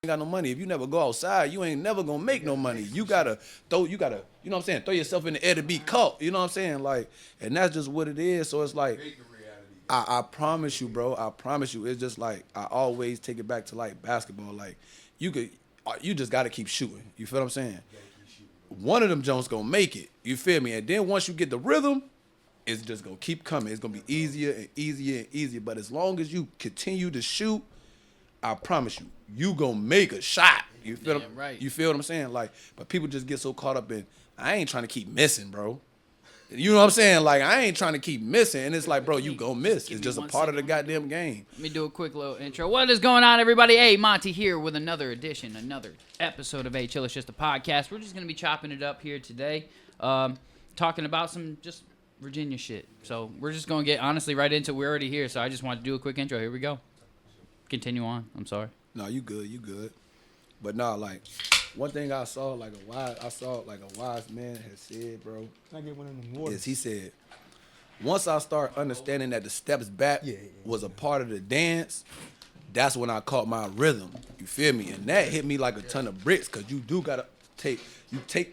got no money. If you never go outside, you ain't never gonna make no money. You gotta, you know what I'm saying, throw yourself in the air to be caught. You know what I'm saying? Like, and that's just what it is. So it's like, I promise you, bro. I promise you. It's just like, I always take it back to like basketball. Like, you just gotta keep shooting. You feel what I'm saying? One of them Jones gonna make it. You feel me? And then once you get the rhythm, it's just gonna keep coming. It's gonna be easier and easier and easier. But as long as you continue to shoot, I promise you, you gonna make a shot. You feel right. You feel what I'm saying? Like, but people just get so caught up in, I ain't trying to keep missing, bro. You know what I'm saying? Like, I ain't trying to keep missing. And it's like, bro, you gonna miss. It's just a part of the goddamn game. Let me do a quick little intro. What is going on, everybody? Hey, Monty here with another episode of Hey Chill, It's Just a Podcast. We're just gonna be chopping it up here today, talking about some just Virginia shit. So we're just gonna get honestly right into it. We're already here, so I just wanted to do a quick intro. Here we go. Continue on. I'm sorry. No, you good. But nah, like, one thing I saw like a wise man had said, bro. Can I get one of them waters? Is he said, once I start understanding that the steps back was a part of the dance, that's when I caught my rhythm. You feel me? And that hit me like a ton of bricks, because you do gotta take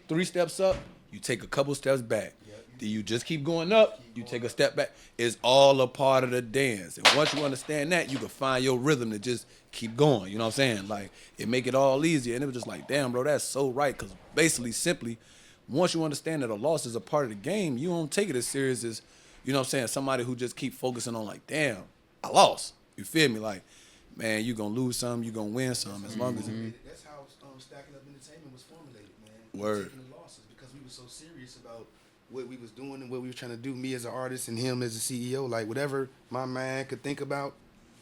3 steps up, you take a couple steps back. Then you just keep going up, you take a step back. It's all a part of the dance. And once you understand that, you can find your rhythm to just keep going. You know what I'm saying? Like, it make it all easier. And it was just like, damn, bro, that's so right. Because basically, simply, once you understand that a loss is a part of the game, you don't take it as serious as, you know what I'm saying, somebody who just keep focusing on like, damn, I lost. You feel me? Like, man, you going to lose some, you going to win some. As long as That's how Stacking Up Entertainment was formulated, man. Word. Taking the losses because we were so serious about what we was doing and what we were trying to do, me as an artist and him as a CEO. Like, whatever my mind could think about,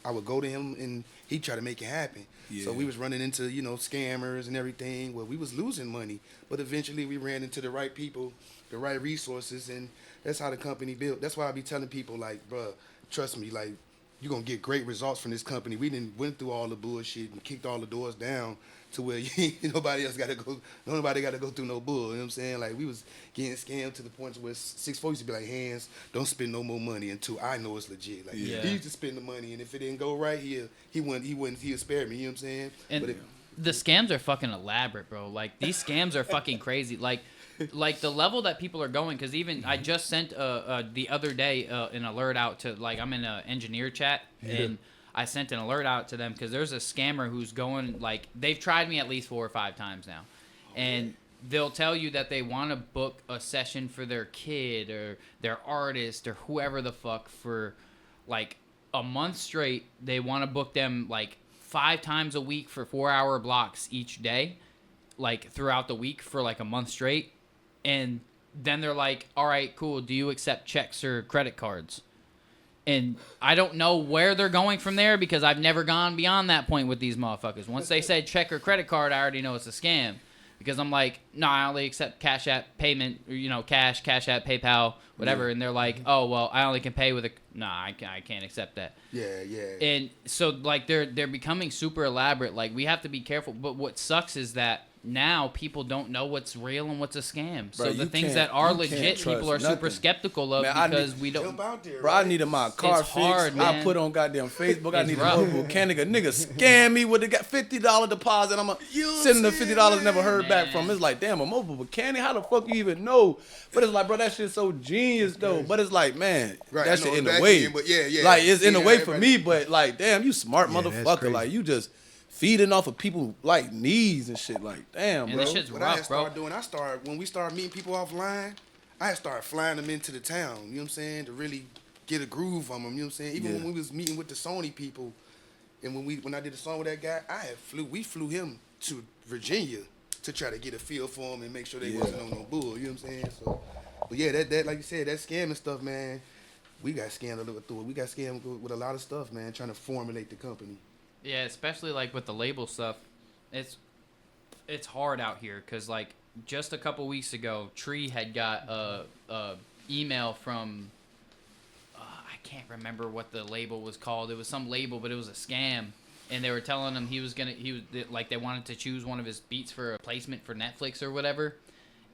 I would go to him and he'd try to make it happen. Yeah. So we was running into, scammers and everything where we was losing money. But eventually we ran into the right people, the right resources, and that's how the company built. That's why I be telling people, like, bruh, trust me, like, you're going to get great results from this company. We went through all the bullshit and kicked all the doors down to where nobody got to go through no bull. You know what I'm saying? Like, we was getting scammed to the point where 6'4" used to be like, hands, don't spend no more money until I know it's legit. Like, he used to spend the money, and if it didn't go right, he'll spare me. You know what I'm saying? And the scams are fucking elaborate, bro. Like, these scams are fucking crazy. Like the level that people are going, because even I just sent the other day an alert out to, like, I'm in an engineer chat, and I sent an alert out to them because there's a scammer who's going, like, they've tried me at least 4 or 5 times now, and they'll tell you that they want to book a session for their kid or their artist or whoever the fuck for like a month straight. They want to book them like 5 times a week for 4-hour blocks each day, like throughout the week for like a month straight. And then they're like, all right, cool, do you accept checks or credit cards? And I don't know where they're going from there because I've never gone beyond that point with these motherfuckers. Once they said check or credit card, I already know it's a scam. Because I'm like, no, I only accept Cash App payment, or, Cash App, PayPal, whatever. And they're like, oh, well, I only can pay with I can't accept that. Yeah. And so, like, they're becoming super elaborate. Like, we have to be careful. But what sucks is that now people don't know what's real and what's a scam. Bro, so the things that are legit, people are super skeptical of, man, because we don't. Bro, I needed my car It's hard, fixed. man. I put on goddamn Facebook. I It's need rough. a mobile mechanic. A nigga scam me with the $50 deposit. I'm sending the $50 never heard back from. It's like, damn, a mobile mechanic? How the fuck you even know? But it's like, bro, that shit's so genius though. But it's like, man, that shit in the way. But yeah. Like, it's in the way for me, but like, damn, you smart that's motherfucker. crazy. Like, you just feeding off of people like needs and shit. Like, damn, And bro. this shit's What rough, I started doing, when we started meeting people offline, I started flying them into the town, you know what I'm saying, to really get a groove on them, you know what I'm saying? Even when we was meeting with the Sony people, and when I did a song with that guy, we flew him to Virginia to try to get a feel for him and make sure they wasn't on no bull, you know what I'm saying? So, but yeah, that like you said, that scamming stuff, man, we got scammed a little through it. We got scammed with a lot of stuff, man, trying to formulate the company. Yeah, especially like with the label stuff, it's hard out here because like just a couple weeks ago, Tree had got a email from I can't remember what the label was called. It was some label, but it was a scam, and they were telling him they wanted to choose one of his beats for a placement for Netflix or whatever,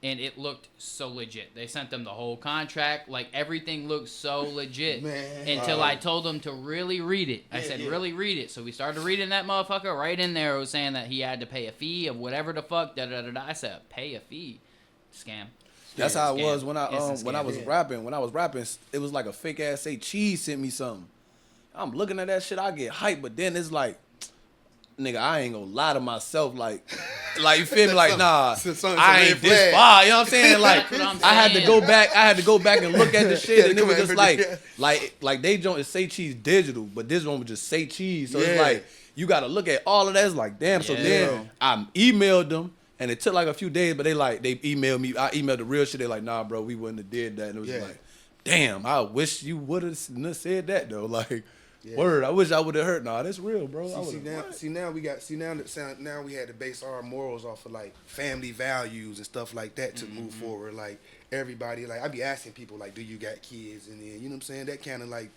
and it looked so legit. They sent them the whole contract, like everything looked so legit. Man. Until I told them to really read it. I said, really read it. So we started reading that motherfucker. Right in there, it was saying that he had to pay a fee of whatever the fuck. I said, pay a fee, scam. That's how it Scam. was when I Instant when I scam. was rapping. When I was rapping, it was like a fake ass say Cheese sent me something. I'm looking at that shit, I get hyped, but then it's like, nigga, I ain't gonna lie to myself, like you feel me, like nah, I ain't this far, you know what I'm saying? Like That's what I'm I had to saying. go back and look at the shit, and it was just like they don't say Cheese digital, but this one was just say Cheese, so it's like you gotta look at all of that. It's like damn. So then I emailed them. And it took like a few days, but they emailed me. I emailed the real shit. They like, nah, bro, we wouldn't have did that. And it was like, damn, I wish you would have said that though. Like, word, I wish I would have heard. Nah, that's real, bro. Now we had to base our morals off of like family values and stuff like that to move forward. Like everybody, like I be asking people like, do you got kids? And then you know what I'm saying? That kind of like,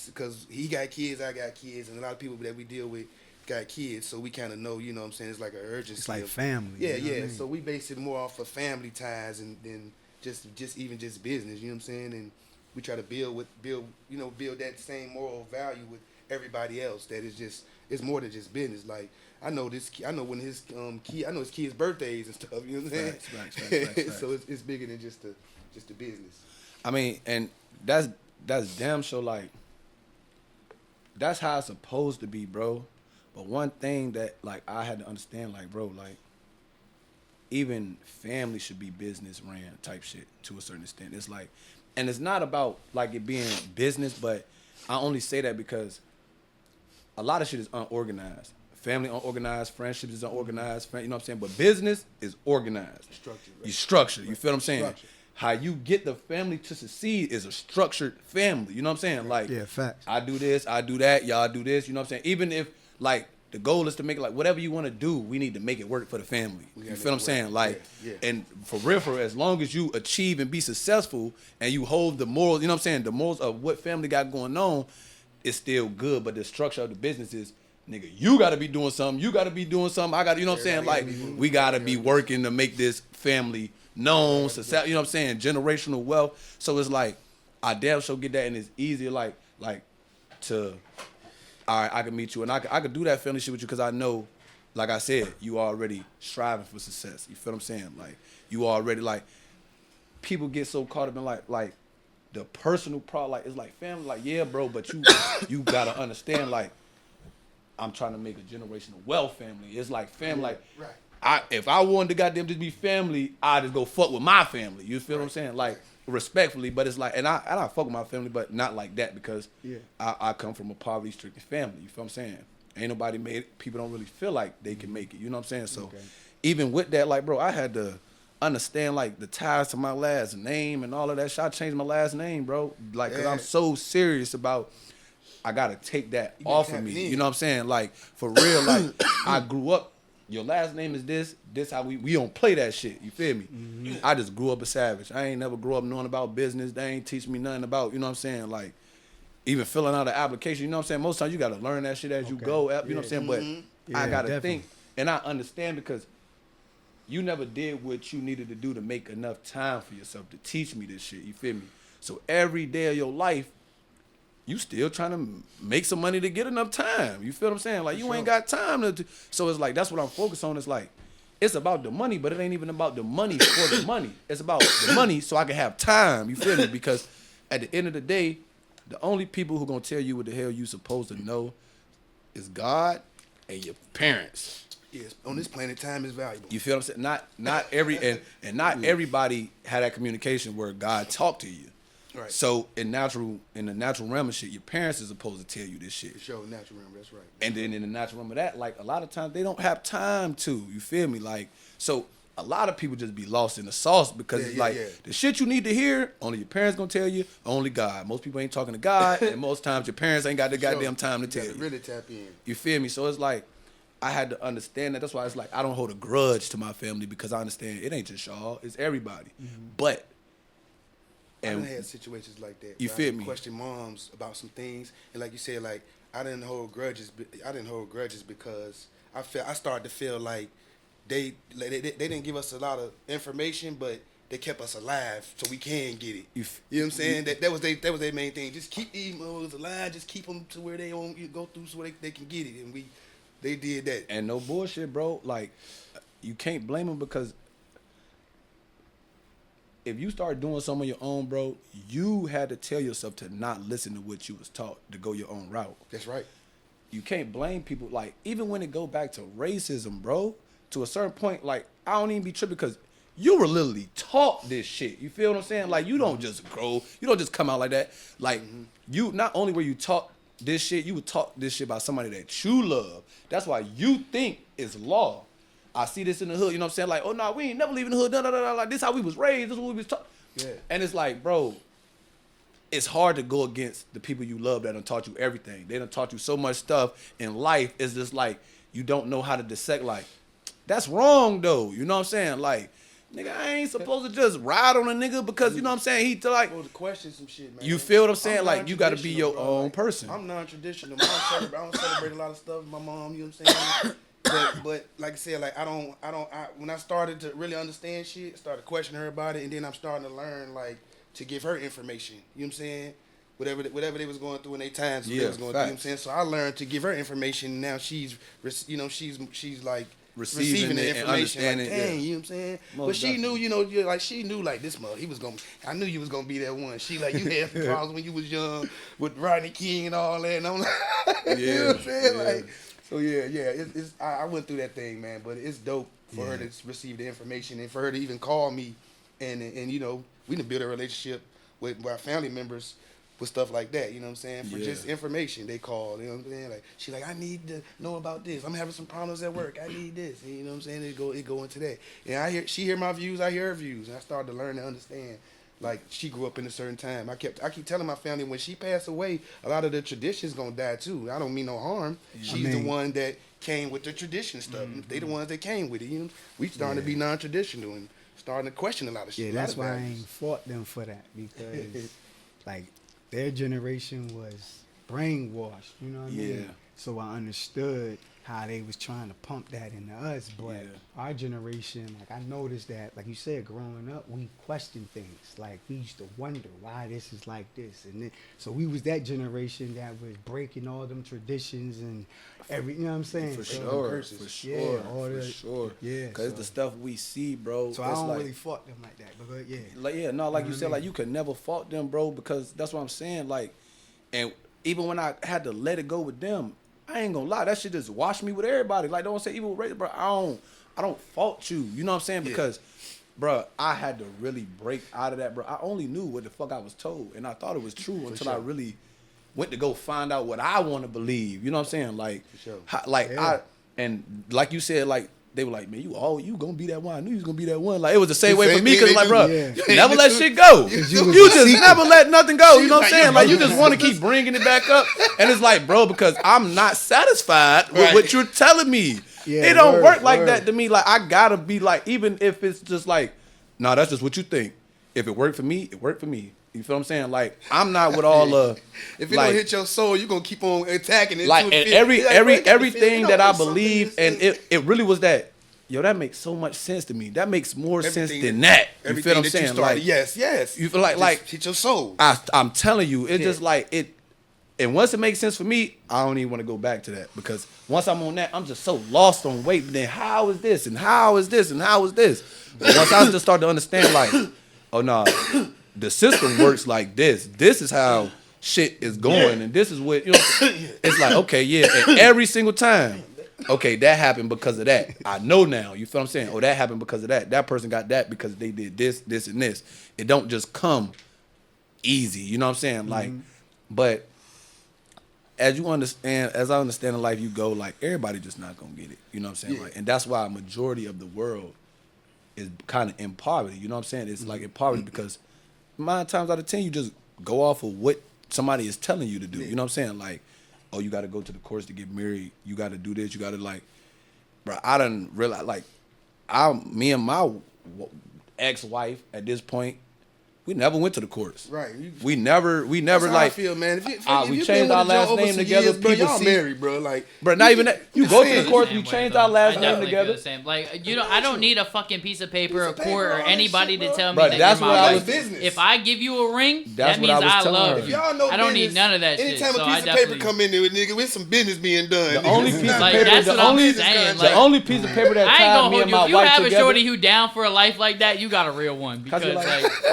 because he got kids, I got kids, and a lot of people that we deal with got kids, so we kind of know, you know what I'm saying, it's like an urgency. It's like family. Yeah, you know what I mean? So we base it more off of family ties and then just business, you know what I'm saying? And we try to build that same moral value with everybody else, that is just, it's more than just business. Like I know when his kids' birthdays and stuff, you know what I'm saying? Facts. So it's bigger than just the business. I mean, and that's damn sure, like that's how it's supposed to be, bro. But one thing that like I had to understand, like, bro, like even family should be business ran type shit to a certain extent. It's like, and it's not about like it being business, but I only say that because a lot of shit is unorganized. Family unorganized, friendships is unorganized, you know what I'm saying? But business is organized. Structured. Right? You structured. You feel what I'm saying? Structured. How you get the family to succeed is a structured family. You know what I'm saying? Like, Yeah, facts. I do this, I do that, y'all do this. You know what I'm saying? Even if like the goal is to make it like whatever you want to do, we need to make it work for the family. You feel what I'm saying? Like, and for real, as long as you achieve and be successful and you hold the morals, you know what I'm saying? The morals of what family got going on is still good, but the structure of the business is, nigga, you got to be doing something. You got to be doing something. I got to, you know what I'm saying? Like, we got to be working to make this family known, success, you know what I'm saying? Generational wealth. So it's like, I damn sure get that, and it's easier, like to, all right, I can meet you, and I could do that family shit with you because I know, like I said, you already striving for success. You feel what I'm saying? Like, you already, like, people get so caught up in, like, the personal part, like, it's like family, like, yeah, bro, but you got to understand, like, I'm trying to make a generational wealth family. It's like family, like, if I wanted to goddamn just be family, I'd just go fuck with my family. You feel what I'm saying? Like, respectfully, but it's like, and I fuck with my family, but not like that because I come from a poverty-stricken family. You feel what I'm saying? Ain't nobody made it. People don't really feel like they can make it. You know what I'm saying? So even with that, like, bro, I had to understand, like, the ties to my last name and all of that shit. I changed my last name, bro. Like, because I'm so serious about, I got to take that off of me. You know what I'm saying? Like, for real, like, I grew up, your last name is this how we don't play that shit. You feel me? Mm-hmm. I just grew up a savage. I ain't never grew up knowing about business. They ain't teach me nothing about, you know what I'm saying? Like, even filling out an application, you know what I'm saying? Most times you got to learn that shit as you go, you know what I'm saying? But I got to think, and I understand because you never did what you needed to do to make enough time for yourself to teach me this shit. You feel me? So every day of your life, you still trying to make some money to get enough time. You feel what I'm saying? Like, you ain't got time to. So it's like, that's what I'm focused on. It's like, it's about the money, but it ain't even about the money for the money. It's about the money so I can have time. You feel me? Because at the end of the day, the only people who gonna tell you what the hell you supposed to know is God and your parents. Yes, on this planet, time is valuable. You feel what I'm saying? Not every and not everybody had that communication where God talked to you. Right. So in the natural realm of shit, your parents is supposed to tell you this shit. For sure, natural realm, that's right. And then in the natural realm of that, like, a lot of times they don't have time to. You feel me? Like, so a lot of people just be lost in the sauce because the shit you need to hear, only your parents gonna tell you, only God. Most people ain't talking to God, and most times your parents ain't got the goddamn time to tell you. Really tap in. You feel me? So it's like, I had to understand that. That's why it's like, I don't hold a grudge to my family because I understand it ain't just y'all, it's everybody. Mm-hmm. But I done had situations like that. You feel me? Question moms about some things, and like you said, like, I didn't hold grudges. I didn't hold grudges because I started to feel like they didn't give us a lot of information, but they kept us alive so we can get it. You know what I'm saying? That was their main thing. Just keep these motherfuckers alive. Just keep them to where they don't go through so they can get it. And they did that. And no bullshit, bro. Like, you can't blame them because if you start doing something on your own, bro, you had to tell yourself to not listen to what you was taught, to go your own route. That's right. You can't blame people. Like, even when it go back to racism, bro, to a certain point, like, I don't even be tripping because you were literally taught this shit. You feel what I'm saying? Like, you don't just grow. You don't just come out like that. Like, you, not only were you taught this shit, you were taught this shit by somebody that you love. That's why you think it's law. I see this in the hood, you know what I'm saying? Like, oh, no, we ain't never leaving the hood. Like, this is how we was raised. This is what we was taught. Yeah. And it's like, bro, it's hard to go against the people you love that done taught you everything. They done taught you so much stuff in life. It's just like, you don't know how to dissect. Like, that's wrong, though. You know what I'm saying? Like, nigga, I ain't supposed to just ride on a nigga because, you know what I'm saying? He like, to question some shit, man. You feel what I'm saying? Like, you got to be your own like, person. I'm non-traditional. I don't celebrate a lot of stuff with my mom, you know what I'm saying? But like I said, like when I started to really understand shit, started questioning her about it, and then I'm starting to learn, like, to give her information. You know what I'm saying? Whatever they was going through in their times, they was going through. You know what I'm saying? So I learned to give her information. Now she's like receiving the information. Like, dang, you know what I'm saying? Most but she definitely knew, she knew like this mother. I knew you was gonna be that one. She like, you had some problems when you was young with Rodney King and all that. And I'm like, you know what I'm saying? Like. So it's I went through that thing, man. But it's dope for her to receive the information and for her to even call me, and we done build a relationship with our family members with stuff like that. You know what I'm saying? For just information, they call. You know what I'm saying? Like, she like, I need to know about this. I'm having some problems at work. I need this. And you know what I'm saying? It go into that. And she hear my views. I hear her views. And I started to learn and understand. Like, she grew up in a certain time. I keep telling my family, when she passed away, a lot of the traditions gonna die too. I don't mean no harm. She's the one that came with the tradition stuff. Mm-hmm. They the ones that came with it. You know? We starting to be non-traditional and starting to question a lot of shit. Yeah, that's why I ain't fought them for that, because like, their generation was brainwashed. You know what I mean? So I understood how they was trying to pump that into us, but our generation, like, I noticed that, like you said, growing up, we questioned things. Like, we used to wonder why this is like this, and then, so we was that generation that was breaking all them traditions and you know what I'm saying? For sure. Yeah, because the stuff we see, bro. So I don't really fault them like that, but like you said, like, you could never fault them, bro, because that's what I'm saying. Like, and even when I had to let it go with them, I ain't gonna lie, that shit just washed me with everybody. Like, don't say even with Ray, bro. I don't fault you. You know what I'm saying? Because, bro, I had to really break out of that, bro. I only knew what the fuck I was told, and I thought it was true until I really went to go find out what I want to believe. You know what I'm saying? Like, and like you said, like, they were like, man, you gonna be that one. I knew you was gonna be that one. Like, it was the same way for me, because, like, bro, you never let shit go. You just never let nothing go. You know what I'm saying? Like, you just want to keep bringing it back up. And it's like, bro, because I'm not satisfied with what you're telling me. It don't work like that to me. Like, I gotta be like, even if it's just like, nah, that's just what you think. If it worked for me, it worked for me. You feel what I'm saying? Like, I'm not with all the. If it don't hit your soul, you're gonna keep on attacking it. Like, and everything that I believe, and it really was that. Yo, that makes so much sense to me. That makes more sense than that. You feel what I'm saying? Like, yes. You feel like hit your soul. I'm telling you, it's just like it. And once it makes sense for me, I don't even want to go back to that, because once I'm on that, I'm just so lost on wait. Then how is this? And how is this? And how is this? But once I just start to understand, like, oh no, the system works like this. This is how shit is going, and this is what, you know. It's like, okay, and every single time. Okay, that happened because of that. I know now. You feel what I'm saying? Oh, that happened because of that. That person got that because they did this, this, and this. It don't just come easy. You know what I'm saying? Like, but as I understand the life you go, like, everybody just not gonna get it. You know what I'm saying? Like, and that's why a majority of the world is kind of in poverty. You know what I'm saying? It's like in poverty because 9 times out of 10 you just go off of what somebody is telling you to do. You know what I'm saying? Like, oh, you got to go to the courts to get married. You got to do this. You got to, like, bro, I done realize, like, me and my ex-wife at this point, We never went to the courts. Right. We never That's how like. I feel, man. If we you changed our last name together. Years, bro, People y'all see, married, bro. Like, bro. Not even that. You go to the courts. Same We way, changed though. our last I name definitely feel together. the same. Like, you know, I don't need a fucking piece of paper or Piece of court paper, or all that anybody shit, to bro. tell me Bro, that that's you're what my I wife. was- business. If I give you a ring, That's that what means I was I telling love her. you. If y'all know I don't business, need none of that shit. anytime So a I piece of paper definitely- come in there, nigga, with some business being done. The nigga. only It's piece of not Like, paper. that's The what I'm only saying, the like- only piece of paper that I ain't tied gonna me hold and you. my If you wife have a together. shorty who down for a life like that, you got a real one. Because you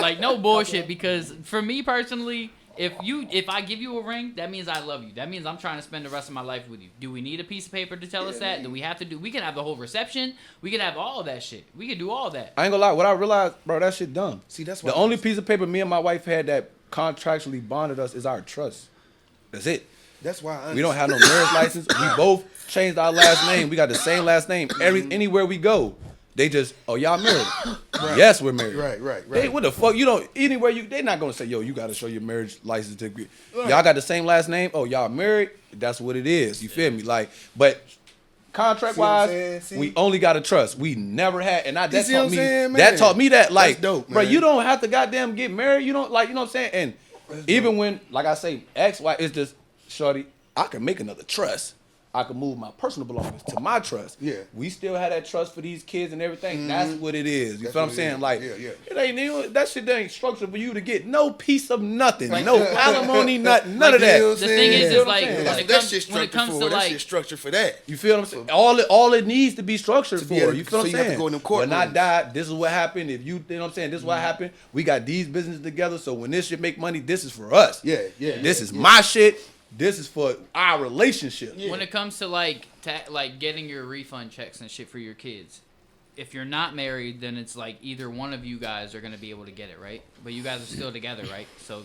like no bullshit. Because for me personally, if I give you a ring, that means I love you. That means I'm trying to spend the rest of my life with you. Do we need a piece of paper to tell us that? Do we have to do? We can have the whole reception. We can have all of that shit. We can do all that. I ain't gonna lie. What I realized, bro, that shit dumb. See, that's why the only piece of paper me and my wife had that contractually bonded us is our trust. That's it. That's why We don't have no marriage license. We both changed our last name. We got the same last name. Anywhere we go, they just, oh, y'all married? Yes, we're married. Right. They, what the fuck? You don't anywhere you. They not gonna say, yo, you got to show your marriage license to. Y'all got the same last name. Oh, y'all married? That's what it is. You feel me? Like, but contract See what I'm wise, saying? See? we only got to trust. We never had, and that see what taught I'm me. saying, man? That taught me that, like, dope, bro, man. you don't have to goddamn get married. You don't like, you know what I'm saying? And even when, like I say, ex wife, it's just, shorty, I can make another trust. I can move my personal belongings to my trust. Yeah. We still have that trust for these kids and everything. That's what it is. You That's feel what I'm what it saying? is. Like, Yeah. it ain't, you know, that shit ain't structured for you to get no piece of nothing. No alimony, nothing, none of that. You know what The I'm thing saying? is, You know is what I'm like saying? when it That comes shit's when it structured comes for to that like shit's structured for that. You feel what I'm saying? All it needs to be structured To for. be able to- You feel what so I'm you have to saying? go in them When I courtrooms. die, this is what happened. If you know what I'm saying, this is what happened. We got these businesses together. So when this shit make money, this is for us. Yeah. This is my shit. This is for our relationship. when it comes to like getting your refund checks and shit for your kids. If you're not married, then it's like either one of you guys are gonna be able to get it, right? But you guys are still together, right? So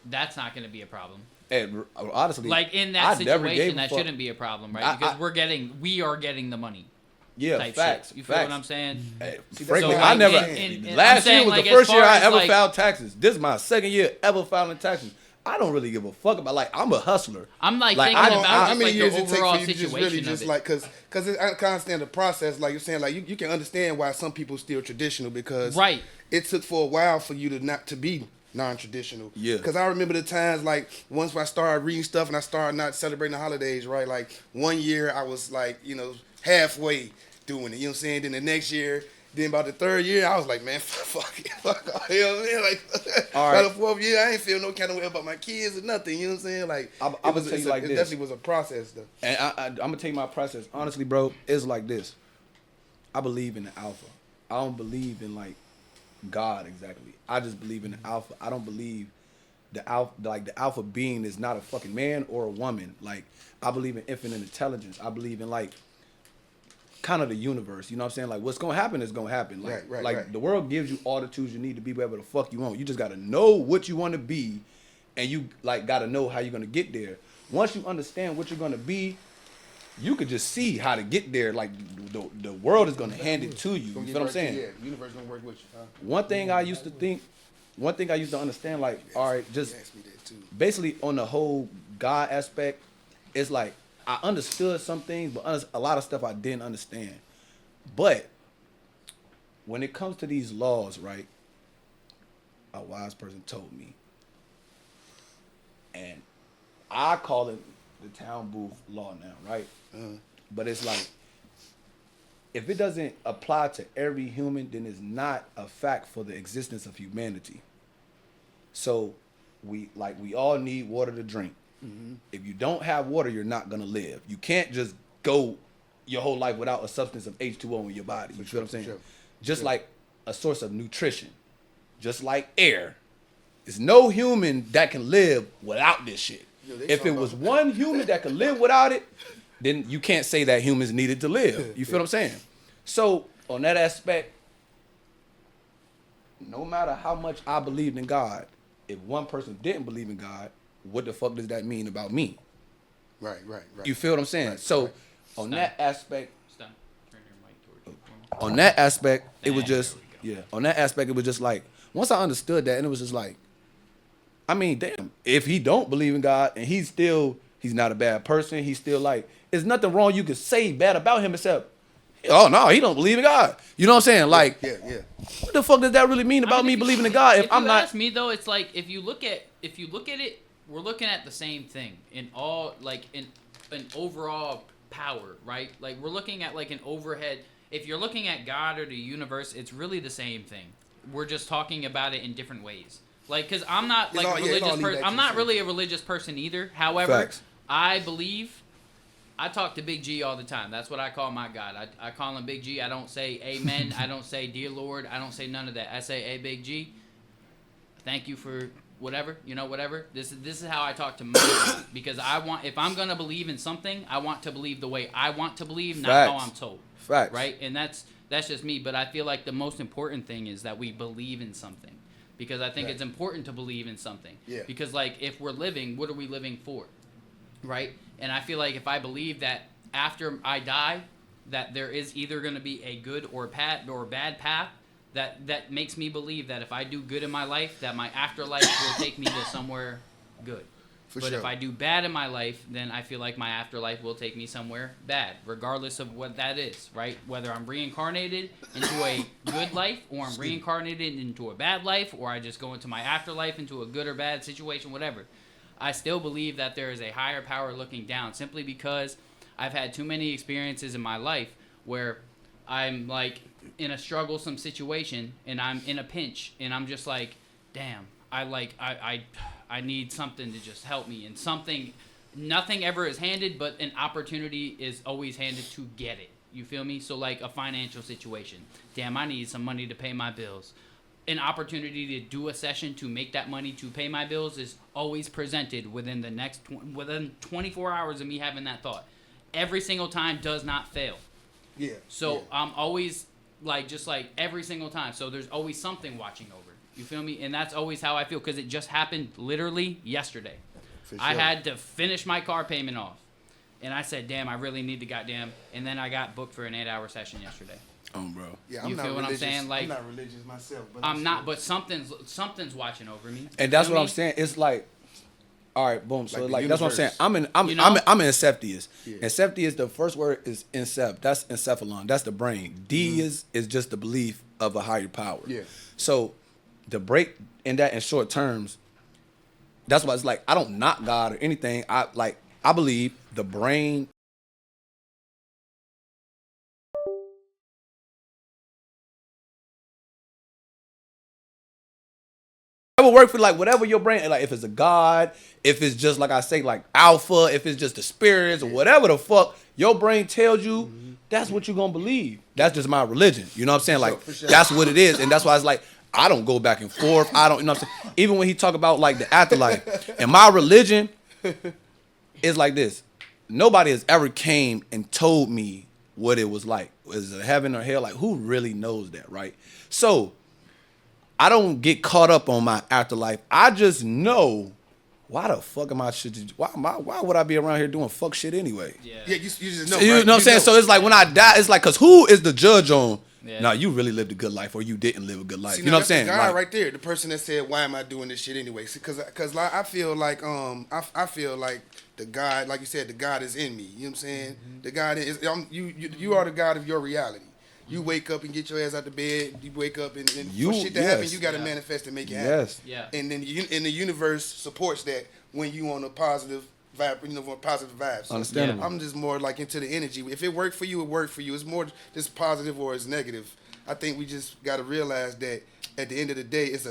that's not gonna be a problem. And honestly, Like in that I never gave situation, a that fuck. shouldn't be a problem, right? Because we are getting the money. Yeah, Type facts. shit. You feel facts. what I'm saying? Hey, See, that's frankly, what I I'm never. saying. And last I'm saying, year was like, the as first year far I as, ever like- filed taxes. This is my second year ever filing taxes. I don't really give a fuck about. Like, I'm a hustler. I'm like Like, thinking I- about I- just like the overall situation of it. like, because I can understand the process, like you're saying, like you can understand why some people still traditional because Right. it took for a while for you to not to be non-traditional. Yeah. Because I remember the times like once I started reading stuff and I started not celebrating the holidays, right? Like one year I was like, halfway doing it, you know what I'm saying? Then the next year, then about the third year, I was like, man, fuck it, fuck all, you know what I mean? Like, All by right. the fourth year, I ain't feel no kind of way about my kids or nothing, you know what I'm saying? Like, I'm it gonna was- tell you it's a- like it this. definitely was a process, though. And I'm gonna tell you my process. Honestly, bro, it's like this. I believe in the alpha. I don't believe in like God exactly. I just believe in the alpha. I don't believe the alpha being is not a fucking man or a woman. Like, I believe in infinite intelligence. I believe in like kind of the universe. You know what I'm saying? Like, what's gonna happen is gonna happen. Like, Right. the world gives you all the tools you need to be whatever the fuck you want. You just gotta know what you want to be, and you like gotta know how you're gonna get there. Once you understand what you're gonna be, you could just see how to get there. Like the world is gonna hand it to you. You feel what I'm saying? Yeah, the universe gonna work with you. Huh? One thing I used to understand, like, all right, just You asked me that too. basically on the whole God aspect, it's like I understood some things, but a lot of stuff I didn't understand. But when it comes to these laws, right, a wise person told me, and I call it the town booth law now, right? But it's like, if it doesn't apply to every human, then it's not a fact for the existence of humanity. So we all need water to drink. If you don't have water, you're not gonna live. You can't just go your whole life without a substance of H2O in your body. You feel what I'm saying? sure. Just like a source of nutrition, just like air. There's no human that can live without this shit. Yo, they If it talking was about- one human that could live without it, then you can't say that humans needed to live. You feel what I'm saying? So on that aspect, no matter how much I believed in God, if one person didn't believe in God, what the fuck does that mean about me? Right. You feel what I'm saying? Right, So right. on that aspect, Stop. Turn your mic towards you for me. on that aspect, it was There just we yeah. On that aspect, it was just like once I understood that, and it was just like, I mean, damn, if he don't believe in God and he's not a bad person, he's still like, there's nothing wrong you could say bad about him except Oh no, he don't believe in God. You know what I'm saying? Like, Yeah. what the fuck does that really mean about me believing in God if I'm you not? ask me though, it's like if you look at it, we're looking at the same thing in all like in an overall power, right? Like we're looking at like an overhead. If you're looking at God or the universe, it's really the same thing. We're just talking about it in different ways. Like, cause I'm not like a religious person. I'm not really a religious person either. However, Facts. I believe. I talk to Big G all the time. That's what I call my God. I call him Big G. I don't say amen. I don't say dear Lord. I don't say none of that. I say, hey, Big G, thank you for whatever, whatever. This is how I talk to my God. Because if I'm going to believe in something, I want to believe the way I want to believe, not how I'm told. Facts. Right? And that's just me. But I feel like the most important thing is that we believe in something. Because I think it's important to believe in something. Yeah. Because, like, if we're living, what are we living for? Right? And I feel like if I believe that after I die, that there is either going to be a good or bad path, that makes me believe that if I do good in my life, that my afterlife will take me to somewhere good. But sure. if I do bad in my life, then I feel like my afterlife will take me somewhere bad, regardless of what that is, right? Whether I'm reincarnated into a good life, or I'm reincarnated into a bad life, or I just go into my afterlife into a good or bad situation, whatever. I still believe that there is a higher power looking down, simply because I've had too many experiences in my life where I'm like in a strugglesome situation and I'm in a pinch and I'm just like, damn, I need something to just help me, and nothing ever is handed, but an opportunity is always handed to get it. You feel me? So like a financial situation. Damn, I need some money to pay my bills. An opportunity to do a session to make that money to pay my bills is always presented within the within 24 hours of me having that thought. Every single time does not fail. Yeah. So I'm always just like every single time. So there's always something watching over. You feel me? And that's always how I feel, because it just happened literally yesterday. For I sure. had to finish my car payment off. And I said, damn, I really need the goddamn. And then I got booked for an 8-hour session yesterday. Bro. Yeah, You I'm feel not what I'm religious. saying? Like, I'm not religious myself, but I'm not, but something's watching over me. And that's Feel what me? I'm saying. It's like, all right, boom. So Like the like that's what I'm saying. universe. I'm in Inceptius. Yeah. Inceptius, the first word is incept. That's encephalon. That's the brain. D is just the belief of a higher power. Yeah. So the break in that in short terms, that's why it's like I don't knock God or anything. I believe the brain. Whatever work for, like, whatever your brain, like, if it's a God, if it's just like I say, like alpha, if it's just the spirits or whatever the fuck your brain tells you, that's what you're gonna believe. That's just my religion. You know what I'm saying? Like, For sure. that's what it is, and that's why it's like I don't go back and forth. I don't, you know what I'm saying? Even when he talk about like the afterlife, and my religion is like this: nobody has ever came and told me what it was like. Is it heaven or hell? Like, who really knows that, right? So I don't get caught up on my afterlife. I just know, why the fuck am I why would I be around here doing fuck shit anyway? Yeah. Yeah, you just know. You right? know what I'm saying? So it's like when I die, it's like, cause who is the judge on? Yeah. Nah, you really lived a good life or you didn't live a good life. See, You know what I'm that's saying? the guy Like, right there, the person that said, "Why am I doing this shit anyway?" Because I feel like I feel like the God, like you said, the God is in me. You know what I'm saying? Mm-hmm. The God is you are the God of your reality. You wake up and get your ass out the bed. You wake up and for shit to happen, you got to manifest and make it happen. yes. Yeah. And then the universe supports that when you on a positive vibe, positive vibes. So Understandable. I'm just more like into the energy. If it worked for you, it worked for you. It's more just positive or it's negative. I think we just got to realize that at the end of the day, it's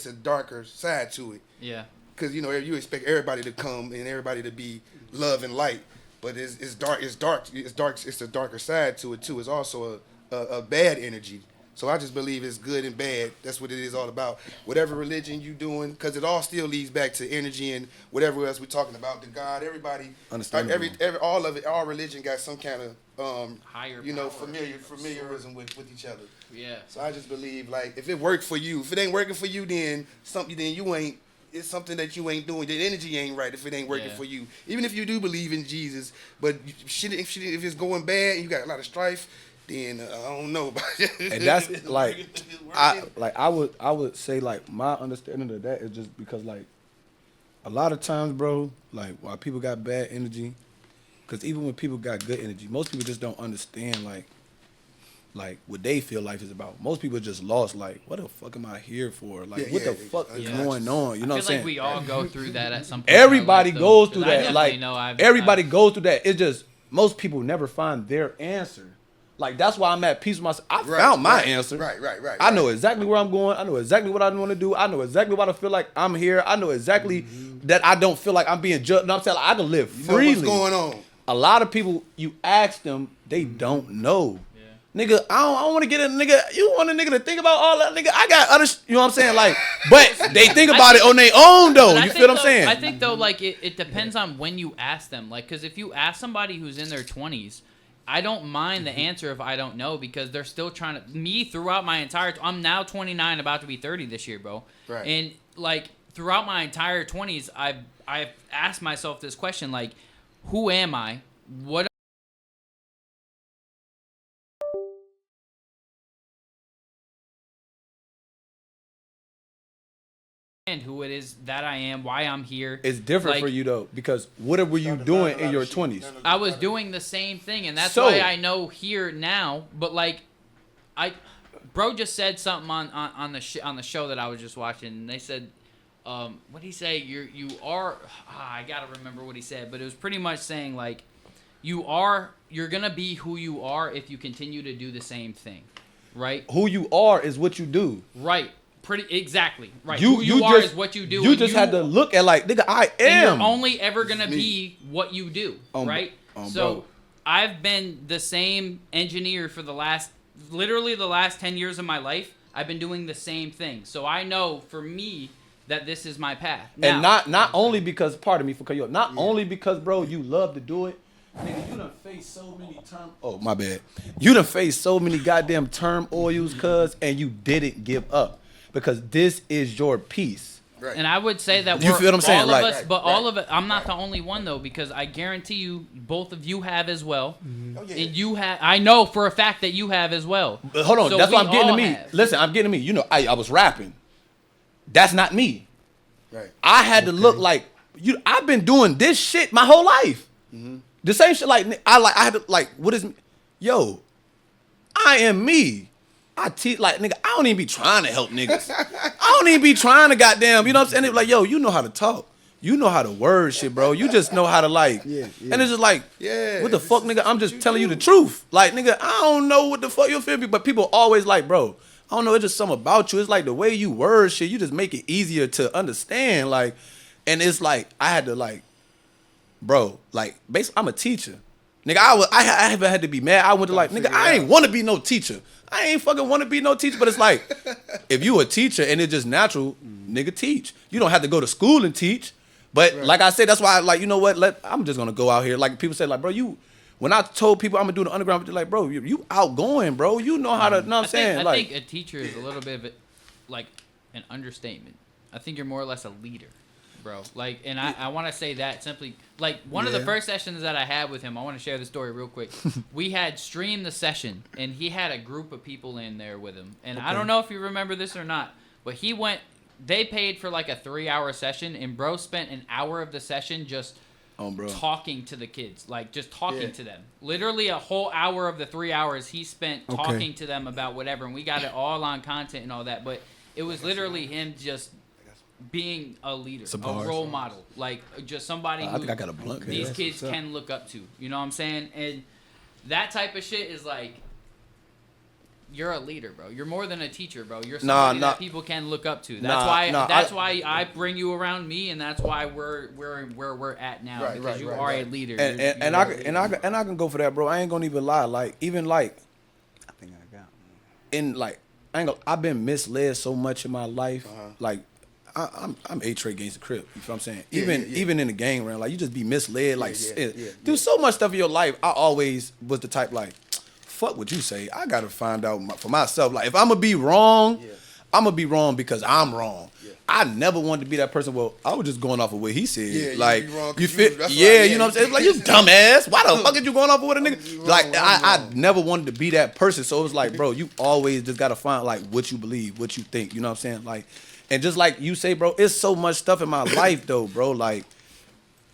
a darker side to it. Yeah. Because you expect everybody to come and everybody to be love and light, but it's dark. It's a darker side to it too. It's also a bad energy. So I just believe it's good and bad. That's what it is all about. Whatever religion you doing, because it all still leads back to energy and whatever else we're talking about. The God, everybody, Understandable. all of it, all religion got some kind of Higher power. familiarism with each other. Yeah. So I just believe, like, if it worked for you, if it ain't working for you, then you ain't. It's something that you ain't doing. The energy ain't right if it ain't working for you. Even if you do believe in Jesus, but if it's going bad and you got a lot of strife, then I don't know about it. And that's like, I would say, like, my understanding of that is just because, like, a lot of times, bro, like, why people got bad energy, because even when people got good energy, most people just don't understand, like, like what they feel life is about. Most people just lost. Like, what the fuck am I here for? Like, what the fuck is going on? You know what I'm saying? Like we all go through that at some point. Everybody goes through that. Like, everybody goes through that. It's just most people never find their answer. Like, that's why I'm at peace with myself. I found my answer. Right. I know exactly where I'm going. I know exactly what I want to do. I know exactly what I feel like I'm here. I know exactly that I don't feel like I'm being judged. No, I'm saying, like, I can live freely. You know what's going on. A lot of people, you ask them, they don't know. Yeah. Nigga, I don't want to get a nigga. You want a nigga to think about all that, nigga? I got other, you know what I'm saying? Like, but they think about it on their own, though. You feel what I'm saying? I think, though, like, it depends on when you ask them. Like, because if you ask somebody who's in their 20s, I don't mind the answer if I don't know, because they're still trying to. Me, throughout my entire. I'm now 29, about to be 30 this year, bro. Right. And, like, throughout my entire 20s, I've asked myself this question, like, who am I? What and who it is that I am, why I'm here. It's different like, for you though, because what were you doing in your 20s? I was doing the same thing, and that's why I know here now. But like, bro just said something on the show that I was just watching, and they said, what did he say? You are. I gotta remember what he said, but it was pretty much saying like, you're gonna be who you are if you continue to do the same thing, right? Who you are is what you do. Right. Exactly. Right. Who you are is what you do. You just had to look at like, nigga, I am. And you're only ever gonna be what you do, right? So bro. I've been the same engineer for literally the last 10 years of my life. I've been doing the same thing. So I know for me that this is my path. Now, and not only because, pardon me for cutting you off, not only because, bro, you love to do it. Nigga, you done faced so many my bad. You done faced so many goddamn turmoils, cuz, and you didn't give up. Because this is your piece. Right. And I would say that you feel what I'm saying? All of us, but all of it, I'm not the only one though, because I guarantee you, both of you have as well. Oh, yeah. And you have, I know for a fact that you have as well. But hold on, So that's what I'm getting to me. have. Listen, I'm getting to me. You know, I was rapping. That's not me. Right. I had to look like I've been doing this shit my whole life. Mm-hmm. The same shit. Like I had to like. What is? Yo, I am me. I teach like nigga. I don't even be trying to help niggas. I don't even be trying to goddamn. You know what I'm saying? They be like, yo, you know how to talk. You know how to word shit, bro. You just know how to like. Yeah. And it's just like, what the fuck, nigga? I'm just telling you the truth. Like, nigga, I don't know what the fuck you feel me, but people always like, bro. I don't know. It's just something about you. It's like the way you word shit. You just make it easier to understand. Like, and it's like I had to like, bro. Like, basically, I'm a teacher. Nigga, I haven't had to be mad. I went to like, nigga, I ain't want to be no teacher. I ain't fucking want to be no teacher. But it's like, if you a teacher and it's just natural, nigga, teach. You don't have to go to school and teach. But like I said, that's why, like, you know what? I'm just gonna go out here. Like people say, like, bro, when I told people I'm gonna do the underground, they're like, bro, you outgoing, bro. You know how to. Know what I'm saying? I think a teacher is a little bit of like an understatement. I think you're more or less a leader, bro. Like, and I want to say that simply, like, one of the first sessions that I had with him, I want to share the story real quick. We had streamed the session, and he had a group of people in there with him. And I don't know if you remember this or not, but they paid for like a 3-hour session, and bro spent an hour of the session just talking to the kids, like just talking to them. Literally a whole hour of the 3 hours he spent talking to them about whatever, and we got it all on content and all that. But it was literally him just being a leader, a role model, like just somebody who I think I got a blunt. These kids can look up to. You know what I'm saying? And that type of shit is like, you're a leader, bro. You're more than a teacher, bro. You're somebody that people can look up to. That's why I bring you around me, and that's why we're where we're at now, because you are a leader. And I can go for that, bro. I ain't gonna even lie. Like even like, I think I got one. In like, I've been misled so much in my life. Like I'm A-Trade against the Crip. You feel what I'm saying? Even in the gang round, like you just be misled. Like do so much stuff in your life. I always was the type like, fuck what you say. I gotta find out for myself. Like if I'm gonna be wrong, I'm gonna be wrong because I'm wrong. I never wanted to be that person. Well, I was just going off of what he said. Like you feel? You know what I'm saying? It's like you dumbass. Why the fuck are you going off of what a nigga? Like I never wanted to be that person. So it was like, bro, you always just gotta find like what you believe, what you think. You know what I'm saying? Like, and just like you say, bro, it's so much stuff in my life though, bro. Like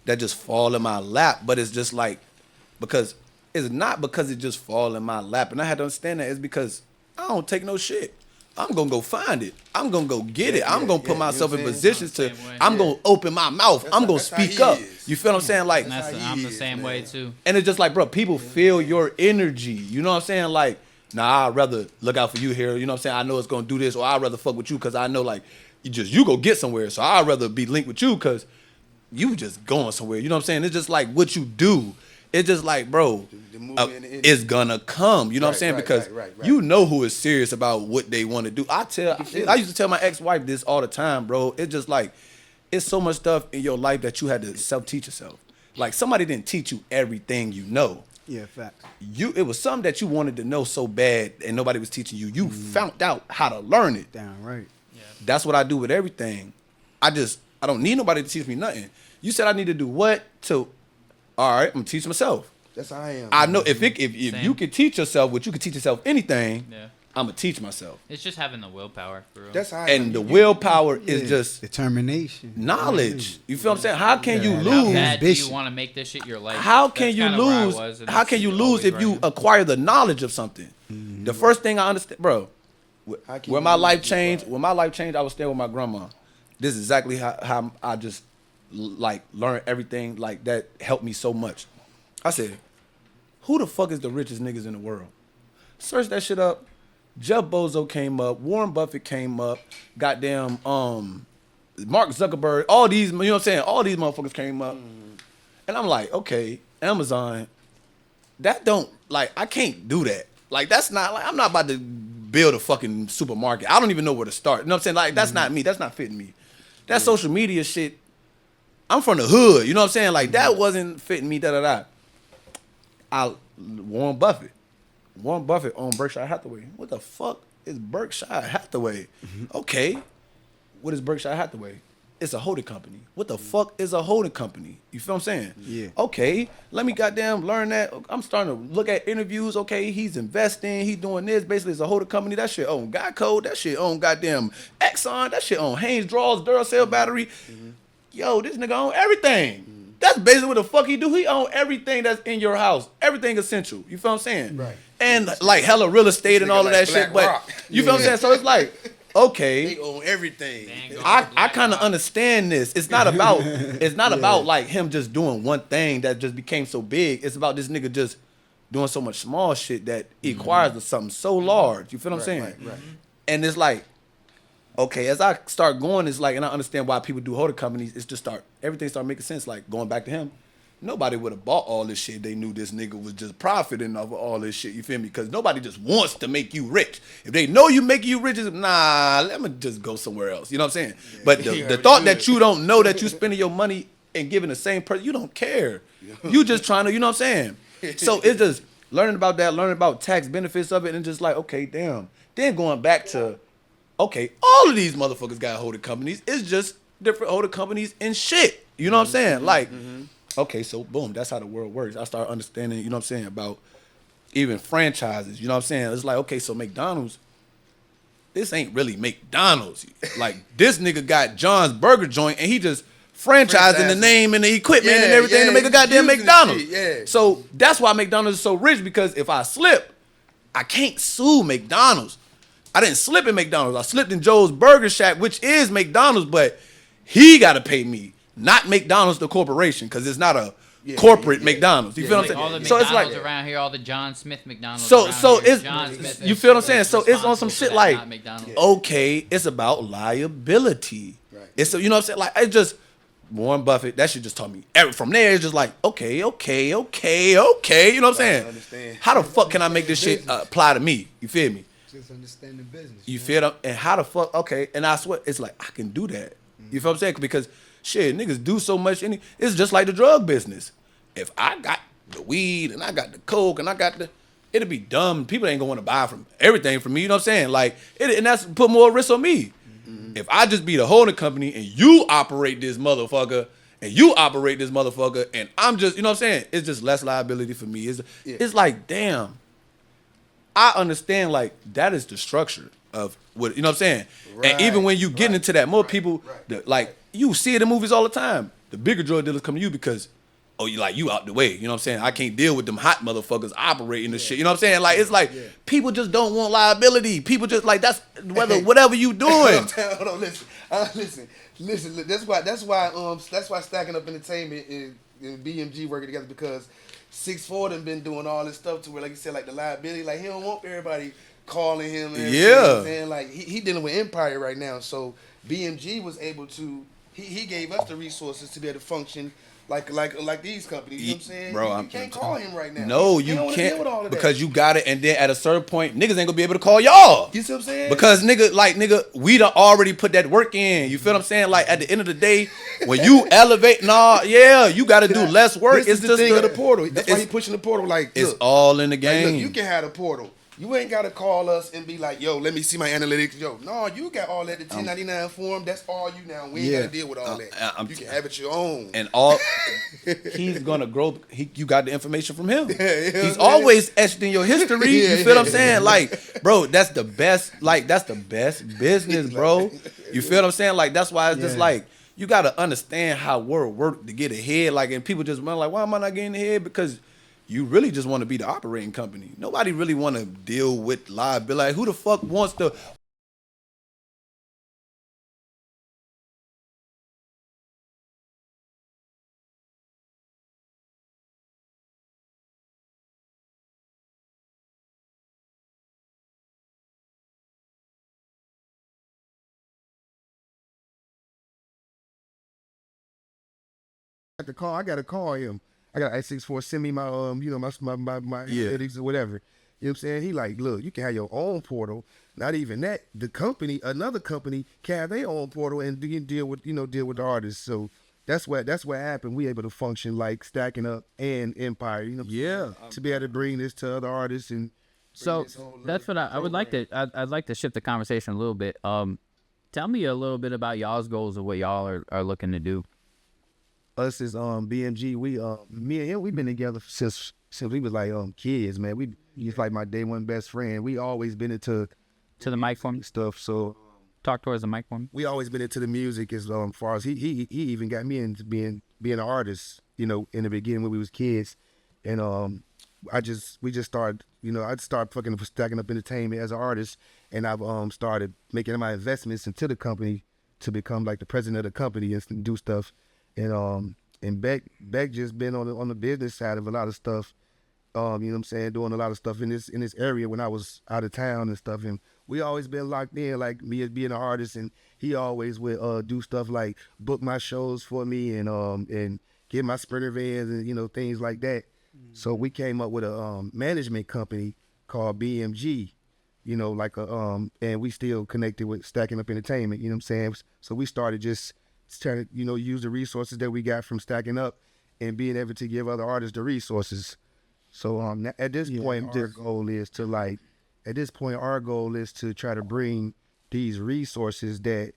that just fall in my lap. But it's just like because it's not because it just fall in my lap. And I had to understand that it's because I don't take no shit. I'm going to go find it. I'm going to go get it. I'm going to put myself in positions to, I'm going to open my mouth. I'm going to speak up. You feel what I'm saying? Like, I'm the same way too. And it's just like, bro, people feel your energy. You know what I'm saying? Like, nah, I'd rather look out for you here. You know what I'm saying? I know it's going to do this, or I'd rather fuck with you because I know, like, you go get somewhere. So I'd rather be linked with you because you just going somewhere. You know what I'm saying? It's just like what you do. It's just like, bro, it's gonna come. You know what I'm saying? Because you know who is serious about what they want to do. I used to tell my ex-wife this all the time, bro. It's just like, it's so much stuff in your life that you had to self-teach yourself. Like, somebody didn't teach you everything you know. Yeah, facts. It was something that you wanted to know so bad and nobody was teaching you. You found out how to learn it. Damn right. Yeah. That's what I do with everything. I don't need nobody to teach me nothing. You said I need to do what to... All right, I'm gonna teach myself. That's how I am. I know if you can teach yourself what you can teach yourself anything, I'm gonna teach myself. It's just having the willpower, for real. That's how I am. And the willpower is just determination, knowledge. You feel what I'm saying? How can you How lose? bad do you want to make this shit your life? How can you lose? How can you lose if you acquire the knowledge of something? The first thing I understand, bro. When my life changed, I was staying with my grandma. This is exactly how I just like learned everything like that helped me so much. I said, who the fuck is the richest niggas in the world? Search that shit up. Jeff Bezos came up. Warren Buffett came up. Goddamn, Mark Zuckerberg. All these, you know what I'm saying? All these motherfuckers came up. And I'm like, okay, Amazon, that don't, like, I can't do that. Like, that's not, like, I'm not about to build a fucking supermarket. I don't even know where to start. You know what I'm saying? Like, that's not me. That's not fitting me. That social media shit, I'm from the hood. You know what I'm saying? Like, that wasn't fitting me, Warren Buffett. Warren Buffett owned Berkshire Hathaway. What the fuck is Berkshire Hathaway? Okay. What is Berkshire Hathaway? It's a holding company. What the fuck is a holding company? You feel what I'm saying? Yeah. Okay. Let me goddamn learn that. I'm starting to look at interviews. Okay, he's investing. He's doing this. Basically, it's a holding company. That shit own Geico. That shit own goddamn Exxon. That shit own Haynes Draws, Duracell battery. Yo, this nigga own everything. That's basically what the fuck he do. He own everything that's in your house. Everything essential. You feel what I'm saying? Right. And like hella real estate and all of that shit. But you feel what I'm saying? So it's like, okay. They own everything. I kind of understand this. It's not about like him just doing one thing that just became so big. It's about this nigga just doing so much small shit that acquires something so large. You feel what I'm saying? Right. And it's like, okay, as I start going, it's like, and I understand why people do holding companies. It's just everything start making sense. Like going back to him, nobody would have bought all this shit. They knew this nigga was just profiting off of all this shit. You feel me? Because nobody just wants to make you rich. If they know you make you rich, it's, nah, let me just go somewhere else. You know what I'm saying? Yeah. But the thought that you don't know that you spending your money and giving the same person, you don't care. You just trying to, you know what I'm saying? So it's just learning about that, learning about tax benefits of it, and just like, okay, damn. Then going back to, okay, all of these motherfuckers got holding companies. It's just different holding companies and shit. You know what I'm saying? Like, okay, so boom, that's how the world works. I start understanding, you know what I'm saying, about even franchises. You know what I'm saying? It's like, okay, so McDonald's, this ain't really McDonald's. Like, this nigga got John's Burger Joint and he just franchising the name and the equipment and everything to make a goddamn McDonald's. So that's why McDonald's is so rich, because if I slip, I can't sue McDonald's. I didn't slip in McDonald's. I slipped in Joe's Burger Shack, which is McDonald's, but he got to pay me, not McDonald's the corporation, because it's not a corporate McDonald's. You feel what I'm saying? All the so McDonald's it's like around here, all the John Smith McDonald's. So it's John Smith you feel what I'm saying? So it's on some shit like, McDonald's. okay, it's about liability. Right. It's you know what I'm saying? Like, it's just Warren Buffett. That shit just taught me. From there, it's just like, okay. You know what I'm saying? Understand. How the fuck can I make this shit apply to me? You feel me? Just understand the business. You feel that? And how the fuck? Okay, and I swear, it's like I can do that. You feel what I'm saying? Because shit, niggas do so much. It's just like the drug business. If I got the weed and I got the coke and I got it'd be dumb. People ain't gonna want to buy from everything from me. You know what I'm saying? Like, and that's put more risk on me. If I just be the holding company and you operate this motherfucker and I'm just, you know what I'm saying? It's just less liability for me. It's like, damn. I understand, like, that is the structure of what, you know what I'm saying? Right, and even when you get into that, more people, like, you see it in movies all the time. The bigger drug dealers come to you because oh, you out the way. You know what I'm saying? I can't deal with them hot motherfuckers operating the shit. You know what I'm saying? Like, it's like people just don't want liability. People just like, that's whatever you doing. Hold on, listen. That's why Stacking Up Entertainment and BMG working together, because 6'4" done been doing all this stuff to where, like you said, like the liability, like he don't want everybody calling him. And you know what I'm saying? Like he dealing with Empire right now, so BMG was able to. He gave us the resources to be able to function like these companies. You know what I'm saying? Bro, you can't call him right now. No, you you can't, deal with all of because that. you got it, and then at a certain point, niggas ain't gonna be able to call y'all. You see what I'm saying? Because nigga, we done already put that work in. You feel what I'm saying? Like at the end of the day, when you elevate, you got to do less work. This is the thing of the portal. That's why he pushing the portal. Like, it's look, all in the game. Like, look, you can have a portal. You ain't got to call us and be like, yo, let me see my analytics. Yo, no, you got all that, the 1099 form. That's all you now. We ain't got to deal with all that. You can have it your own. And he's going to grow. You got the information from him. He's know always etched in your history. You feel what I'm saying? Like, bro, that's the best business, bro. You feel what I'm saying? Like, that's why it's just like, you got to understand how word work to get ahead. Like, and people just run like, why am I not getting ahead? Because you really just want to be the operating company. Nobody really want to deal with liability. Like, who the fuck wants to? I got to call him. I got I-64 send me my my analytics or whatever. You know what I'm saying? He like, look, you can have your own portal. Not even that. The company, another company, can have their own portal and deal with the artists. So that's what happened. We able to function like Stacking Up and Empire. You know, to be able to bring this to other artists and. So that's what I would like to. I'd like to shift the conversation a little bit. Tell me a little bit about y'all's goals of what y'all are looking to do. Us as BMG, me and him, we've been together since we was like kids, man. He's like my day one best friend. We always been into the mic for me stuff. So talk towards the mic for me. We always been into the music as far as he even got me into being an artist. You know, in the beginning when we was kids, and we just started. You know, I started fucking Stacking Up Entertainment as an artist, and I've started making my investments into the company to become like the president of the company and do stuff. And Beck just been on the business side of a lot of stuff. You know what I'm saying, doing a lot of stuff in this area when I was out of town and stuff. And we always been locked in, like me as being an artist, and he always would do stuff like book my shows for me and get my Sprinter vans and things like that. So we came up with a management company called BMG. And we still connected with Stacking Up Entertainment. You know what I'm saying? So we started just trying to use the resources that we got from Stacking Up and being able to give other artists the resources. So at this point, our goal is to try to bring these resources that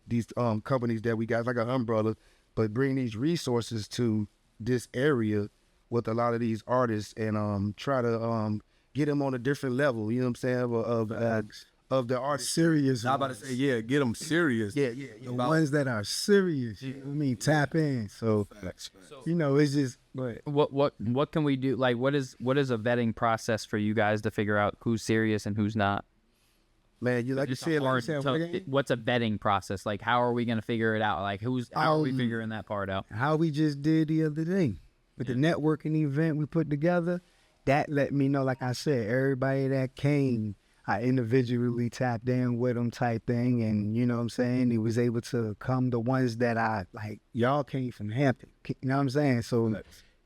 these companies that we got, like an umbrella, but bring these resources to this area with a lot of these artists and try to get them on a different level. You know what I'm saying? Of the art serious. I'm about to say, get them serious. The ones that are serious. You know what I mean? Tap in. So it's just. But what can we do? Like, what is a vetting process for you guys to figure out who's serious and who's not? Man, what's a vetting process? Like, how are we gonna figure it out? Like, how are we figuring that part out? How we just did the other day with the networking event we put together. That let me know, like I said, everybody that came, I individually tapped in with them type thing, and you know what I'm saying? It was able to come the ones that I, like, y'all came from Hampton, you know what I'm saying? So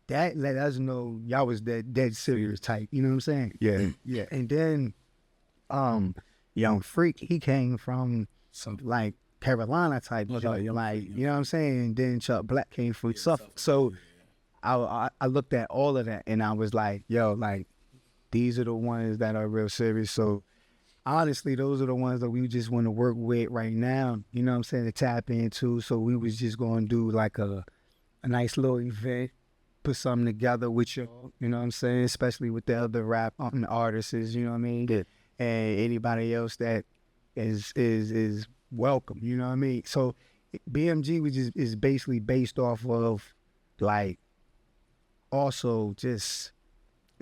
that let us know y'all was dead serious type, you know what I'm saying? Yeah. And then, Young Freak, he came from some, like, Carolina type, like, you know what I'm saying? And then Chuck Black came from Suffolk. So I looked at all of that, and I was like, yo, like, these are the ones that are real serious. So honestly, those are the ones that we just want to work with right now, you know what I'm saying, to tap into. So we was just going to do like a nice little event, put something together with you know what I'm saying, especially with the other rap artists, you know what I mean? Yeah. And anybody else that is welcome, you know what I mean? So BMG is basically based off of like also just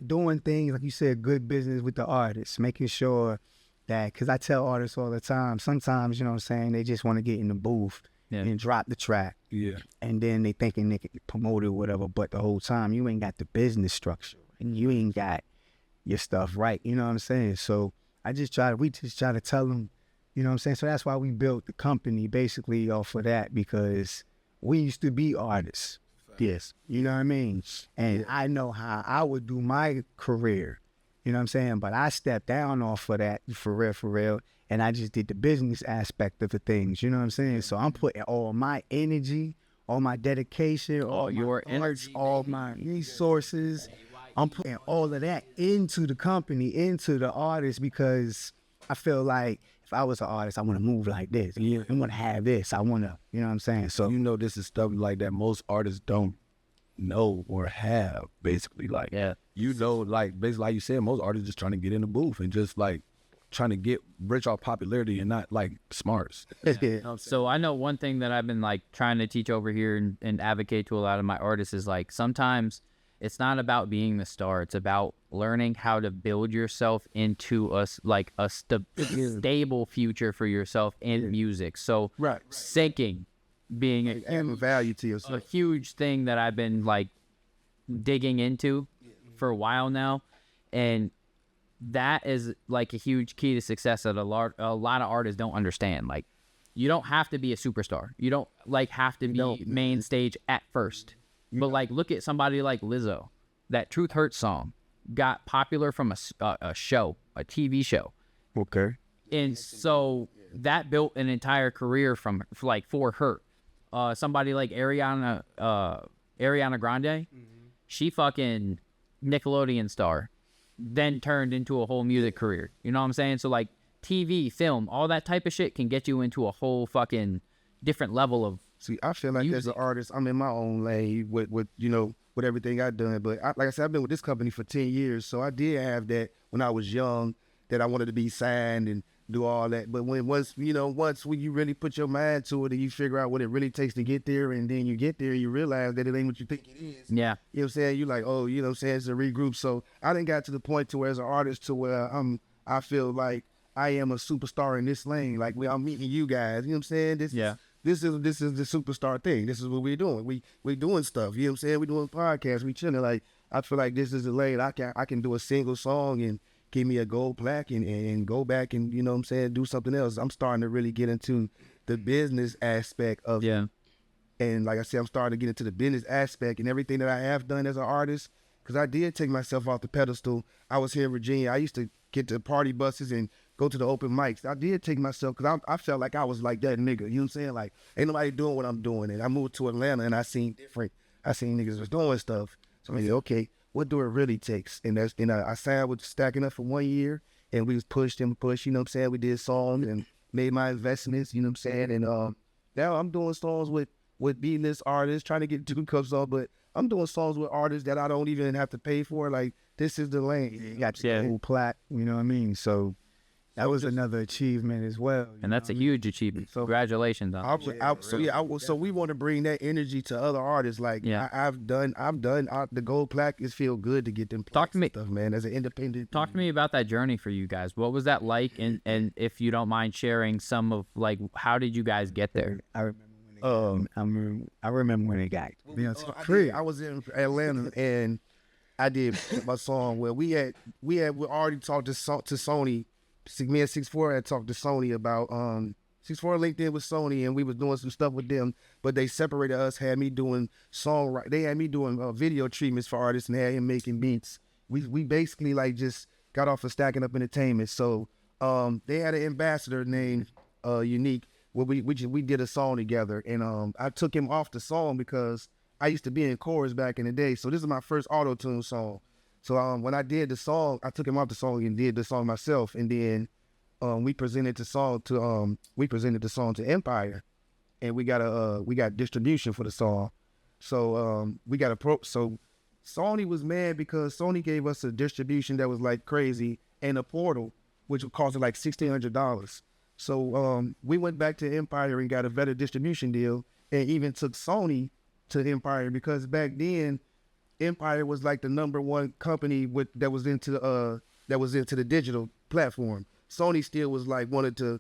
doing things like you said, good business with the artists, making sure that, because I tell artists all the time, sometimes, you know what I'm saying, they just want to get in the booth and drop the track. Yeah. And then they thinking they can promote it or whatever, but the whole time you ain't got the business structure and you ain't got your stuff right. You know what I'm saying? So we just try to tell them, you know what I'm saying? So that's why we built the company basically off of that, because we used to be artists. Yes. You know what I mean? And I know how I would do my career. You know what I'm saying? But I stepped down off of that for real. And I just did the business aspect of the things. You know what I'm saying? So I'm putting all my energy, all my dedication, all your energy, all my resources. I'm putting all of that into the company, into the artist, because I feel like if I was an artist, I want to move like this. I want to have this. I want to, you know what I'm saying? So, You know, this is stuff like that most artists don't know or have, basically. Like, you know, like, basically, like you said, most artists just trying to get in the booth and just, like, trying to get rich off popularity and not, like, smarts. So I know one thing that I've been like trying to teach over here and advocate to a lot of my artists is like sometimes it's not about being the star. It's about learning how to build yourself into a stable future for yourself in music. So syncing being Adding value to yourself. a huge thing that I've been like digging into for a while now, and that is like a huge key to success that a lot of artists don't understand. Like, you don't have to be a superstar. You don't like have to be main stage at first. But like, look at somebody like Lizzo. That Truth Hurts song got popular from a show, a TV show. Okay. And so that built an entire career for her. Somebody like Ariana Grande, she fucking Nickelodeon star, then turned into a whole music career. You know what I'm saying? So like TV, film, all that type of shit can get you into a whole fucking different level of. See, I feel like as an artist, I'm in my own lane with you know, with everything I've done. But like I said, I've been with this company for 10 years. So I did have that when I was young, that I wanted to be signed and do all that. But once when you really put your mind to it and you figure out what it really takes to get there, and then you get there, you realize that it ain't what you think it is. Yeah. You know what I'm saying? You like, oh, you know what I'm saying? It's a regroup. So I didn't got to the point to where as an artist to where I feel like I am a superstar in this lane. Like I'm meeting you guys. You know what I'm saying? This is the superstar thing. This is what we're doing. We doing stuff. You know what I'm saying? We doing podcasts. We chilling. Like I feel like this is the lane. I can do a single song and give me a gold plaque and go back and, you know what I'm saying, do something else. I'm starting to really get into the business aspect of it. And like I said, I'm starting to get into the business aspect and everything that I have done as an artist, because I did take myself off the pedestal. I was here in Virginia. I used to get to party buses and go to the open mics. I did take myself, because I felt like I was like that nigga. You know what I'm saying? Like, ain't nobody doing what I'm doing. And I moved to Atlanta and I seen niggas was doing stuff. So I'm like, okay, what do it really takes? And I signed with Stacking Up for 1 year, and we was pushed, you know what I'm saying? We did songs and made my investments, you know what I'm saying? And now I'm doing songs with B-list artists, trying to get 2 cups on, but I'm doing songs with artists that I don't even have to pay for. Like, this is the lane. You got your whole plaque, you know what I mean? So that was another achievement as well. And that's a huge achievement. So congratulations on that. So we want to bring that energy to other artists. Like, I've done the gold plaque. It feel good to get them Talk to me, stuff, man, as an independent. Talk to me about that journey for you guys. What was that like? And if you don't mind sharing some of, like, how did you guys get there? I remember when it got. I was in Atlanta and I did my song where we already talked to Sony. Me and 6'4" had talked to Sony about 6'4" linked in with Sony, and we was doing some stuff with them, but they separated us, had me doing they had me doing video treatments for artists, and they had him making beats. We basically like just got off of Stacking Up Entertainment. So they had an ambassador named Unique. Well, we did a song together, and I took him off the song because I used to be in chorus back in the day. So this is my first auto-tune song. So when I did the song, I took him off the song and did the song myself, and then we presented the song to Empire, and we got distribution for the song. So so Sony was mad because Sony gave us a distribution that was like crazy and a portal, which cost like $1,600. So we went back to Empire and got a better distribution deal, and even took Sony to Empire, because back then Empire was like the #1 company that was into the digital platform. Sony still was like wanted to,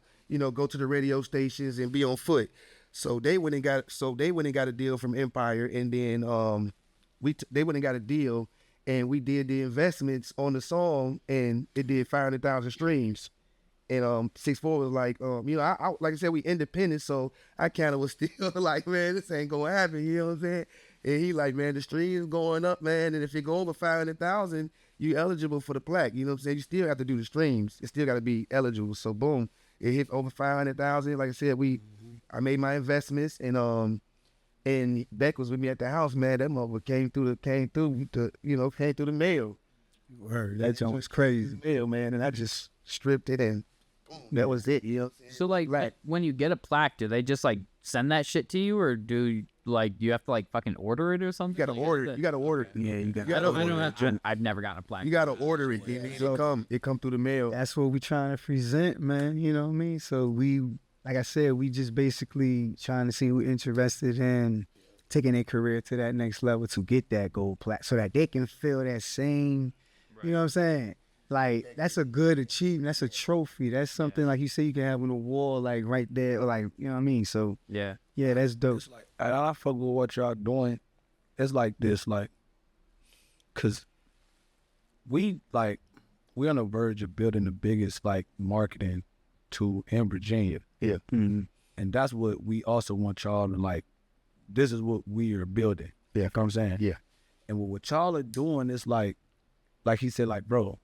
go to the radio stations and be on foot. So they went and got a deal from Empire, and then they went and got a deal, and we did the investments on the song, and it did 500,000 streams. And 6'4" was like, I like I said, we independent, so I kind of was still like, man, this ain't gonna happen, you know what I'm saying? And he like, man, the stream is going up, man, and if you go over 500,000, you eligible for the plaque, you know what I'm saying? You still have to do the streams, it still got to be eligible. So boom, it hit over 500,000. Like I said, I made my investments, and Beck was with me at the house, man. That motherfucker came through the mail. Word, that joint was crazy. Mail, man, and I just stripped it, and that was it, you know what I'm saying? So like when you get a plaque, do they just like send that shit to you, or do you have to like fucking order it or something? You gotta order it. You gotta order it. Yeah, you got. I don't have to. I've never gotten a plaque. You gotta order it. It come through the mail. That's what we trying to present, man. You know what I mean? So we, like I said, we just basically trying to see who interested in taking their career to that next level to get that gold plaque, so that they can feel that same. Right. You know what I'm saying? Like, that's a good achievement. That's a trophy. That's something, like you say, you can have on the wall, like, right there. Or like, you know what I mean? So, yeah, that's dope. It's like, I fuck with what y'all doing. It's like this, like, because we on the verge of building the biggest, like, marketing tool in Virginia. Yeah. Mm-hmm. And that's what we also want y'all to, like, this is what we are building. Yeah. You know what I'm saying? Yeah. And what y'all are doing is, like he said, like, bro,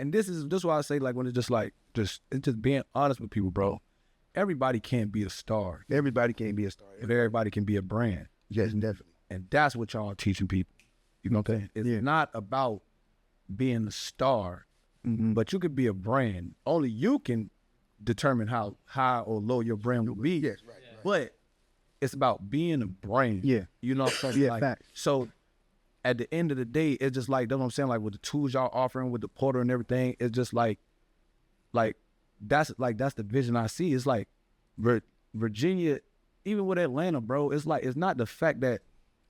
and this is why I say, like, when it's just being honest with people, bro. Everybody can't be a star. Everybody can't be a star. But everybody can be a brand. Yes, definitely. And that's what y'all are teaching people. You know what I'm saying? It's not about being a star, but you could be a brand. Only you can determine how high or low your brand will be. Yes, right. But it's about being a brand. Yeah. You know what I'm saying? Yeah, fact. So at the end of the day, it's just like, that's what I'm saying, like with the tools y'all offering, with the porter and everything, it's just like that's the vision I see. It's like Virginia, even with Atlanta, bro, it's like, it's not the fact that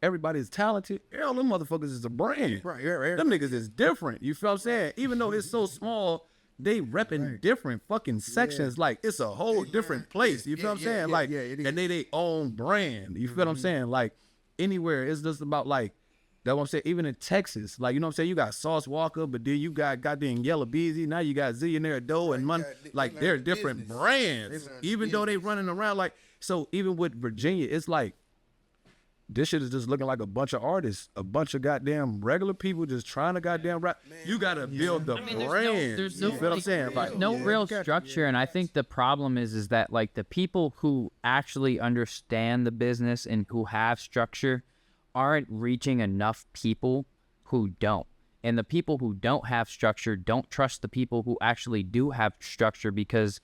everybody is talented. Hell, them motherfuckers is a brand. Right. Them niggas is different. You feel what I'm saying? Even though it's so small, they repping different fucking sections. Yeah. Like, it's a whole different place. You feel what I'm saying? Like, and they own brand. You feel what I'm saying? Like, anywhere, it's just about, like, that's what I'm saying. Even in Texas, like, you know what I'm saying? You got Sauce Walker, but then you got goddamn Yellow Beezy. Now you got Zillionaire Doe and Money. Like, they're different brands. Even though they running around, like, so even with Virginia, it's like, this shit is just looking like a bunch of artists, a bunch of goddamn regular people just trying to goddamn rap. You gotta build the brand. There's you feel what I'm saying? Like, no real structure, and I think the problem is that, like, the people who actually understand the business and who have structure aren't reaching enough people who don't. And the people who don't have structure don't trust the people who actually do have structure because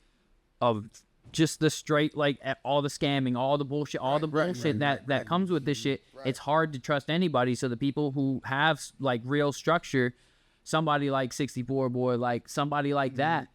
of just the straight, like, all the scamming, all the bullshit, that comes with this shit. It's hard to trust anybody. So the people who have, like, real structure, somebody like 64 Boy, like somebody like that,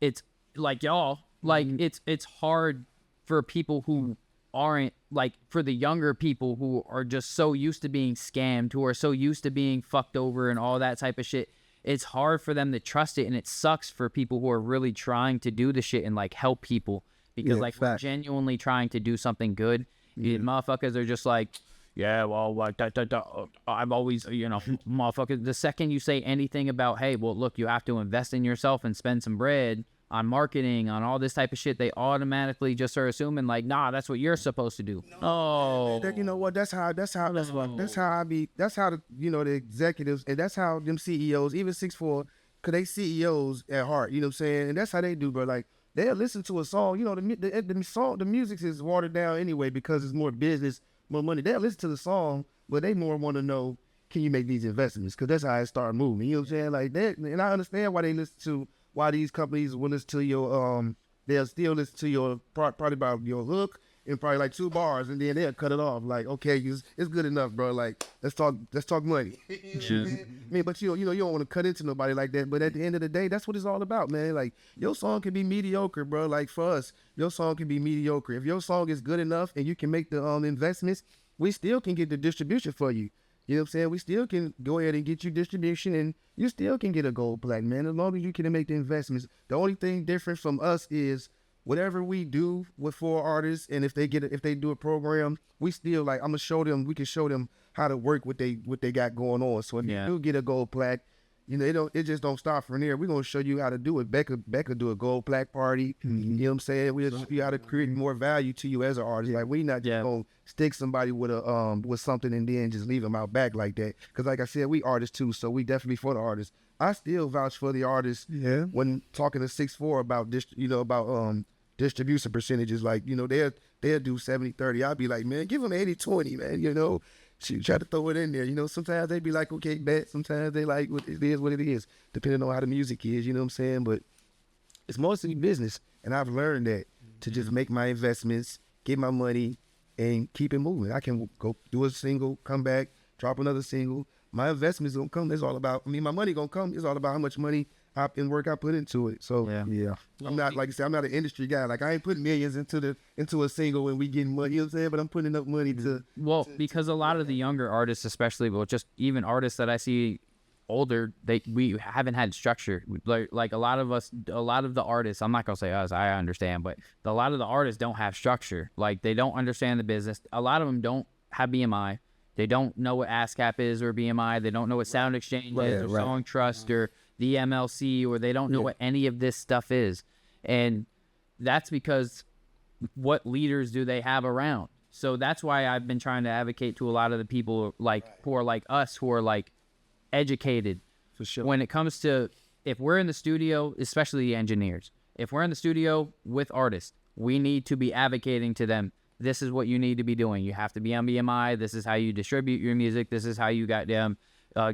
it's like y'all, like, it's hard for people who aren't, like, for the younger people who are just so used to being scammed, who are so used to being fucked over and all that type of shit. It's hard for them to trust it, and it sucks for people who are really trying to do the shit and, like, help people, because we're genuinely trying to do something good. Motherfuckers are just like, yeah, well, like, I've always, motherfuckers, the second you say anything about, hey, well, look, you have to invest in yourself and spend some bread on marketing, on all this type of shit, they automatically just are assuming, like, nah, that's what you're supposed to do. You know what? That's how the the executives, and that's how them CEOs, even 6'4", cause they CEOs at heart. You know what I'm saying? And that's how they do, bro. Like, they'll listen to a song. You know, the music is watered down anyway because it's more business, more money. They'll listen to the song, but they more want to know, can you make these investments? Because that's how it start moving. You know what I'm saying? Like that, and I understand why they listen to. Why these companies will listen to your they'll still listen to your probably about your hook and probably like 2 bars, and then they'll cut it off. Like, okay, it's good enough, bro. Like, let's talk money. I mean, but you don't want to cut into nobody like that. But at the end of the day, that's what it's all about, man. Like, your song can be mediocre, bro. Like, for us, your song can be mediocre. If your song is good enough and you can make the investments, we still can get the distribution for you. You know what I'm saying? We still can go ahead and get you distribution, and you still can get a gold platinum, man, as long as you can make the investments. The only thing different from us is whatever we do with 4 artists, and if they do a program, we still like, I'm gonna show them, we can show them how to work what they got going on. So if you do get a gold plaque, you know, it just don't stop from there. We're gonna show you how to do it. Becca do a gold plaque party. You know what I'm saying? We'll show you how to create more value to you as an artist. Like, we not just gonna stick somebody with a with something and then just leave them out back like that. Cause like I said, we artists too, so we definitely for the artists. I still vouch for the artists when talking to 6'4" about this, you know, about distribution percentages. Like, you know, they'll do 70-30. I'll be like, man, give them 80-20, man, you know. She try to throw it in there, you know. Sometimes they be like, okay, bet. Sometimes they like, it is what it is, depending on how the music is, you know what I'm saying? But it's mostly business, and I've learned that to just make my investments, get my money, and keep it moving. I can go do a single, come back, drop another single. My investments gonna come. It's all about, I mean, my money gonna come. It's all about how much money and work I put into it. So yeah. I'm not, like I said, I'm not an industry guy. Like, I ain't putting millions into a single and we getting money, you know what I'm saying? But I'm putting enough money to because a lot of the younger artists, especially, well, just even artists that I see older, we haven't had structure. Like a lot of the artists, I'm not gonna say us, I understand, but a lot of the artists don't have structure. Like, they don't understand the business. A lot of them don't have BMI. They don't know what ASCAP is or BMI. They don't know what Sound Exchange is or Song Trust or the MLC, or they don't know what any of this stuff is. And that's because what leaders do they have around? So that's why I've been trying to advocate to a lot of the people like who are like us, who are like educated. For sure. When it comes to, if we're in the studio, especially the engineers, if we're in the studio with artists, we need to be advocating to them. This is what you need to be doing. You have to be on BMI. This is how you distribute your music. This is how you get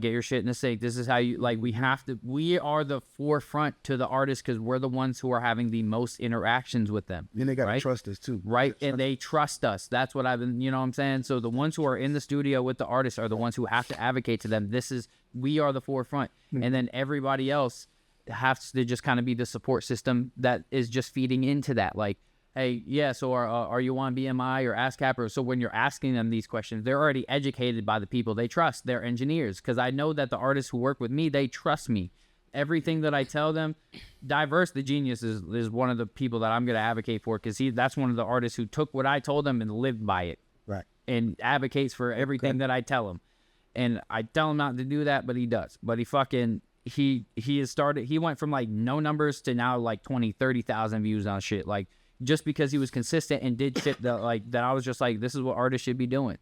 your shit in the sync. This is how you, like, we are the forefront to the artists because we're the ones who are having the most interactions with them. Then they got to trust us too. Right. And they trust us. That's what I've been, you know what I'm saying? So the ones who are in the studio with the artists are the ones who have to advocate to them. We are the forefront. And then everybody else has to just kind of be the support system that is just feeding into that. Like, hey, yeah, so are you on BMI or ASCAP? Or so when you're asking them these questions, they're already educated by the people they trust, their engineers. Because I know that the artists who work with me, they trust me. Everything that I tell them, Diverse the Genius is one of the people that I'm going to advocate for, because that's one of the artists who took what I told him and lived by it. Right. And advocates for everything that I tell him. And I tell him not to do that, but he does. But he has started, he went from like no numbers to now like 20, 30,000 views on shit. Like, just because he was consistent and did shit that I was just like, this is what artists should be doing.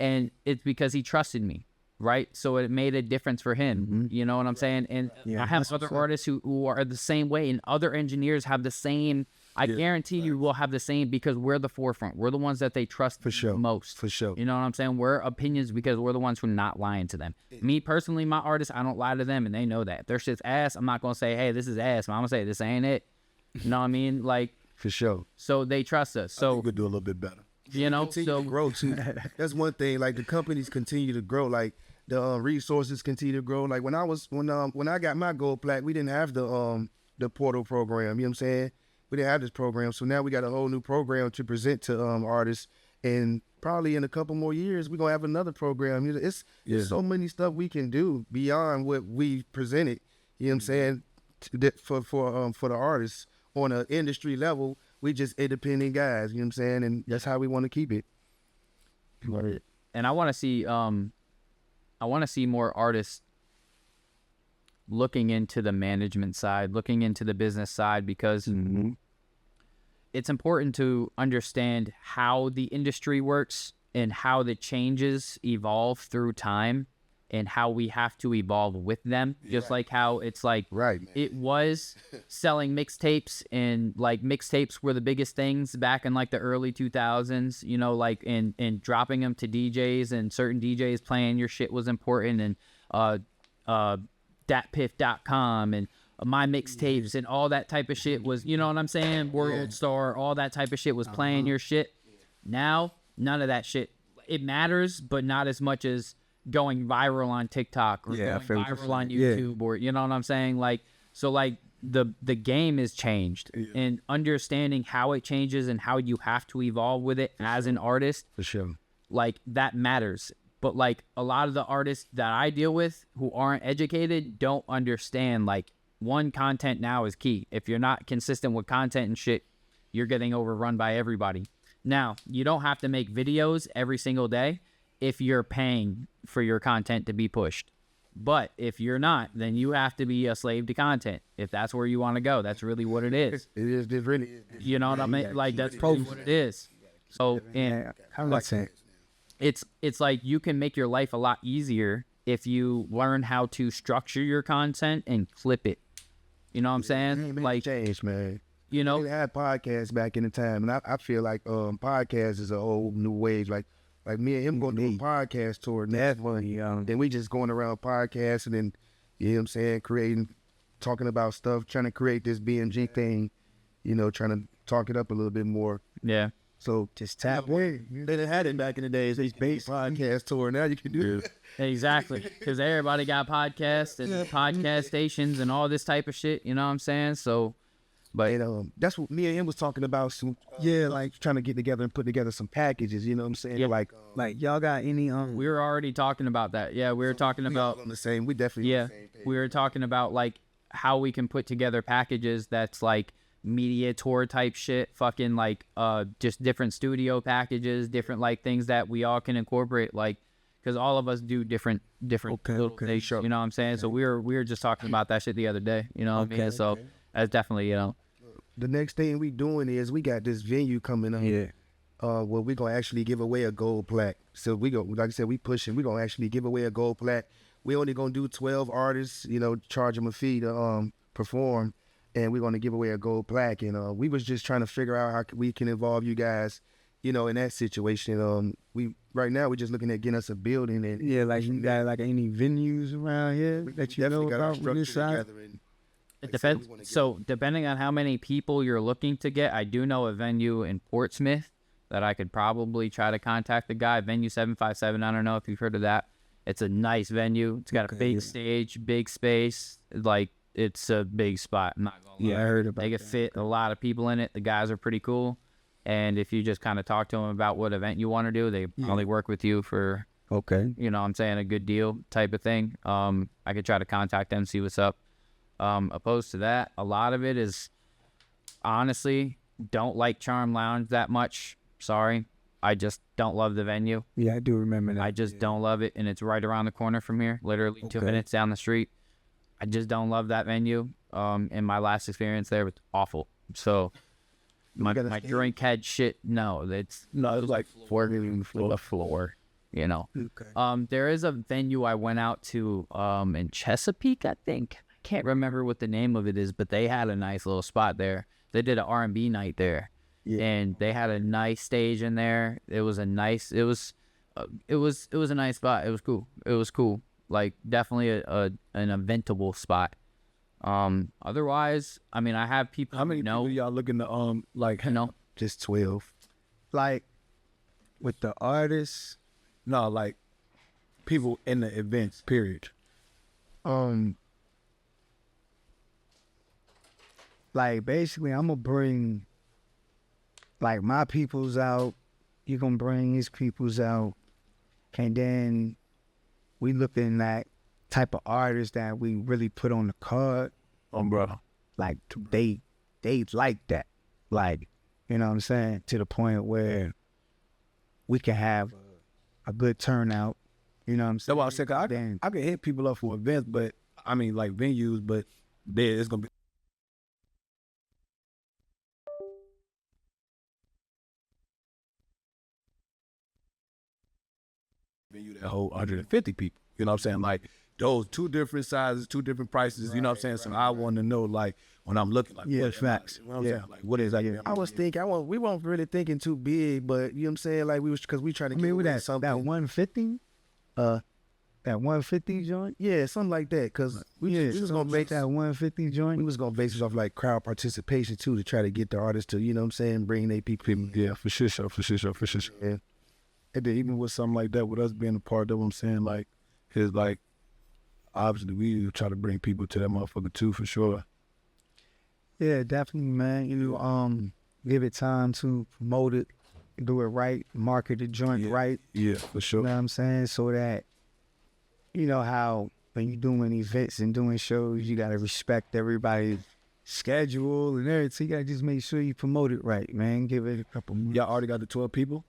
And it's because he trusted me, right? So it made a difference for him. You know what I'm saying? And I have other artists who are the same way, and other engineers have the same. I guarantee you will have the same, because we're the forefront. We're the ones that they trust most. For sure. You know what I'm saying? We're opinions because we're the ones who are not lying to them. Me personally, my artists, I don't lie to them, and they know that. If their shit's ass, I'm not going to say, hey, this is ass. I'm going to say, this ain't it. You know what I mean? Like, for sure. So they trust us. So we could do a little bit better. You know, so grow too. That's one thing. Like, the companies continue to grow. Like, the resources continue to grow. Like, when I got my gold plaque, we didn't have the portal program. You know what I'm saying? We didn't have this program. So now we got a whole new program to present to artists. And probably in a couple more years, we're gonna have another program. You know, it's so many stuff we can do beyond what we presented. You know what I'm saying? For the artists. On an industry level, we just independent guys, you know what I'm saying? And that's how we want to keep it. And I want to see more artists looking into the management side, looking into the business side, because it's important to understand how the industry works and how the changes evolve through time, and how we have to evolve with them. Just like how it's like, it was selling mixtapes, and like mixtapes were the biggest things back in like the early 2000s, you know, like, and dropping them to DJs, and certain DJs playing your shit was important, and datpiff.com and my mixtapes and all that type of shit was, you know what I'm saying? World Star, all that type of shit was playing your shit. Now, none of that shit. It matters, but not as much as going viral on TikTok or going viral on YouTube, or, you know what I'm saying? Like, so like the game has changed, and understanding how it changes and how you have to evolve with it as an artist. For sure. like that matters. But like a lot of the artists that I deal with who aren't educated don't understand, like, one, content now is key. If you're not consistent with content and shit, you're getting overrun by everybody. Now, you don't have to make videos every single day if you're paying for your content to be pushed. But if you're not, then you have to be a slave to content. If that's where you want to go, that's really what it is. It is. It really is. You know what I mean? Like, that's really what it is. So, and I'm like saying, it's like you can make your life a lot easier if you learn how to structure your content and clip it. You know what I'm saying? Like change, man. You know, they had podcasts back in the time, and I feel like podcasts is a whole new wave. Like me and him going to a podcast tour. That's funny. Then we just going around podcasting and, you know what I'm saying, talking about stuff, trying to create this BMG thing, you know, trying to talk it up a little bit more. yeah. So just tap in. they done had it back in the days. They base podcast tour. Now you can do it. Exactly, because everybody got podcasts and podcast stations and all this type of shit. You know what I'm saying? So, but And that's what me and him was talking about. Some, like trying to get together and put together some packages. You know what I'm saying? Yeah. Like y'all got any we were already talking about that. Yeah, we were talking about. on the same. We definitely on the same page. We were talking about like how we can put together packages that's like media tour type shit, fucking like just different studio packages, different like things that we all can incorporate, like, because all of us do different little things, you know what I'm saying? So we were just talking about that shit the other day, you know what I mean? So that's definitely, you know. The next thing we doing is we got this venue coming up. Yeah. Where we gonna actually give away a gold plaque. So we go, like I said, we pushing. We gonna actually give away a gold plaque. We only gonna do 12 artists, you know, charge them a fee to perform, and we're gonna give away a gold plaque. And we was just trying to figure out how we can involve you guys, you know, in that situation. We right now we're just looking at getting us a building and like you got like any venues around here that you know got our about with this structure side? together. And It depends. So depending on how many people you're looking to get, I do know a venue in Portsmouth that I could probably try to contact the guy. Venue 757. I don't know if you've heard of that. It's a nice venue. It's got a big stage, big space. Like, it's a big spot. I'm not gonna lie. I heard about They could fit a lot of people in it. The guys are pretty cool. And if you just kind of talk to them about what event you want to do, they probably work with you for, you know what I'm saying, a good deal type of thing. I could try to contact them, see what's up. Opposed to that, a lot of it is, honestly, don't like Charm Lounge that much. Sorry. I just don't love the venue. Yeah, I do remember that. I just don't love it. And it's right around the corner from here, literally 2 minutes down the street. I just don't love that venue. And my last experience there was awful. So my drink had shit. No, it was like floor, you know. Okay. There is a venue I went out to in Chesapeake, I think. I can't remember what the name of it is, but they had a nice little spot there. They did an R&B night there. Yeah. And they had a nice stage in there. It was a nice a nice spot. It was cool. Like, definitely an eventable spot. Otherwise, I mean, I have people. How many people y'all looking to like? You know, just 12. Like with the artists, No, like people in the events. Period. like basically, I'm gonna bring like my peoples out. You gonna bring his peoples out, and then we looking at type of artists that we really put on the card. Bro. Like they like that, like, you know what I'm saying, to the point where we can have a good turnout. You know what I'm saying? That's what I said. I can hit people up for events, but I mean like venues, but there it's gonna be. Venue that hold 150 people. You know what I'm saying? Like those two different sizes, two different prices. You know what I'm saying? So I want to know, like, when I'm looking, like, Yeah, what facts. You know what I'm saying? Like, what is that? I was thinking, we weren't really thinking too big, but you know what I'm saying? Like because we trying to get with away that something. that 150, that 150 joint. Yeah, something like that. Cause we was gonna make base that 150 joint. We was gonna base it off like crowd participation too, to try to get the artists to, you know what I'm saying, bring their people. Yeah, for sure. Yeah. And then even with something like that, with us being a part of what I'm saying, like, his, like, obviously we try to bring people to that motherfucker too, for sure. Yeah, definitely, man. You give it time to promote it. do it right, market the joint right. Yeah, for You sure. know what I'm saying? So that, you know how when you're doing events and doing shows, you gotta respect everybody's schedule and everything. So you gotta just make sure you promote it right, man. Give it a couple months. Y'all already got the 12 people?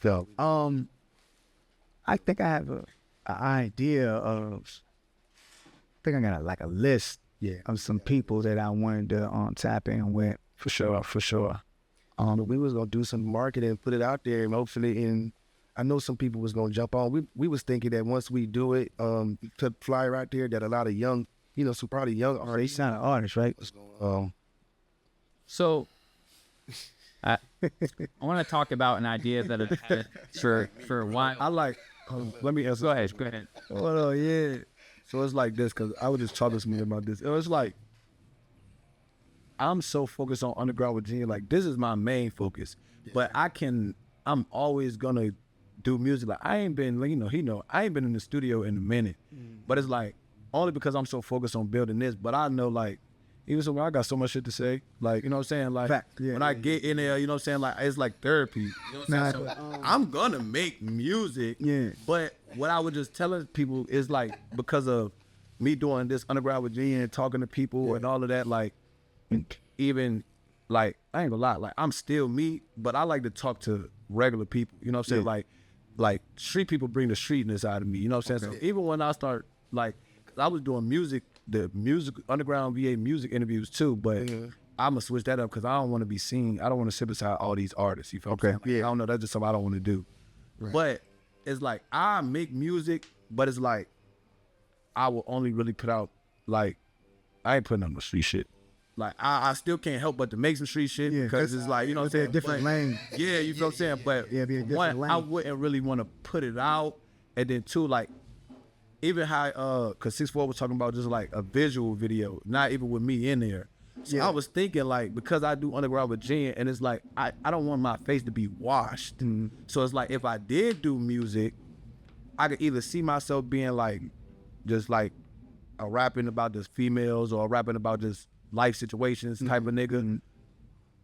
So I think I have an idea of. I think I got like a list of some people that I wanted to tap in with. For sure. but we was gonna do some marketing and put it out there, and hopefully, I know some people was gonna jump on. We was thinking that once we do it, put flyer out there, that a lot of young, some probably young They artists. sound artists, right? So, I want to talk about an idea that I've had for a while. I like, let me answer. Go ahead. Oh yeah. So it's like this, because I was just talking to somebody about this. It was like, I'm so focused on Underground Virginia. Like, this is my main focus. But I'm always going to do music. Like, I ain't been, I ain't been in the studio in a minute. But it's like, only because I'm so focused on building this. But I know, like, even so, I got so much shit to say. Like, you know what I'm saying? Like, when I get in there, you know what I'm saying? Like, it's like therapy. You know what I'm saying? So I'm going to make music. Yeah. But what I was just telling people is, like, because of me doing this Underground Virginia and talking to people and all of that, like, even, like, I ain't gonna lie, like, I'm still me, but I like to talk to regular people. You know what I'm saying? Like, street people bring the streetness out of me. You know what I'm saying? So even when I start, like, 'cause I was doing Underground VA music interviews too, but I'm gonna switch that up because I don't want to be seen. I don't want to sit beside all these artists. You feel what I'm saying? Like, I don't know. That's just something I don't want to do. Right. But it's like, I make music, but it's like, I will only really put out, like, I ain't putting on the street shit. Like, I still can't help but to make some street shit because it's like, you know what I'm saying? Different lane. Yeah, you feel what I'm saying? But be a different one, lane. I wouldn't really want to put it out. And then two, like, even how, cause 6'4" was talking about just like a visual video, not even with me in there. So I was thinking, like, because I do Underground Virginia, and it's like, I don't want my face to be washed. So it's like, if I did do music, I could either see myself being like, just like a rapping about just females or rapping about just life situations type of nigga,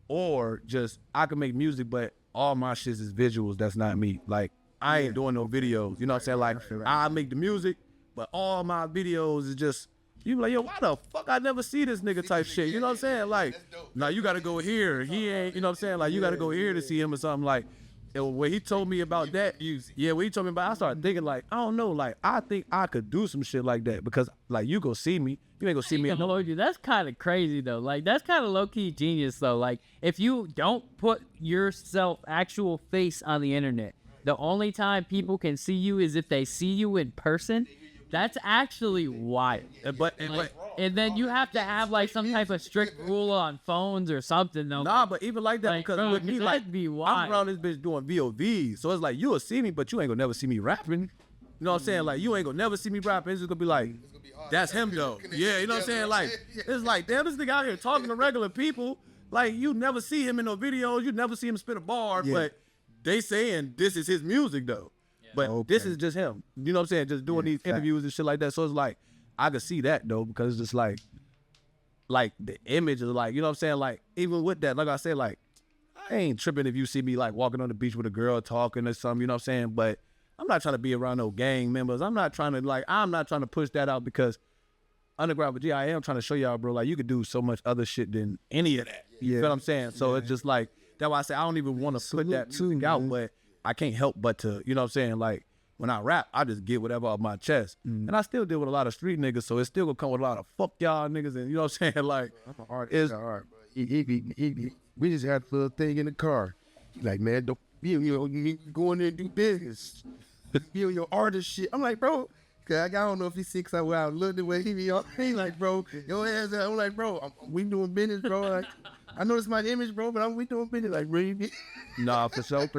or just I can make music, but all my shit is visuals. That's not me. Like, I ain't doing no videos. You know what I'm saying? Like, I make the music, but all my videos is just, you be like, yo, why the fuck I never see this nigga type shit? You know what I'm saying? Like, now you gotta go here. He ain't, you know what I'm saying? Like, you gotta go here to see him or something. Like, when he told me about that, when he told me about, I started thinking, like, I don't know, like, I think I could do some shit like that, because, like, you go see me, you ain't gonna see me. That's kind of crazy though. Like, that's kind of low key genius though. Like, if you don't put yourself actual face on the internet, the only time people can see you is if they see you in person. That's actually wild. And then you have to have like some type of strict rule on phones or something though. Nah, but even like that, Like, because bro, with me, like, that'd be I'm wild. around this bitch doing VOVs, so it's like, you'll see me, but you ain't gonna never see me rapping. You know what I'm saying? Like, you ain't gonna never see me rapping. It's just gonna be like, that's him though. Yeah, you know what I'm saying? Like, it's like, damn, this nigga out here talking to regular people. Like, you never see him in no videos. You never see him spit a bar, but they saying this is his music though. But this is just him. You know what I'm saying? Just doing these interviews and shit like that. So it's like, I could see that though, because it's just like the image is like, you know what I'm saying? Like, even with that, like I said, like, I ain't tripping if you see me like walking on the beach with a girl talking or something, you know what I'm saying? But I'm not trying to be around no gang members. I'm not trying to push that out, because Underground Virginia, I am trying to show y'all, bro, like, you could do so much other shit than any of that. You feel what I'm saying? So it's just like, that's why I say I don't even want to put that music out, but I can't help but to, you know what I'm saying? Like, when I rap, I just get whatever off my chest. And I still deal with a lot of street niggas, so it's still gonna come with a lot of fuck y'all niggas, and you know what I'm saying? Like, I'm an artist. We just had a little thing in the car. He like, man, don't you go in there and do business. Feel your artist shit. I'm like, bro, cause I don't know if he's sick. So I look the way he be on. He like, bro, your ass. I'm like, bro, we doing business, bro. Like, I know it's my image, bro, but we doing business. Like, really? nah, for sure.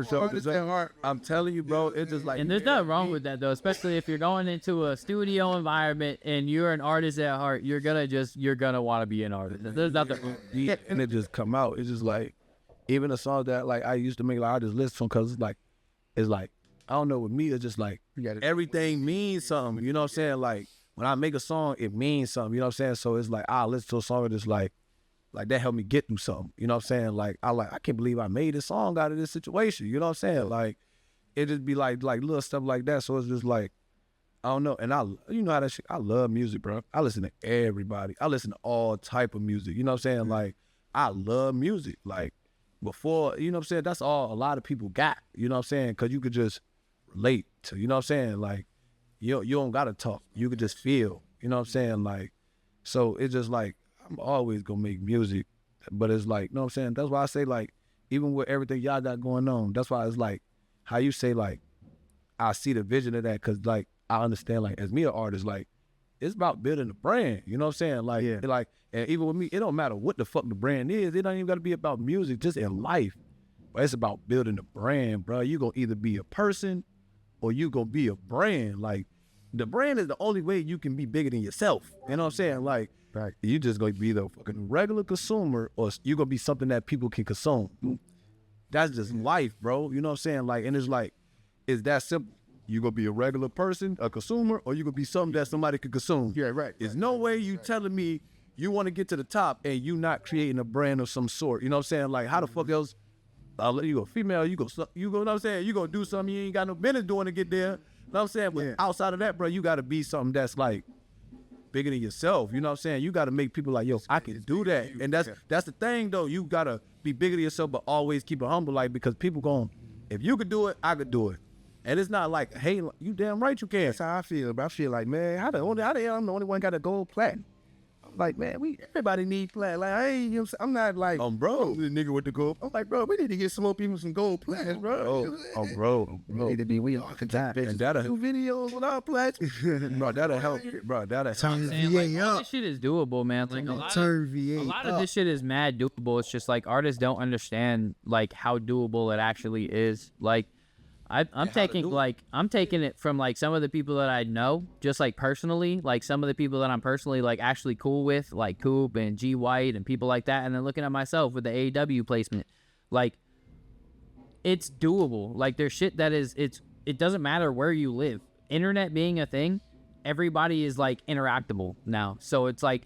I'm telling you, bro, it's just like, And there's nothing wrong with that though, especially if you're going into a studio environment and you're an artist at heart. You're gonna want to be an artist. There's nothing wrong. and it just come out. It's just like, even a song that like I used to make, like, I just listen to, because it's like, I don't know, with me, it's just like, everything means something. You know what I'm saying? Like, when I make a song, it means something. You know what I'm saying? So it's like, I listen to a song and just like, Like that helped me get through something. You know what I'm saying? Like I can't believe I made this song out of this situation. You know what I'm saying? Like it just be like little stuff like that. So it's just like, I don't know. And you know how that shit, I love music, bro. I listen to everybody. I listen to all type of music. You know what I'm saying? Like I love music. Like before, you know what I'm saying? That's all a lot of people got. You know what I'm saying? Cause you could just relate to, you know what I'm saying? Like you don't gotta talk. You could just feel, you know what I'm saying? Like, so it's just like, I'm always gonna make music, but it's like, you know what I'm saying? That's why I say like, even with everything y'all got going on, that's why it's like, how you say like, I see the vision of that, cause like, I understand like, as me an artist, like, it's about building a brand, you know what I'm saying? Like, like, and even with me, it don't matter what the fuck the brand is, it don't even gotta be about music, just in life, but it's about building a brand, bro. You gonna either be a person, or you gonna be a brand. Like, the brand is the only way you can be bigger than yourself, you know what I'm saying? Like, right. You just gonna be the fucking regular consumer, or you gonna be something that people can consume. That's just life, bro. You know what I'm saying? Like, and it's like, it's that simple. You gonna be a regular person, a consumer, or you gonna be something that somebody could consume. Yeah, right. There's no way you telling me you want to get to the top and you not creating a brand of some sort. You know what I'm saying? Like, how the fuck else? You go female, you go, you know what I'm saying? You gonna do something you ain't got no business doing to get there. You know what I'm saying? But outside of that, bro, you gotta be something that's like bigger than yourself. You know what I'm saying? You gotta make people like, yo, I can do that. And that's the thing though. You gotta be bigger than yourself, but always keep it humble, like, because people going, if you could do it, I could do it. And it's not like, hey, you damn right you can. That's how I feel. But I feel like, man, how the hell I'm the only one got a gold platinum? Like, man, everybody need platinum. Like, I ain't, you know what I'm saying? I'm not like, bro, the nigga with the gold. I'm like, bro, we need to get some more people some gold platinums, bro. Bro. We need to be, we all could die. And that'll do videos with our platinum. Bro, that'll help. Bro, that'll help. Saying, like, all this shit is doable, man. Like, a lot of this shit is mad doable. It's just like artists don't understand like how doable it actually is. Like, I'm taking it from like some of the people that I know, just like personally, like some of the people that I'm personally like actually cool with, like Coop and G White and people like that, and then looking at myself with the AEW placement, like it's doable. Like there's shit that is it doesn't matter where you live. Internet being a thing, everybody is like interactable now, so it's like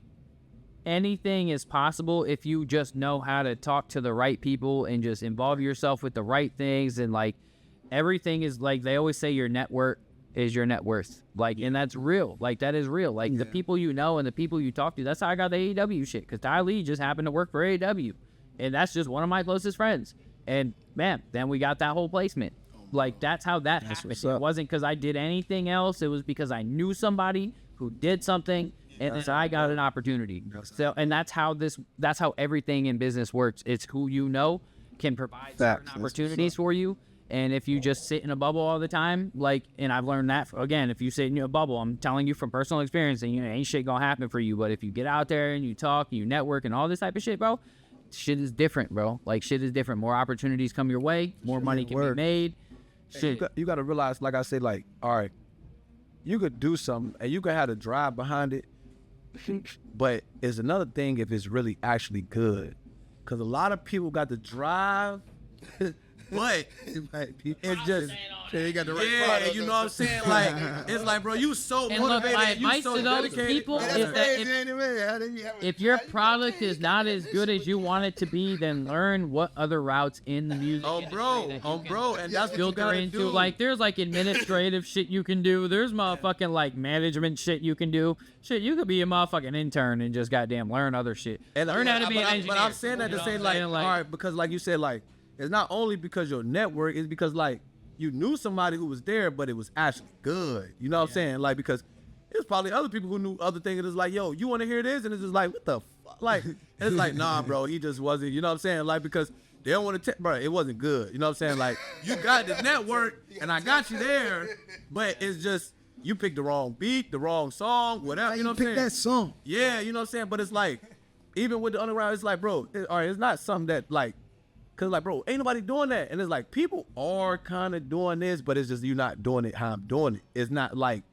anything is possible if you just know how to talk to the right people and just involve yourself with the right things. And like everything is like, they always say your network is your net worth. Like, and that's real. Like, that is real. Like, the people you know and the people you talk to, that's how I got the AEW shit. Because Ty Lee just happened to work for AEW. And that's just one of my closest friends. And, man, then we got that whole placement. Like, that's how that happened. It wasn't because I did anything else. It was because I knew somebody who did something, and so I got an opportunity. So, and that's how everything in business works. It's who you know can provide certain opportunities for you. And if you just sit in a bubble all the time, like, and I've learned that, again, if you sit in a bubble, I'm telling you from personal experience, and ain't shit gonna happen for you. But if you get out there and you talk, and you network and all this type of shit, bro, shit is different, bro. Like, shit is different. More opportunities come your way. More money can be made. Shit. You gotta realize, like I say, like, all right, you could do something, and you could have the drive behind it, but it's another thing if it's really actually good. Because a lot of people got the drive, but it's just, they got the right yeah, you know what I'm saying? Like, it's like, bro, you so and look, motivated, my advice you so to those dedicated. people is that if your product is not as good as you want it to be, then learn what other routes in the music bro, and that's what you filter gotta into. do. Like, there's like administrative shit you can do. There's motherfucking like management shit you can do. Shit, you could be a motherfucking intern and just goddamn learn other shit. And learn how to be an engineer. But I'm saying that to say, like, all right, because like you said, like, it's not only because your network, it's because like you knew somebody who was there, but it was actually good. You know what I'm saying? Like, because there's probably other people who knew other things. It's like, yo, you want to hear this? And it's just like, what the fuck? Like, and it's like, nah, bro, he just wasn't. You know what I'm saying? Like, because they don't want to, bro, it wasn't good. You know what I'm saying? Like, you got this network, and I got you there, but it's just you picked the wrong beat, the wrong song, whatever. You know what I'm saying? Pick that song. Yeah, you know what I'm saying? But it's like, even with the underground, it's like, bro, all right, it's not something that like. Cause like, bro, ain't nobody doing that. And it's like, people are kind of doing this, but it's just, you not doing it how I'm doing it. It's not like,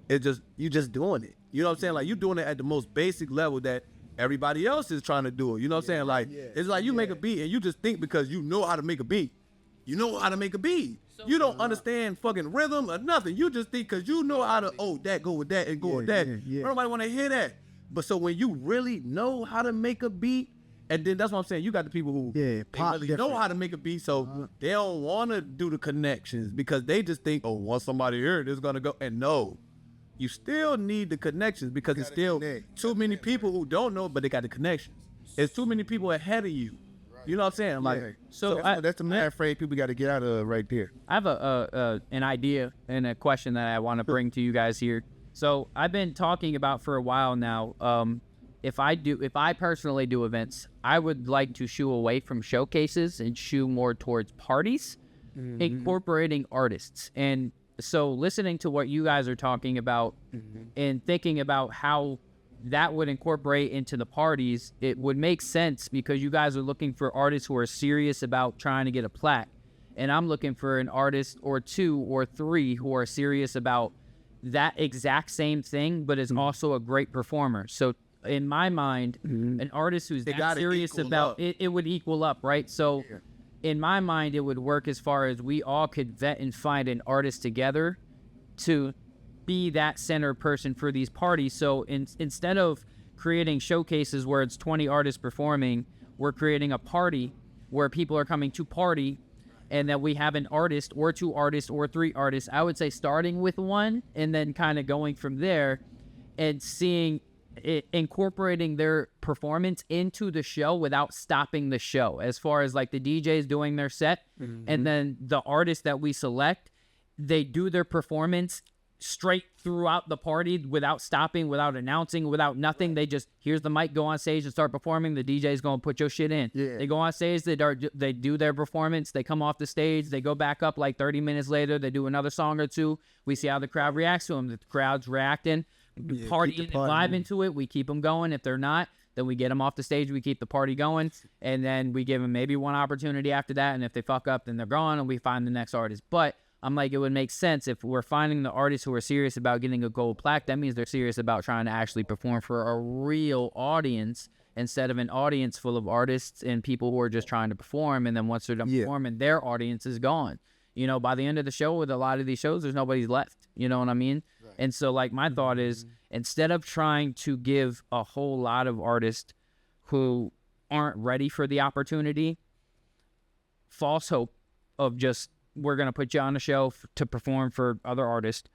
it's just, you just doing it. You know what I'm saying? Like, you doing it at the most basic level that everybody else is trying to do it. You know what I'm saying? Like, it's like you make a beat and you just think because you know how to make a beat. You know how to make a beat. You don't understand fucking rhythm or nothing. You just think because you know how to, oh, that go with that and go with that. Nobody want to hear that. But so when you really know how to make a beat, And then that's what I'm saying. You got the people who they really know how to make a beat, so they don't want to do the connections because they just think, oh, once somebody here, it's gonna go. And no, you still need the connections because it's still too many people who don't know, but they got the connections. It's too many people ahead of you. You know what I'm saying? Like, so that's the main phrase people got to get out of right there. I have an idea and a question that I want to bring to you guys here. So I've been talking about for a while now. If I personally do events, I would like to shoo away from showcases and shoo more towards parties, incorporating artists. And so listening to what you guys are talking about and thinking about how that would incorporate into the parties, it would make sense because you guys are looking for artists who are serious about trying to get a plaque. And I'm looking for an artist or two or three who are serious about that exact same thing, but is also a great performer. So in my mind, an artist who's that serious about it, it would equal up, right? So in my mind, it would work as far as we all could vet and find an artist together to be that center person for these parties. So instead of creating showcases where it's 20 artists performing, we're creating a party where people are coming to party, and that we have an artist or two artists or three artists. I would say starting with one and then kind of going from there and seeing it, incorporating their performance into the show without stopping the show, as far as like the DJs doing their set and then the artists that we select, they do their performance straight throughout the party without stopping, without announcing, without nothing. They just, here's the mic, go on stage and start performing. The DJ's gonna put your shit in. They go on stage, they do their performance, they come off the stage, they go back up like 30 minutes later, they do another song or two. We see how the crowd reacts to them. The crowd's reacting, partying live into it. We keep them going. If they're not, then we get them off the stage, we keep the party going, and then we give them maybe one opportunity after that, and if they fuck up, then they're gone, and we find the next artist. But I'm like, it would make sense if we're finding the artists who are serious about getting a gold plaque. That means they're serious about trying to actually perform for a real audience instead of an audience full of artists and people who are just trying to perform. And then once they're done performing, their audience is gone. You know, by the end of the show, with a lot of these shows, there's nobody's left. You know what I mean? Right. And so, like, my thought is, instead of trying to give a whole lot of artists who aren't ready for the opportunity false hope of just, we're going to put you on a show to perform for other artists,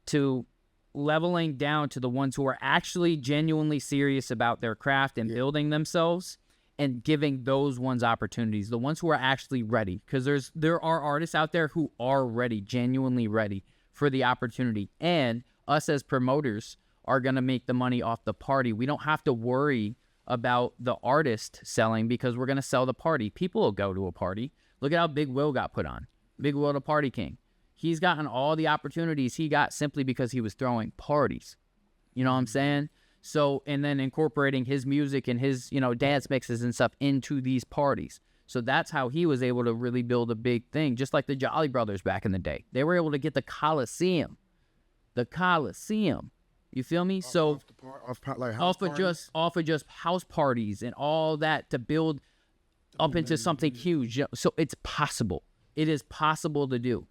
to leveling down to the ones who are actually genuinely serious about their craft and building themselves, and giving those ones opportunities, the ones who are actually ready. Because there are artists out there who are ready, genuinely ready for the opportunity. And us as promoters are going to make the money off the party. We don't have to worry about the artist selling because we're going to sell the party. People will go to a party. Look at how Big Will got put on. Big Will, the Party King. He's gotten all the opportunities he got simply because he was throwing parties. You know what I'm saying? So, and then incorporating his music and his, you know, dance mixes and stuff into these parties. So that's how he was able to really build a big thing, just like the Jolly Brothers back in the day. They were able to get the Coliseum. The Coliseum. You feel me? So off of just house parties and all that to build up into something huge. So it's possible. It is possible to do.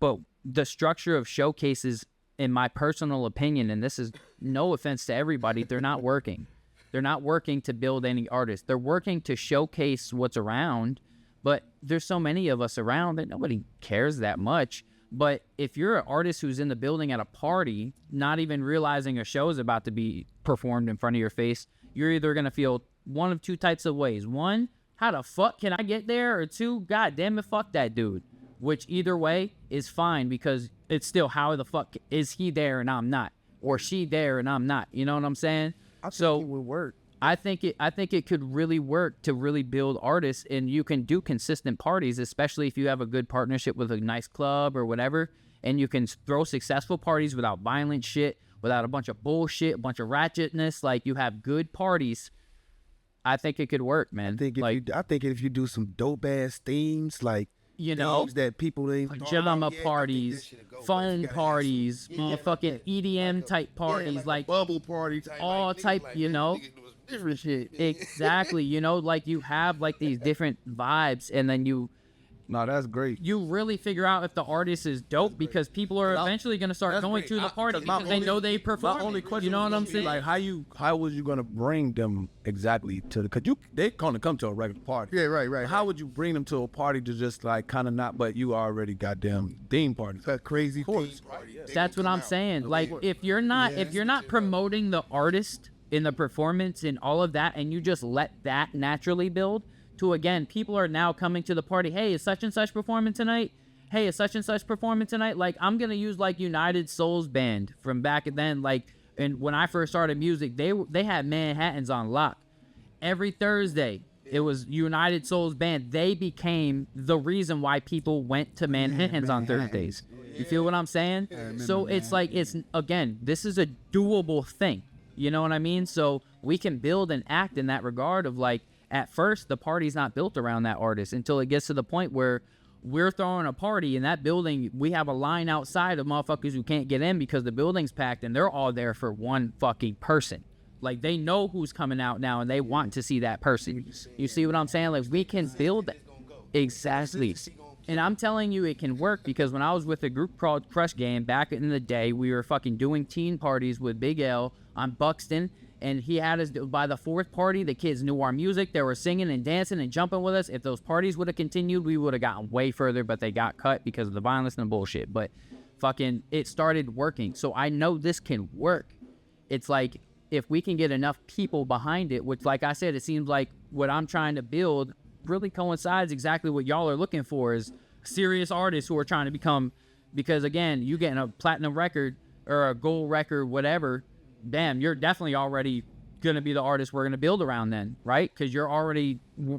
But the structure of showcases, in my personal opinion, and this is no offense to everybody, they're not working. They're not working to build any artists. They're working to showcase what's around, but there's so many of us around that nobody cares that much. But if you're an artist who's in the building at a party, not even realizing a show is about to be performed in front of your face, you're either going to feel one of two types of ways. One, how the fuck can I get there? Or two, god damn it, fuck that dude. Which either way is fine, because it's still, how the fuck is he there and I'm not? Or she there and I'm not? You know what I'm saying? I think it would work. I think it could really work to really build artists, and you can do consistent parties, especially if you have a good partnership with a nice club or whatever, and you can throw successful parties without violent shit, without a bunch of bullshit, a bunch of ratchetness. Like, you have good parties. I think it could work, man. I think if you do some dope ass themes, like, you know, themes that people ain't pajama parties, fun parties, motherfucking EDM type parties, like bubble party type, all type, you know, different shit. Exactly. You know, like, you have like these different vibes, and then you No, that's great. you really figure out if the artist is dope because people are eventually going to start That's going great. to the party because they know they perform. My only question, you know what I'm saying? Like, how was you gonna bring them exactly to the? Cause they gonna come to a regular party. Yeah, right. How would you bring them to a party to just like kind of not? But you already goddamn theme party. That crazy thing. That's what I'm saying. Like if you're not promoting the artist in the performance and all of that, and you just let that naturally build to, again, people are now coming to the party. Hey, is such and such performing tonight? Hey, is such and such performing tonight? Like, I'm gonna use like United Souls Band from back then. Like, and when I first started music, they had Manhattans on lock. Every Thursday, it was United Souls Band. They became the reason why people went to Manhattans on Thursdays. You feel what I'm saying? So it's like, again, this is a doable thing. You know what I mean? So we can build and act in that regard of like, at first, the party's not built around that artist until it gets to the point where we're throwing a party in that building. We have a line outside of motherfuckers who can't get in because the building's packed and they're all there for one fucking person. Like, they know who's coming out now and they want to see that person. You see what I'm saying? Like, we can build that. Exactly. And I'm telling you, it can work because when I was with a group called Crush Game back in the day, we were fucking doing teen parties with Big L on Buxton. And he had us, by the fourth party, the kids knew our music. They were singing and dancing and jumping with us. If those parties would have continued, we would have gotten way further, but they got cut because of the violence and the bullshit. But fucking, it started working. So I know this can work. It's like, if we can get enough people behind it, which, like I said, it seems like what I'm trying to build really coincides exactly what y'all are looking for, is serious artists who are trying to become, because again, you getting a platinum record or a gold record, whatever, damn, you're definitely already going to be the artist we're going to build around then, right? Because you're already,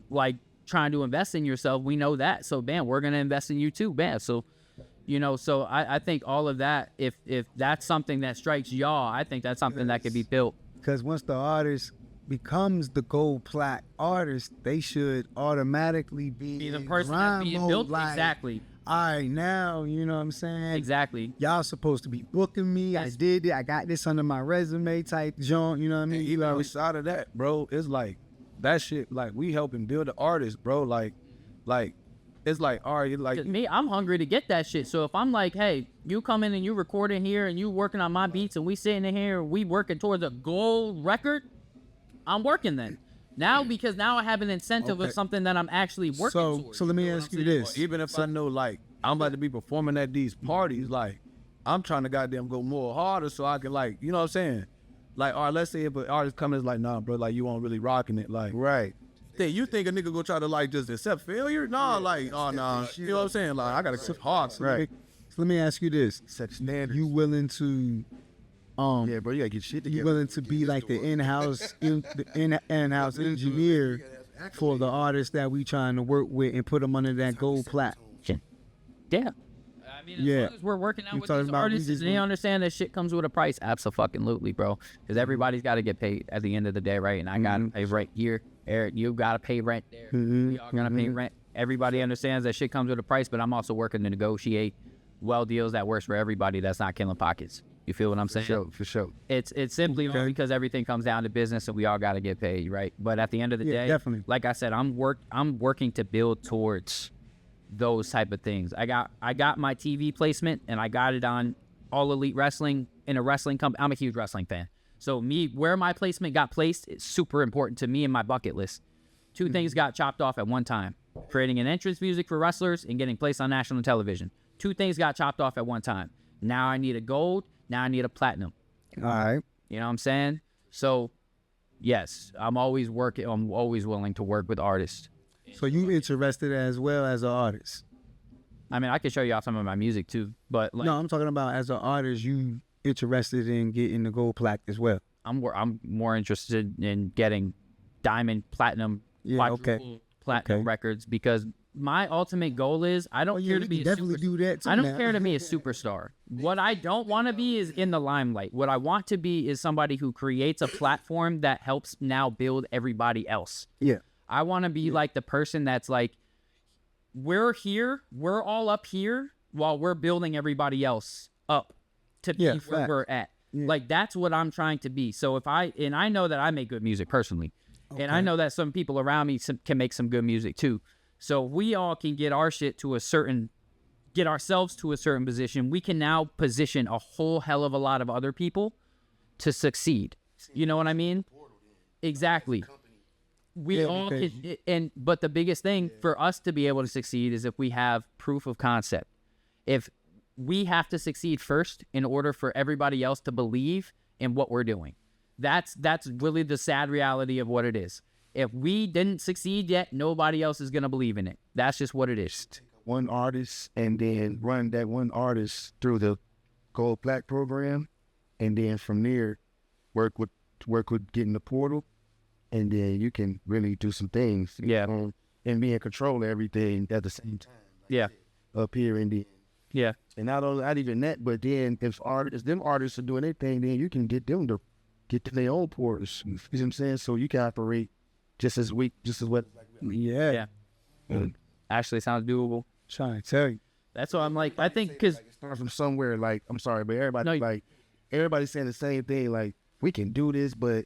like, trying to invest in yourself. We know that. So, bam, we're going to invest in you too. Bam. So, you know, so I think all of that, if that's something that strikes y'all, I think that's something that could be built. Because once the artist becomes the gold plat artist, they should automatically be the person that's being built. Like, exactly. All right, now, you know what I'm saying? Exactly. Y'all supposed to be booking me. I did it. I got this under my resume type joint, you know what I mean? Even outside of that, bro, it's like that shit, like, we helping build the artist, bro. Like it's like, all right, like, me, I'm hungry to get that shit. So if I'm like, hey, you come in and you recording here and you working on my beats and we sitting in here, we working towards a gold record, I'm working then. Now, because now I have an incentive of something that I'm actually working towards. So let me ask you this. Even if I know, like, I'm about to be performing at these parties, like, I'm trying to goddamn go more harder so I can, like, you know what I'm saying? Like, all right, let's say if an artist comes and is like, nah, bro, like, you won't really rocking it, like, Right. you think a nigga go try to, like, just accept failure? Nah, like, oh, nah, you know what I'm saying? Like, I gotta accept hard. Right. So let me ask you this. Set standards. You willing to Yeah, bro, you gotta get shit together. you willing to be like the in-house engineer for the artists that we trying to work with and put them under that gold plat? Yeah. I mean, as Yeah. long as we're working out We with talking these about artists, we just and they understand that shit comes with a price. Absolutely, bro. Because everybody's got to get paid at the end of the day, right? And I got to pay rent here. Eric, you got to pay rent there. We all got to pay rent. Everybody understands that shit comes with a price, but I'm also working to negotiate well deals that works for everybody that's not killing pockets. You feel what I'm saying? For sure. It's simply because everything comes down to business and we all got to get paid, right? But at the end of the day, definitely. like I said, I'm working to build towards those type of things. I got my TV placement and I got it on All Elite Wrestling in a wrestling company. I'm a huge wrestling fan. So where my placement got placed is super important to me and my bucket list. Two things got chopped off at one time. Creating an entrance music for wrestlers and getting placed on national television. Two things got chopped off at one time. Now I need a gold. Now I need a platinum. All right. You know what I'm saying? So, yes, I'm always willing to work with artists. So you interested as well as an artist? I mean, I can show you off some of my music too, but like, No, I'm talking about as an artist, you interested in getting the gold plaque as well. I'm more interested in getting diamond, platinum, quadruple platinum records because my ultimate goal is I don't care to be definitely do that too, I don't man. care to be a superstar. What I don't want to be is in the limelight. What I want to be is somebody who creates a platform that helps now build everybody else. Yeah. I want to be like the person that's like, we're here, we're all up here while we're building everybody else up to be where we're at. Yeah. Like, that's what I'm trying to be. So and I know that I make good music personally. And I know that some people around me can make some good music too. So we all can get our shit to get ourselves to a certain position. We can now position a whole hell of a lot of other people to succeed. You know what I mean? Exactly. We all can, but the biggest thing for us to be able to succeed is if we have proof of concept. If we have to succeed first in order for everybody else to believe in what we're doing. That's really the sad reality of what it is. If we didn't succeed yet, nobody else is going to believe in it. That's just what it is. One artist and then run that one artist through the Gold Plaque program, and then from there work with getting the portal, and then you can really do some things. Yeah. And be in control of everything at the same time. Yeah. Up here in the Yeah. And not even that, but then if them artists are doing their thing, then you can get them to get to their own portals. You know what I'm saying? So you can operate just as what. Yeah. Actually sounds doable. Trying to tell you. That's what I'm like. I think because Start from somewhere, like, I'm sorry, but everybody's saying the same thing, like, we can do this, but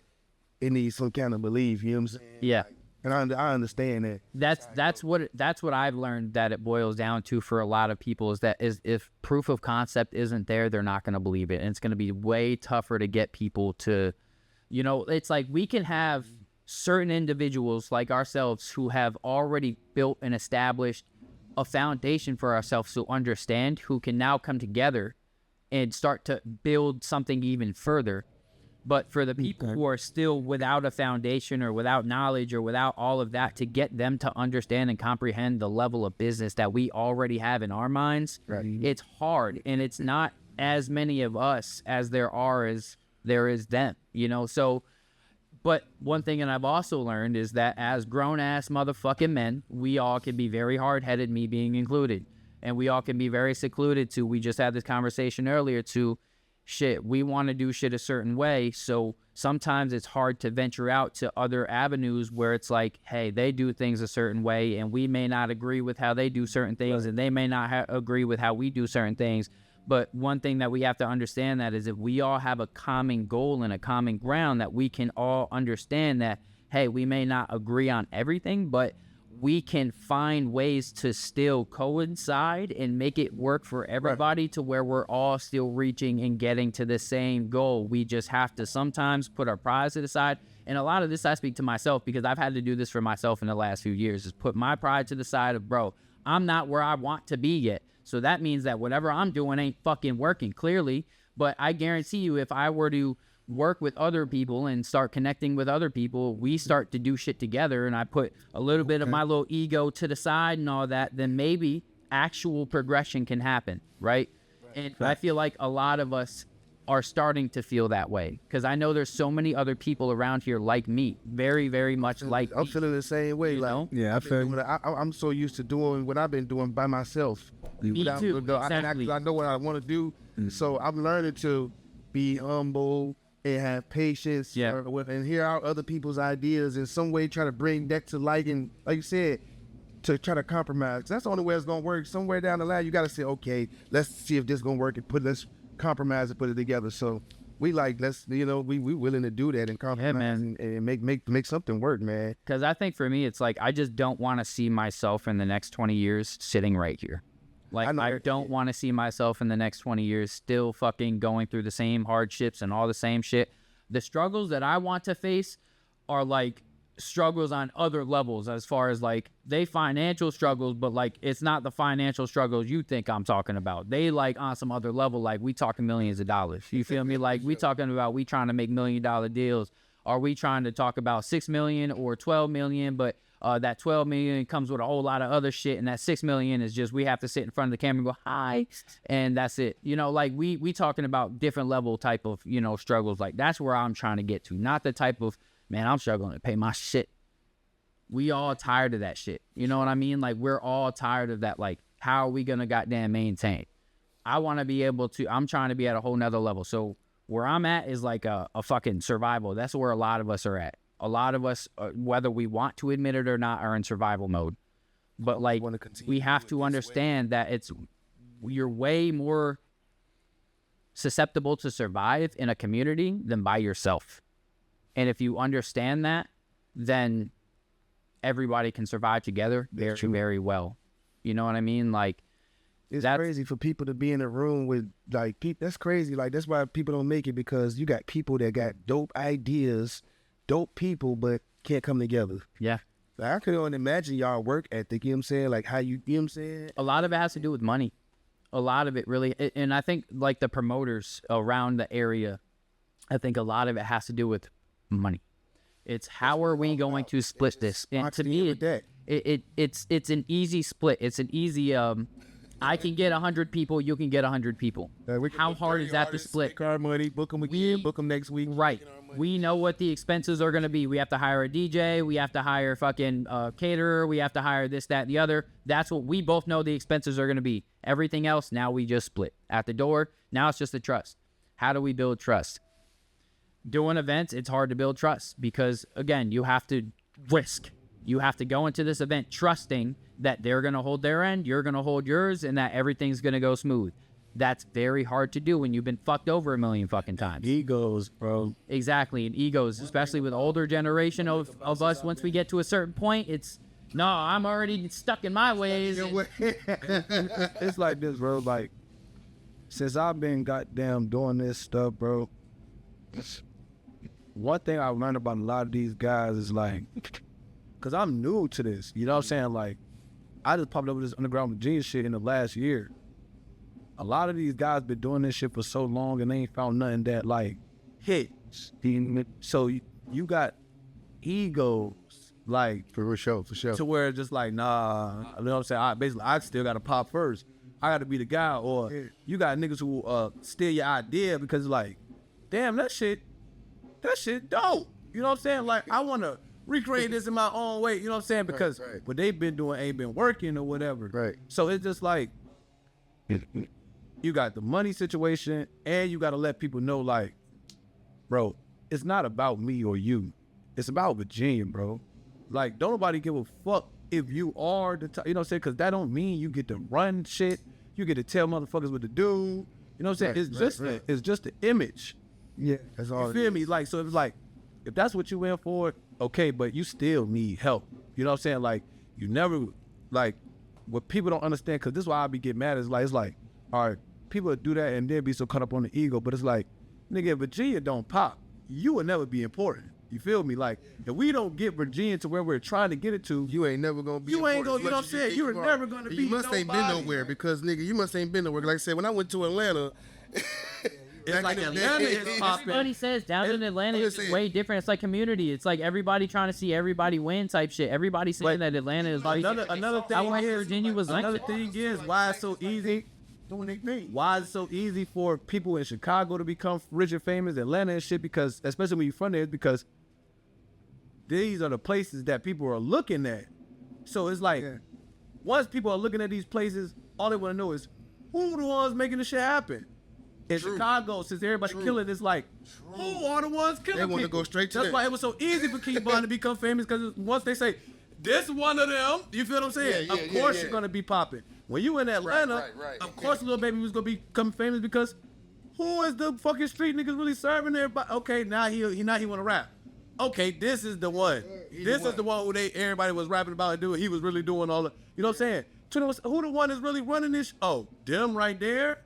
it needs some kind of belief, you know what I'm saying? yeah, And I understand that. that's what I've learned that it boils down to for a lot of people is that if proof of concept isn't there, they're not going to believe it, and it's going to be way tougher to get people to, it's like we can have certain individuals like ourselves who have already built and established a foundation for ourselves to understand, who can now come together and start to build something even further. But for the people who are still without a foundation or without knowledge or without all of that, to get them to understand and comprehend the level of business that we already have in our minds, it's hard. And it's not as many of us as there is them, So, but one thing that I've also learned is that as grown-ass motherfucking men, we all can be very hard-headed, me being included. And we all can be very secluded to, we just had this conversation earlier, to shit, we want to do shit a certain way. So sometimes it's hard to venture out to other avenues where it's like, hey, they do things a certain way, and we may not agree with how they do certain things, and they may not agree with how we do certain things. But one thing that we have to understand that is if we all have a common goal and a common ground, that we can all understand that, hey, we may not agree on everything, but we can find ways to still coincide and make it work for everybody to where we're all still reaching and getting to the same goal. We just have to sometimes put our pride to the side. And a lot of this I speak to myself because I've had to do this for myself in the last few years, is put my pride to the side of, bro, I'm not where I want to be yet. So that means that whatever I'm doing ain't fucking working, clearly. But I guarantee you, if I were to work with other people and start connecting with other people, we start to do shit together, and I put a little bit of my little ego to the side and all that, then maybe actual progression can happen, right? And I feel like a lot of us are starting to feel that way, because I know there's so many other people around here like me, very, very much like I'm me. feeling the same way. Yeah, I feel you. I'm so used to doing what I've been doing by myself. Me too, exactly. I know what I want to do, so I'm learning to be humble and have patience, and hear out other people's ideas in some way, try to bring that to light, and like you said, to try to compromise. That's the only way it's gonna work. Somewhere down the line, you gotta say, okay, let's see if this gonna work, and let's compromise and put it together. So we we willing to do that and compromise and make something work, man. Because I think for me, it's like I just don't want to see myself in the next 20 years sitting right here. Like, I don't want to see myself in the next 20 years still fucking going through the same hardships and all the same shit. The struggles that I want to face are like struggles on other levels, as far as like they financial struggles, but like it's not the financial struggles you think I'm talking about. They like on some other level, like we talking millions of dollars. You feel me? Like we talking about we trying to make $1 million deals. Are we trying to talk about 6 million or 12 million? But that 12 million comes with a whole lot of other shit, and that 6 million is just we have to sit in front of the camera and go hi, and that's it. Like we talking about different level type of struggles. Like that's where I'm trying to get to, not the type of, man, I'm struggling to pay my shit. We all tired of that shit. You know what I mean? Like we're all tired of that. Like how are we gonna goddamn maintain? I want to be able to. I'm trying to be at a whole nother level. So where I'm at is like a fucking survival. That's where a lot of us are at. A lot of us, whether we want to admit it or not, are in survival mode. But like, we have to understand that you're way more susceptible to survive in a community than by yourself. And if you understand that, then everybody can survive together very, very well. You know what I mean? Like, it's crazy for people to be in a room with like people. That's crazy. Like that's why people don't make it, because you got people that got dope ideas, dope people, but can't come together. Yeah. Like, I couldn't imagine y'all work ethic. You know what I'm saying? Like how you know what I'm saying? A lot of it has to do with money. A lot of it really, and I think like the promoters around the area, I think a lot of it has to do with money. It's how are we going to split this? And to me, it's an easy split. It's an easy. I can get 100 people. You can get 100 people. How hard is that to split? Car money, book them again, book them next week. Right. We know what the expenses are going to be. We have to hire a DJ. We have to hire fucking caterer. We have to hire this, that, and the other. That's what we both know the expenses are going to be. Everything else, now we just split. At the door, now it's just the trust. How do we build trust? Doing events, it's hard to build trust because, again, you have to risk. You have to go into this event trusting that they're going to hold their end, you're going to hold yours, and that everything's going to go smooth. That's very hard to do when you've been fucked over a million fucking times. Egos, bro. Exactly, and egos, especially with older generation of us, once we get to a certain point, it's, no, I'm already stuck in my ways. It's like this, bro. Like, since I've been goddamn doing this stuff, bro, one thing I learned about a lot of these guys is like, because I'm new to this, you know what I'm saying? Like, I just popped up with this underground Virginia shit in the last year. A lot of these guys been doing this shit for so long and they ain't found nothing that, like, hits. So you got egos, like, for sure. to where it's just like, nah, you know what I'm saying? I still got to pop first. I got to be the guy. Or you got niggas who steal your idea because, like, damn, that shit dope. You know what I'm saying? Like, I want to recreate this in my own way, you know what I'm saying? Because what they've been doing ain't been working or whatever. Right. So it's just like, you got the money situation and you got to let people know, like, bro, it's not about me or you. It's about Virginia, bro. Like, don't nobody give a fuck if you are the top, you know what I'm saying? Because that don't mean you get to run shit. You get to tell motherfuckers what to do. You know what I'm saying? It's just the image. Yeah. That's all. You feel me? Like, so it's like, if that's what you went for, okay, but you still need help. You know what I'm saying? Like, you never, like, what people don't understand, because this is why I be getting mad, is like, it's like, all right, people do that and they'll be so caught up on the ego, but it's like, nigga, if Virginia don't pop, you will never be important. You feel me? Like, if we don't get Virginia to where we're trying to get it to, You ain't never gonna be. you ain't gonna, important you know what I'm as much as saying? you You're think never gonna be You must ain't been nobody. nowhere, because nigga, you must ain't been nowhere. Like I said, when I went to Atlanta, It's like Atlanta is popping. Everybody says down in Atlanta I'm it's just way different. It's like community. It's like everybody trying to see everybody win type shit. Everybody saying that Atlanta is Another thing I went to is, Virginia was like another that. thing is why it's so easy. Why it's so easy for people in Chicago to become rich and famous, Atlanta and shit, because especially when you're from there, because these are the places that people are looking at. So it's like, once people are looking at these places, all they want to know is who the ones making the shit happen. In Chicago, since everybody killing, it's like, who are the ones killing They wanna people? go straight to That's that. why it was so easy for King Von to become famous, because once they say, this one of them, you feel what I'm saying? Yeah, of course you're going to be popping. When you in Atlanta, right. of course Lil Baby was going to become famous, because who is the fucking street niggas really serving everybody? Okay, now he want to rap. Okay, this is the one. This is the one who everybody was rapping about and doing. He was really doing all the, you know what I'm saying? Who the one is really running this? Oh, them right there.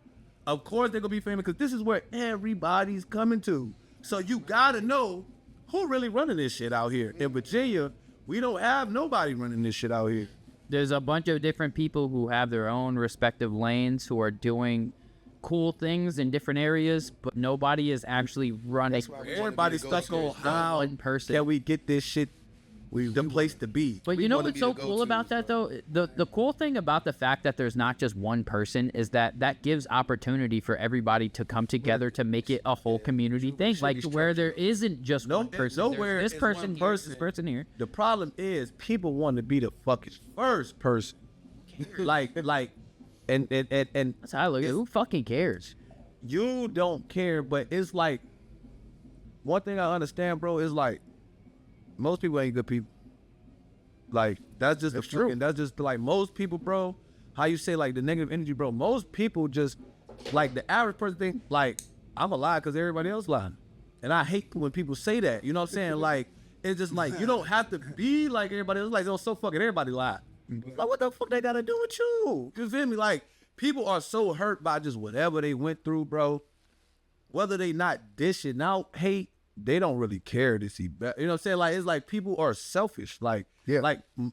Of course they're gonna be famous, because this is where everybody's coming to. So you gotta know who really running this shit out here. In Virginia, we don't have nobody running this shit out here. There's a bunch of different people who have their own respective lanes who are doing cool things in different areas, but nobody is actually running Everybody's stuck on how in person. can we get this shit the place to be. But you know what's so cool about that though? The cool thing about the fact that there's not just one person is that gives opportunity for everybody to come together to make it a whole community thing. Like where there isn't just one person. Nowhere This is person one here, person. this person here. The problem is people want to be the fucking first person. like and That's how I look at it. Who fucking cares? you don't care, but it's like, one thing I understand, bro, is like, most people ain't good people. Like, that's just true. That's just like most people, bro. How you say like the negative energy, bro? Most people just, like, the average person think like, I'm a lie because everybody else lying, and I hate when people say that. You know what I'm saying? Like, it's just like, you don't have to be like everybody. It's like, oh, so fucking everybody lie. Like, what the fuck they gotta do with you? You feel me? Like, people are so hurt by just whatever they went through, bro. Whether they not dishing out hate, they don't really care to see better. You know what I'm saying? Like, it's like people are selfish. Like,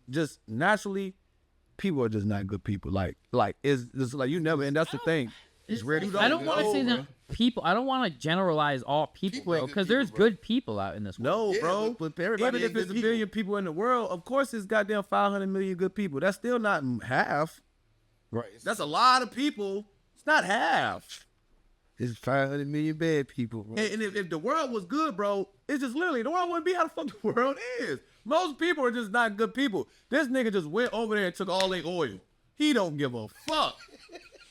just naturally, people are just not good people. Like it's just like you never, and that's the thing. It's rare. I don't want to say that people. I don't want to generalize all people because there's good people out in this world. No, bro. But even if it's a billion people in the world, of course it's goddamn 500 million good people. That's still not half. Right. That's a lot of people. It's not half. It's 500 million bad people, bro. And if the world was good, bro, it's just literally the world wouldn't be how the fuck the world is. Most people are just not good people. This nigga just went over there and took all their oil. He don't give a fuck.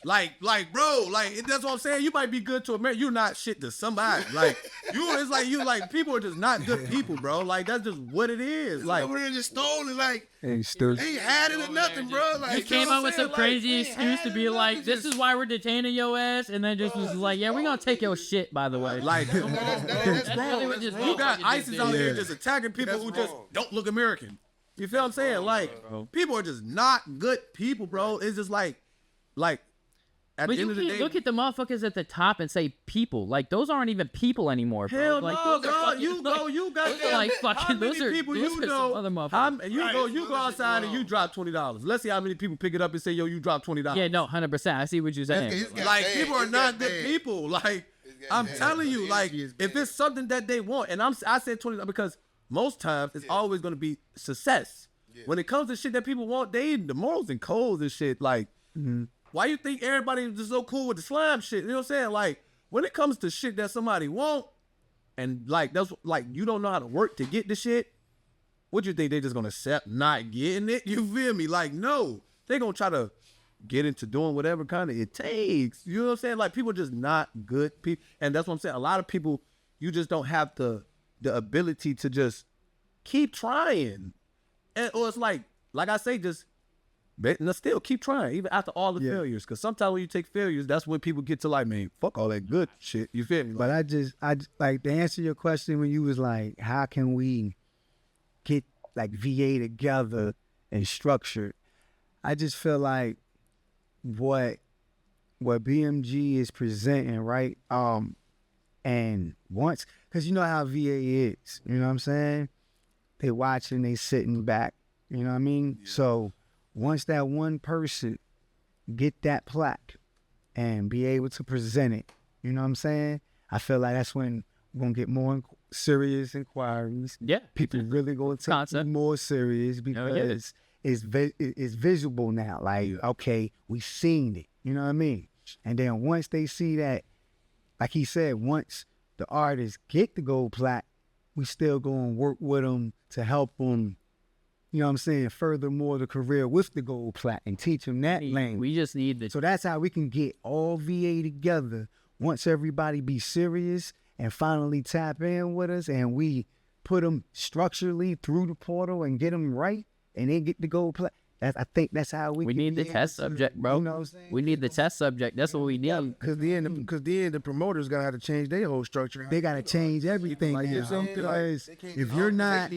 Like, bro, like, that's what I'm saying. You might be good to America. You're not shit to somebody. Like, people are just not good people, bro. Like, that's just what it is. Like, over there just stolen, like, Ain't still. ain't had it or nothing, bro. Like, You came up with some crazy excuse to be like, this is why we're detaining your ass, and then just was like, yeah, we're gonna take your shit, by the way. like, that's Really, we're wrong. just you got ISIS out here Yeah. just attacking people That's who just wrong. don't look American. You feel what I'm saying? Like, people are just not good people, bro. It's just like, at But the end you of the can't day, look at the motherfuckers at the top and say people. Like, those aren't even people anymore, bro. hell Like, no, those are dog. fucking- You go, you got those are like how fucking. many Those are people those you are some know. other motherfuckers. You go outside and you drop $20. Let's see how many people pick it up and say, yo, you dropped $20. Yeah, no, 100%. I see what you're saying. It's got Like, bad. people are It's not got good bad. people. Like, got I'm bad. telling you, like, It's if bad. it's something that they want, and I said $20 because most times it's always gonna be success. When it comes to shit that people want, the morals and codes and shit. Like, why you think everybody is just so cool with the slime shit? You know what I'm saying? Like, when it comes to shit that somebody want, and like that's like you don't know how to work to get the shit. What you think they just gonna accept not getting it? You feel me? Like, no, they gonna try to get into doing whatever kind of it takes. You know what I'm saying? Like, people are just not good people, and that's what I'm saying. A lot of people, you just don't have the ability to just keep trying, or it's like I say, just still keep trying even after all the failures. Because sometimes when you take failures, that's when people get to like, man, fuck all that good shit. You feel me? But I just like to answer your question when you was like, how can we get like VA together and structured? I just feel like what BMG is presenting, right? And once, cause you know how VA is, you know what I'm saying? They watching, they sitting back, you know what I mean? Yeah. So once that one person get that plaque and be able to present it, you know what I'm saying? I feel like that's when we're gonna get more serious inquiries. Yeah. People really gonna take it more serious because it's visible now. Like, okay, we seen it, you know what I mean? And then once they see that, like he said, once the artists get the gold plaque, we still gonna work with them to help them, you know what I'm saying, furthermore the career with the gold plaque and teach them that language. We just need the... So that's how we can get all VA together once everybody be serious and finally tap in with us and we put them structurally through the portal and get them right and they get the gold plaque. I think that's how we can need the test subject, bro. You know what I'm saying? We need the test subject. That's what we need. Because then the promoters gonna have to change their whole structure. They gotta change everything Like, now. something Because if you're not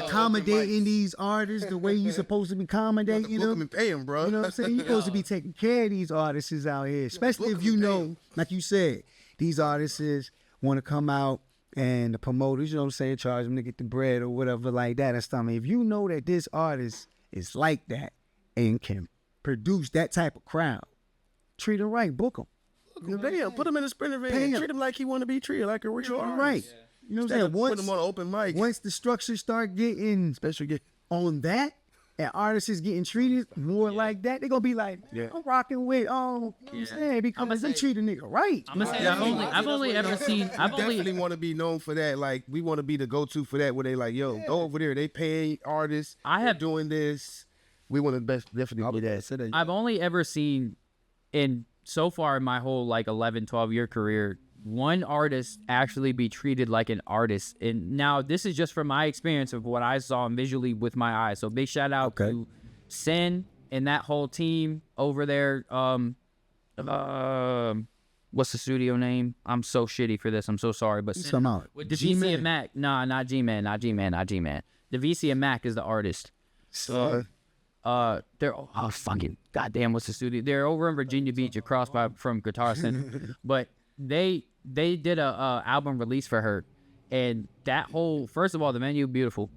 accommodating these artists the way you're supposed to be accommodating Book them them, and pay them, bro. you know what I'm saying? You're supposed to be taking care of these artists out here, especially if you know, like you said, these artists want to come out and the promoters, you know what I'm saying, charge them to get the bread or whatever like that and stuff. I mean, if you know that this artist is like that and can produce that type of crowd, treat him right, book him. Damn, put him in a sprinter van. Pay him. Treat him like he want to be treated, like a real artist. Right. You know what I'm saying? Put him on an open mic. Once the structure start getting Special get. on that, and artists is getting treated more like that, they're gonna be like, I'm rocking with, you know what I'm saying? Because they treat a nigga right. I'm gonna say I've only ever seen... Definitely want to be known for that. Like, we want to be the go-to for that, where they like, yo, go over there. They pay artists. They're doing this. We want to definitely be that. I've only ever seen, so far in my whole like 11, 12-year career, one artist actually be treated like an artist. And now this is just from my experience of what I saw visually with my eyes. So big shout out to Sin and that whole team over there. what's the studio name? I'm so shitty for this. I'm so sorry, but Some out. with the VC and Mac. Nah, not G-Man. The VC and Mac is the artist. So They're fucking goddamn. What's the studio? They're over in Virginia Beach, across from Guitar Center. But they did a album release for her, and that whole, first of all, the venue beautiful,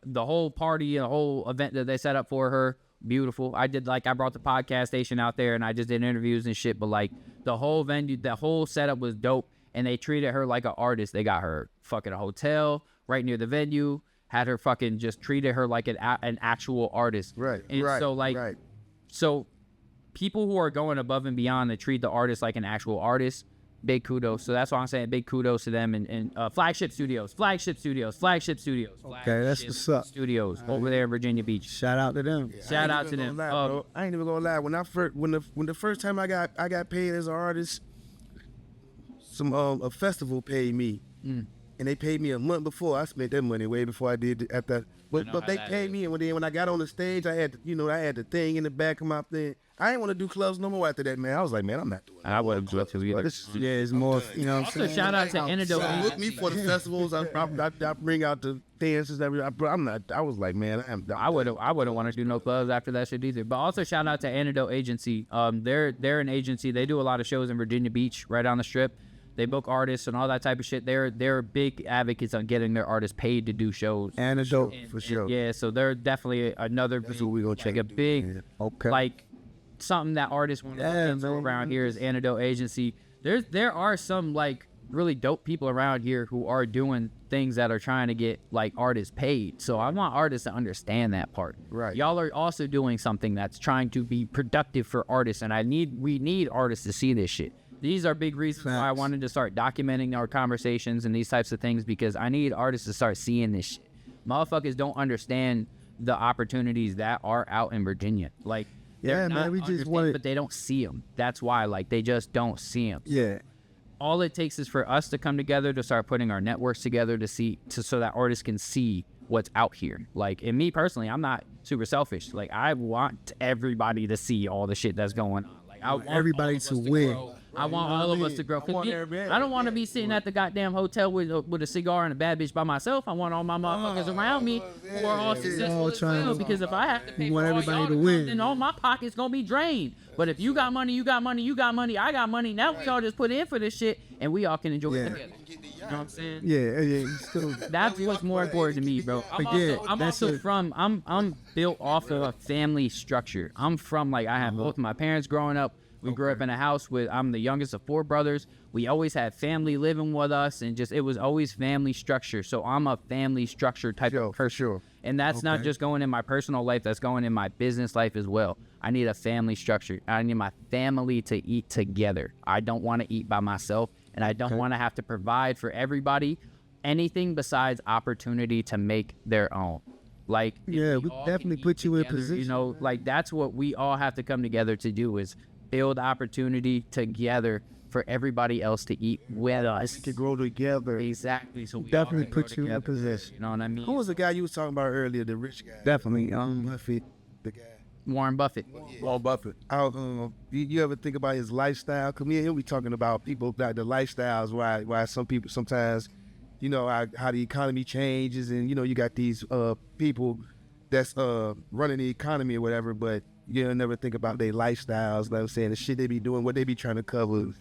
the whole party, the whole event that they set up for her, beautiful. I brought the podcast station out there and I just did interviews and shit. But like the whole venue, the whole setup was dope, and they treated her like an artist. They got her fucking a hotel right near the venue. Had her fucking just treated her like an actual artist. Right. And right. so like, right. so people who are going above and beyond to treat the artist like an actual artist, big kudos. So that's why I'm saying big kudos to them. And Flagship Studios. Okay, that's what's up. Studios over there in Virginia Beach. Shout out to them. Shout out to them. I ain't even gonna lie. When the first time I got paid as an artist, a festival paid me. And they paid me a month before. I spent that money way before I did at that. But they paid me, and when I got on the stage, I had the thing in the back of my thing. I ain't want to do clubs no more after that, man. I was like, man, I'm not doing that. I wouldn't do it to you. Yeah, it's more, you know what I'm Also, saying? shout out to Antidote. So look me for the festivals. I bring out the dances. I'm not. I was like, man, I wouldn't want to do no clubs after that shit either. But also shout out to Antidote Agency. They're an agency. They do a lot of shows in Virginia Beach, right on the Strip. They book artists and all that type of shit. They're big advocates on getting their artists paid to do shows. Antidote, for sure. Yeah, so they're definitely another That's what we gonna check a out. big Okay. like something that artists want to do around here is Antidote Agency. There are some like really dope people around here who are doing things that are trying to get like artists paid. So I want artists to understand that part. Right. Y'all are also doing something that's trying to be productive for artists, and we need artists to see this shit. These are big reasons why I wanted to start documenting our conversations and these types of things, because I need artists to start seeing this shit. Motherfuckers don't understand the opportunities that are out in Virginia. Like, Yeah, man, we just want but they don't see them. That's why, like, they just don't see them. Yeah. All it takes is for us to come together, to start putting our networks together so that artists can see what's out here. Like, and me personally, I'm not super selfish. Like, I want everybody to see all the shit that's going on. Like, I want everybody all of us to win. grow. I want all of us to grow. I don't want to be sitting at the goddamn hotel with a cigar and a bad bitch by myself. I want all my motherfuckers around me who are all successful as well. Because if I have to pay for all everybody y'all to to win. come, then all my pockets gonna be drained. But if you got money, you got money, you got money, I got money. Now we all just put in for this shit and we all can enjoy it together. You know what I'm saying? Yeah. Still, That's what's more important to me, bro. I'm built off of a family structure. I'm from, like, I have both of my parents growing up. We grew up in a house I'm the youngest of 4 brothers. We always had family living with us, and it was always family structure. So I'm a family structure type of person. For sure. And that's not just going in my personal life, that's going in my business life as well. I need a family structure. I need my family to eat together. I don't want to eat by myself, and I don't want to have to provide for everybody anything besides opportunity to make their own. Like, yeah, we all definitely can put eat you in together, position. You know, like, that's what we all have to come together to do, is build opportunity together for everybody else to eat with us. To grow together. Exactly. So we Definitely all can grow put you in together. position. You know what I mean? Who was the guy you was talking about earlier? The rich guy. Definitely. Buffett. The guy. Warren Buffett. Warren Buffett. You ever think about his lifestyle? Cause me and him, we talking about people that the lifestyles. Why some people sometimes, you know, how the economy changes, and you know, you got these people that's running the economy or whatever, but you never think about their lifestyles. Like I'm saying, the shit they be doing, what they be trying to cover.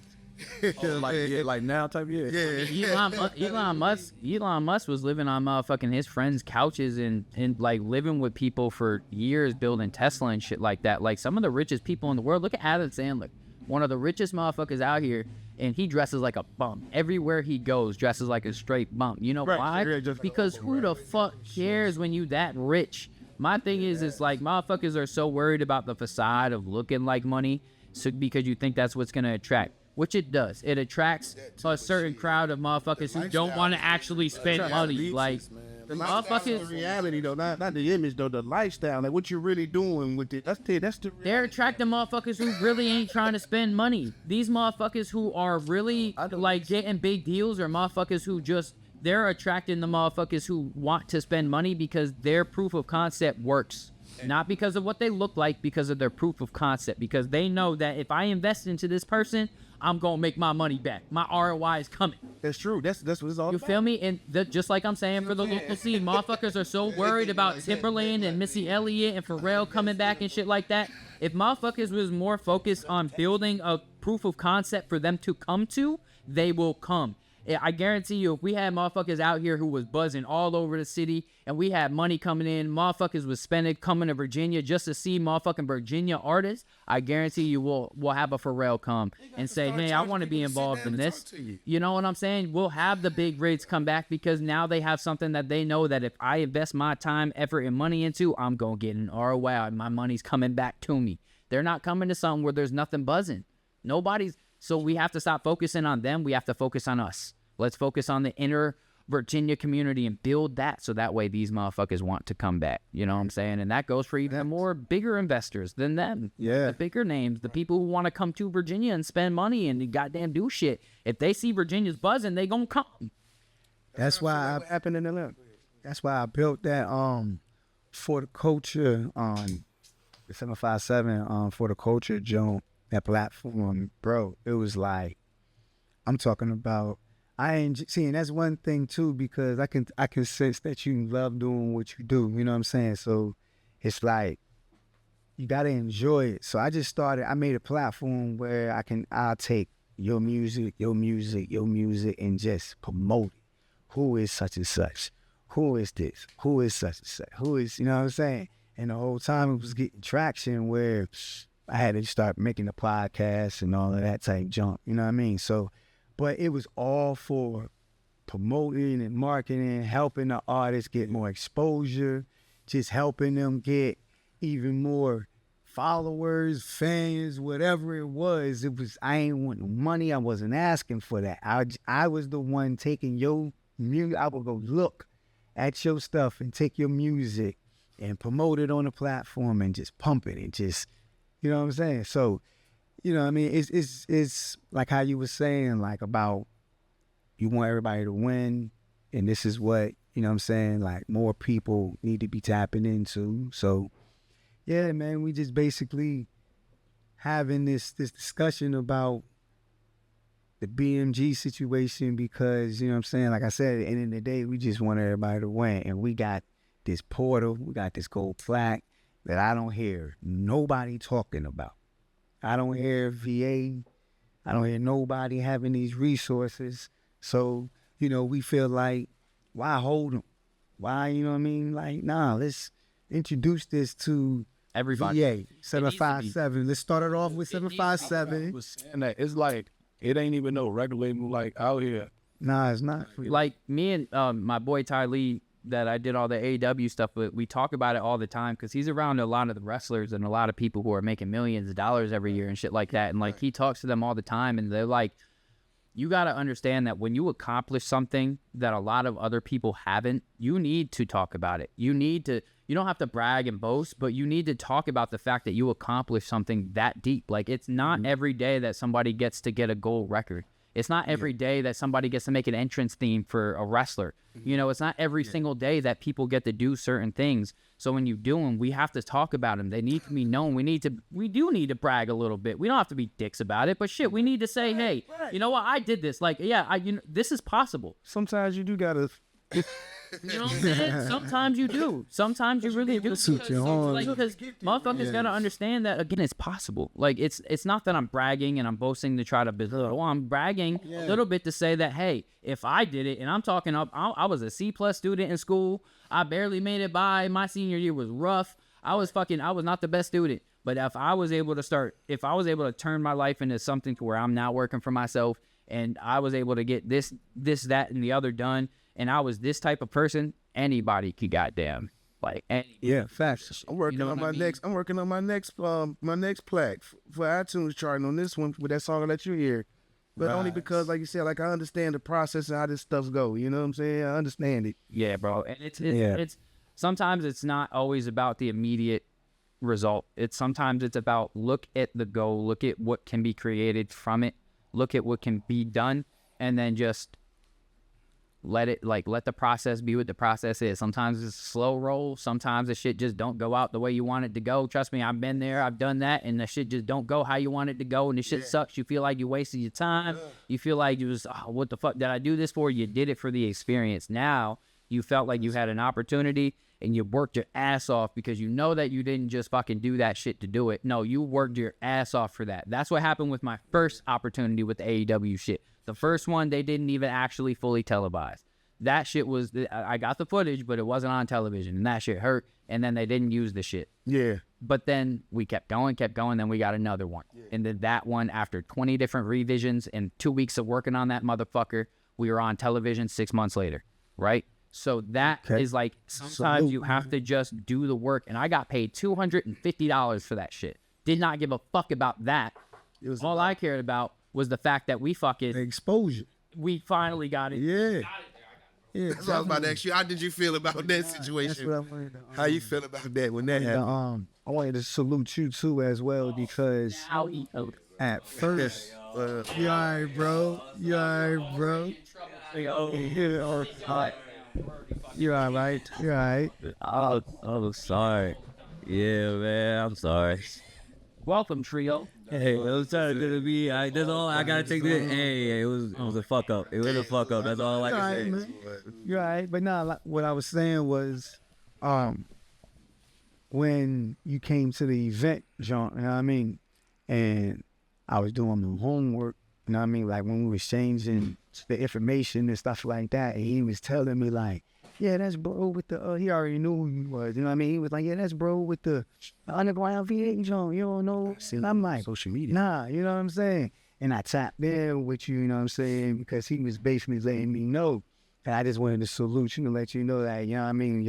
Like now type, Elon Musk was living on motherfucking his friends' couches and like living with people for years, building Tesla and shit like that. Like, some of the richest people in the world. Look at Adam Sandler, one of the richest motherfuckers out here, and he dresses like a bum. Everywhere he goes, dresses like a straight bum. You know why? Because who the fuck cares when you that rich? My thing is, it's like, motherfuckers are so worried about the facade of looking like money, so because you think that's what's gonna attract, which it does. It attracts a certain crowd of motherfuckers who don't want to actually spend money. Like, The motherfuckers, reality though, not the image though, the lifestyle, like what you're really doing with it. That's the. they're attracting motherfuckers who really ain't trying to spend money. These motherfuckers who are really like getting big deals, or motherfuckers who they're attracting the motherfuckers who want to spend money because their proof of concept works. Not because of what they look like, because of their proof of concept. Because they know that if I invest into this person, I'm gonna make my money back. My ROI is coming. That's true. That's what it's all You about. feel me? And just like I'm saying for the local scene, motherfuckers are so worried about Timberland and Missy Elliott and Pharrell coming back and shit like that. If motherfuckers was more focused on building a proof of concept for them to come to, they will come. I guarantee you, if we had motherfuckers out here who was buzzing all over the city and we had money coming in, motherfuckers was spending coming to Virginia just to see motherfucking Virginia artists, I guarantee you we'll have a Pharrell come and say, hey, I want to be involved in this. You know what I'm saying? We'll have the big rigs come back because now they have something that they know that if I invest my time, effort, and money into, I'm going to get an ROI. My money's coming back to me. They're not coming to something where there's nothing buzzing. So we have to stop focusing on them. We have to focus on us. Let's focus on the inner Virginia community and build that so that way these motherfuckers want to come back. You know what I'm saying? And that goes for even more bigger investors than them. Yeah. The bigger names, the people who want to come to Virginia and spend money and goddamn do shit. If they see Virginia's buzzing, they gonna come. That's why What happened in the That's why I built that for the culture on the 757 for the culture joint, that platform, bro. It was like, I'm talking about, and that's one thing too, because I can sense that you love doing what you do, you know what I'm saying? So it's like you gotta enjoy it. So I made a platform where I'll take your music and just promote it. Who is such and such? Who is this? Who is such and such? Who is, you know what I'm saying? And the whole time it was getting traction where I had to start making a podcast and all of that type junk, you know what I mean? So, but it was all for promoting and marketing, helping the artists get more exposure, just helping them get even more followers, fans, whatever it was. I ain't want no money. I wasn't asking for that. I was the one taking your music. I would go look at your stuff and take your music and promote it on the platform and just pump it and just, you know what I'm saying? So, you know what I mean? It's like how you were saying, like about you want everybody to win, and this is what, you know what I'm saying, like more people need to be tapping into. So, yeah, man, we just basically having this discussion about the BMG situation because, you know what I'm saying, like I said, at the end of the day, we just want everybody to win. And we got this portal, we got this gold plaque that I don't hear nobody talking about. I don't hear VA, I don't hear nobody having these resources. So, you know, we feel like, why hold them? Why, you know what I mean? Like, nah, let's introduce this to Everybody. VA, 757. Let's start it off with 757. And that it's like it ain't even no regular like out here. Nah, it's not. Like me and my boy Ty Lee that I did all the AEW stuff with, we talk about it all the time because he's around a lot of the wrestlers and a lot of people who are making millions of dollars every year and shit like that. And like he talks to them all the time and they're like, you got to understand that when you accomplish something that a lot of other people haven't, you need to talk about it. You don't have to brag and boast, but you need to talk about the fact that you accomplished something that deep. Like it's not every day that somebody gets to get a gold record. It's not every day that somebody gets to make an entrance theme for a wrestler. You know, it's not every single day that people get to do certain things. So when you do them, we have to talk about them. They need to be known. We do need to brag a little bit. We don't have to be dicks about it, but shit, we need to say, hey, you know what? I did this. Like, yeah, this is possible. Sometimes you do gotta. You know what I'm saying? Sometimes you do. Sometimes you really do. Toot your horn. Because motherfuckers gotta understand that again, it's possible. Like it's not that I'm bragging and I'm boasting to try to belittle. I'm bragging a little bit to say that hey, if I did it, and I'm talking up, I was a C+ student in school. I barely made it by. My senior year was rough. I was not the best student. But if I was able to turn my life into something to where I'm now working for myself, and I was able to get this, that, and the other done. And I was this type of person, anybody could goddamn Yeah, facts. I'm working on my next. I'm working on my next plaque for iTunes charting on this one with that song that you hear, but only because, like you said, like I understand the process and how this stuff go. You know what I'm saying? I understand it. Yeah, bro. And it's sometimes it's not always about the immediate result. Sometimes it's about look at the goal, look at what can be created from it, look at what can be done, and then just let the process be what the process is. Sometimes it's a slow roll. Sometimes the shit just don't go out the way you want it to go. Trust me, I've been there. I've done that, and the shit just don't go how you want it to go, and the shit sucks. You feel like you wasted your time. You feel like you was, oh, what the fuck did I do this for? You did it for the experience. Now you felt like you had an opportunity, and you worked your ass off because you know that you didn't just fucking do that shit to do it. No, you worked your ass off for that. That's what happened with my first opportunity with the AEW shit. The first one, they didn't even actually fully televise. That shit was, I got the footage, but it wasn't on television, and that shit hurt, and then they didn't use the shit. Yeah. But then we kept going, then we got another one. Yeah. And then that one, after 20 different revisions and 2 weeks of working on that motherfucker, we were on television 6 months later, right? So that is like, sometimes you have to just do the work. And I got paid $250 for that shit. Did not give a fuck about that. It was all I cared about was the fact that we fucking... The exposure. We finally got it. Yeah. Yeah, that's what I was about to ask you. How did you feel about that situation? That's what I wanted to, how you feel about that when that happened? I wanted to salute you too as well because at first... you alright, bro? You alright, bro? You alright? You alright? Oh, sorry. Yeah, man, I'm sorry. Welcome, trio. Hey, it was good to be. That's all I gotta take this. Hey, it was a fuck up. It was a fuck up. That's all I can say. You're alright, but nah, what I was saying was, when you came to the event, John, you know what I mean, and I was doing my homework, you know what I mean, like when we was changing the information and stuff like that, and he was telling me like, yeah, that's bro with the, he already knew who he was, you know what I mean? He was like, yeah, that's bro with the underground V8 joint, you don't know? And I'm like, social media. Nah, you know what I'm saying? And I tapped in with you, you know what I'm saying? Because he was basically letting me know. And I just wanted to salute you and let you know that, you know what I mean?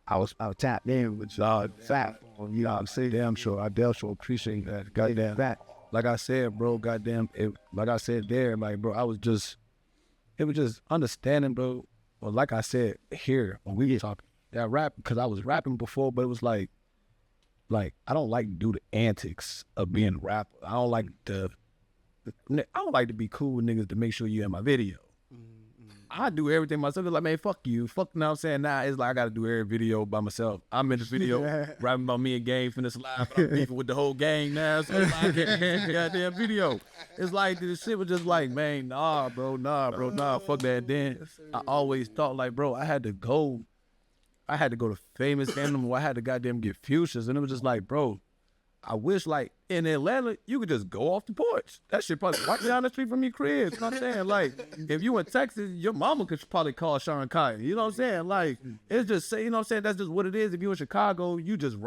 I was tapped in with y'all, fat, you know what I'm saying? Damn sure, I damn sure appreciate that. Goddamn. Fat. Like I said, bro, goddamn, like I said there, like, bro, it was just understanding, bro. Well, like I said here, when we talking, that rap, because I was rapping before, but it was like, I don't like to do the antics of being a rapper. I don't like to be cool with niggas to make sure you in my video. I do everything myself. It's like, man, fuck you. Fuck, you know what I'm saying? Nah, it's like I got to do every video by myself. I'm in the video rapping about me and Gang finna slide, but I'm beefing with the whole gang now. So it's like, goddamn video. It's like, this shit was just like, man, nah, fuck that. Then I always thought like, bro, I had to go to Famous Animal. I had to goddamn get Fuchsias. And it was just like, bro, I wish like in Atlanta, you could just go off the porch. That shit probably right down the street from your crib. You know what I'm saying? Like, if you in Texas, your mama could probably call Sharon Kaya. You know what I'm saying? Like, it's just, you know what I'm saying? That's just what it is. If you in Chicago, you just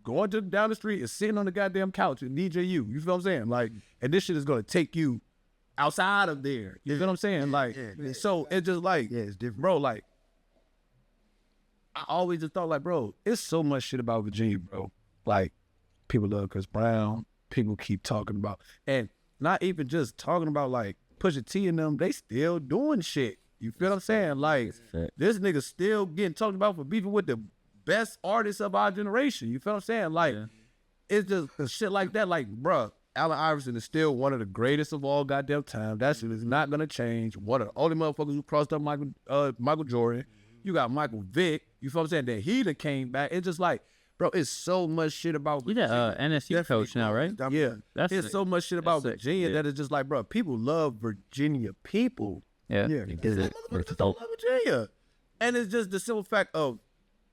going down the street and sitting on the goddamn couch and DJU. You feel what I'm saying? Like, and this shit is going to take you outside of there. You feel what I'm saying? Like, so it's just like, it's different. Bro, like, I always just thought like, bro, it's so much shit about Virginia, bro. Like, people love Chris Brown. People keep talking about, and not even just talking about like Pusha T and them. They still doing shit. You feel what I'm saying? Like this nigga still getting talked about for beefing with the best artists of our generation. You feel what I'm saying? Like it's just shit like that. Like, bruh, Allen Iverson is still one of the greatest of all goddamn time. That shit is not gonna change. One of the only motherfuckers who crossed up Michael Jordan. You got Michael Vick. You feel what I'm saying? Then he done came back. It's just like, bro, it's so much shit about Virginia. You're the NSU coach now, right? Yeah. There's so much shit about Virginia that is just like, bro, people love Virginia people. Yeah. Motherfuckers don't love Virginia. And it's just the simple fact of,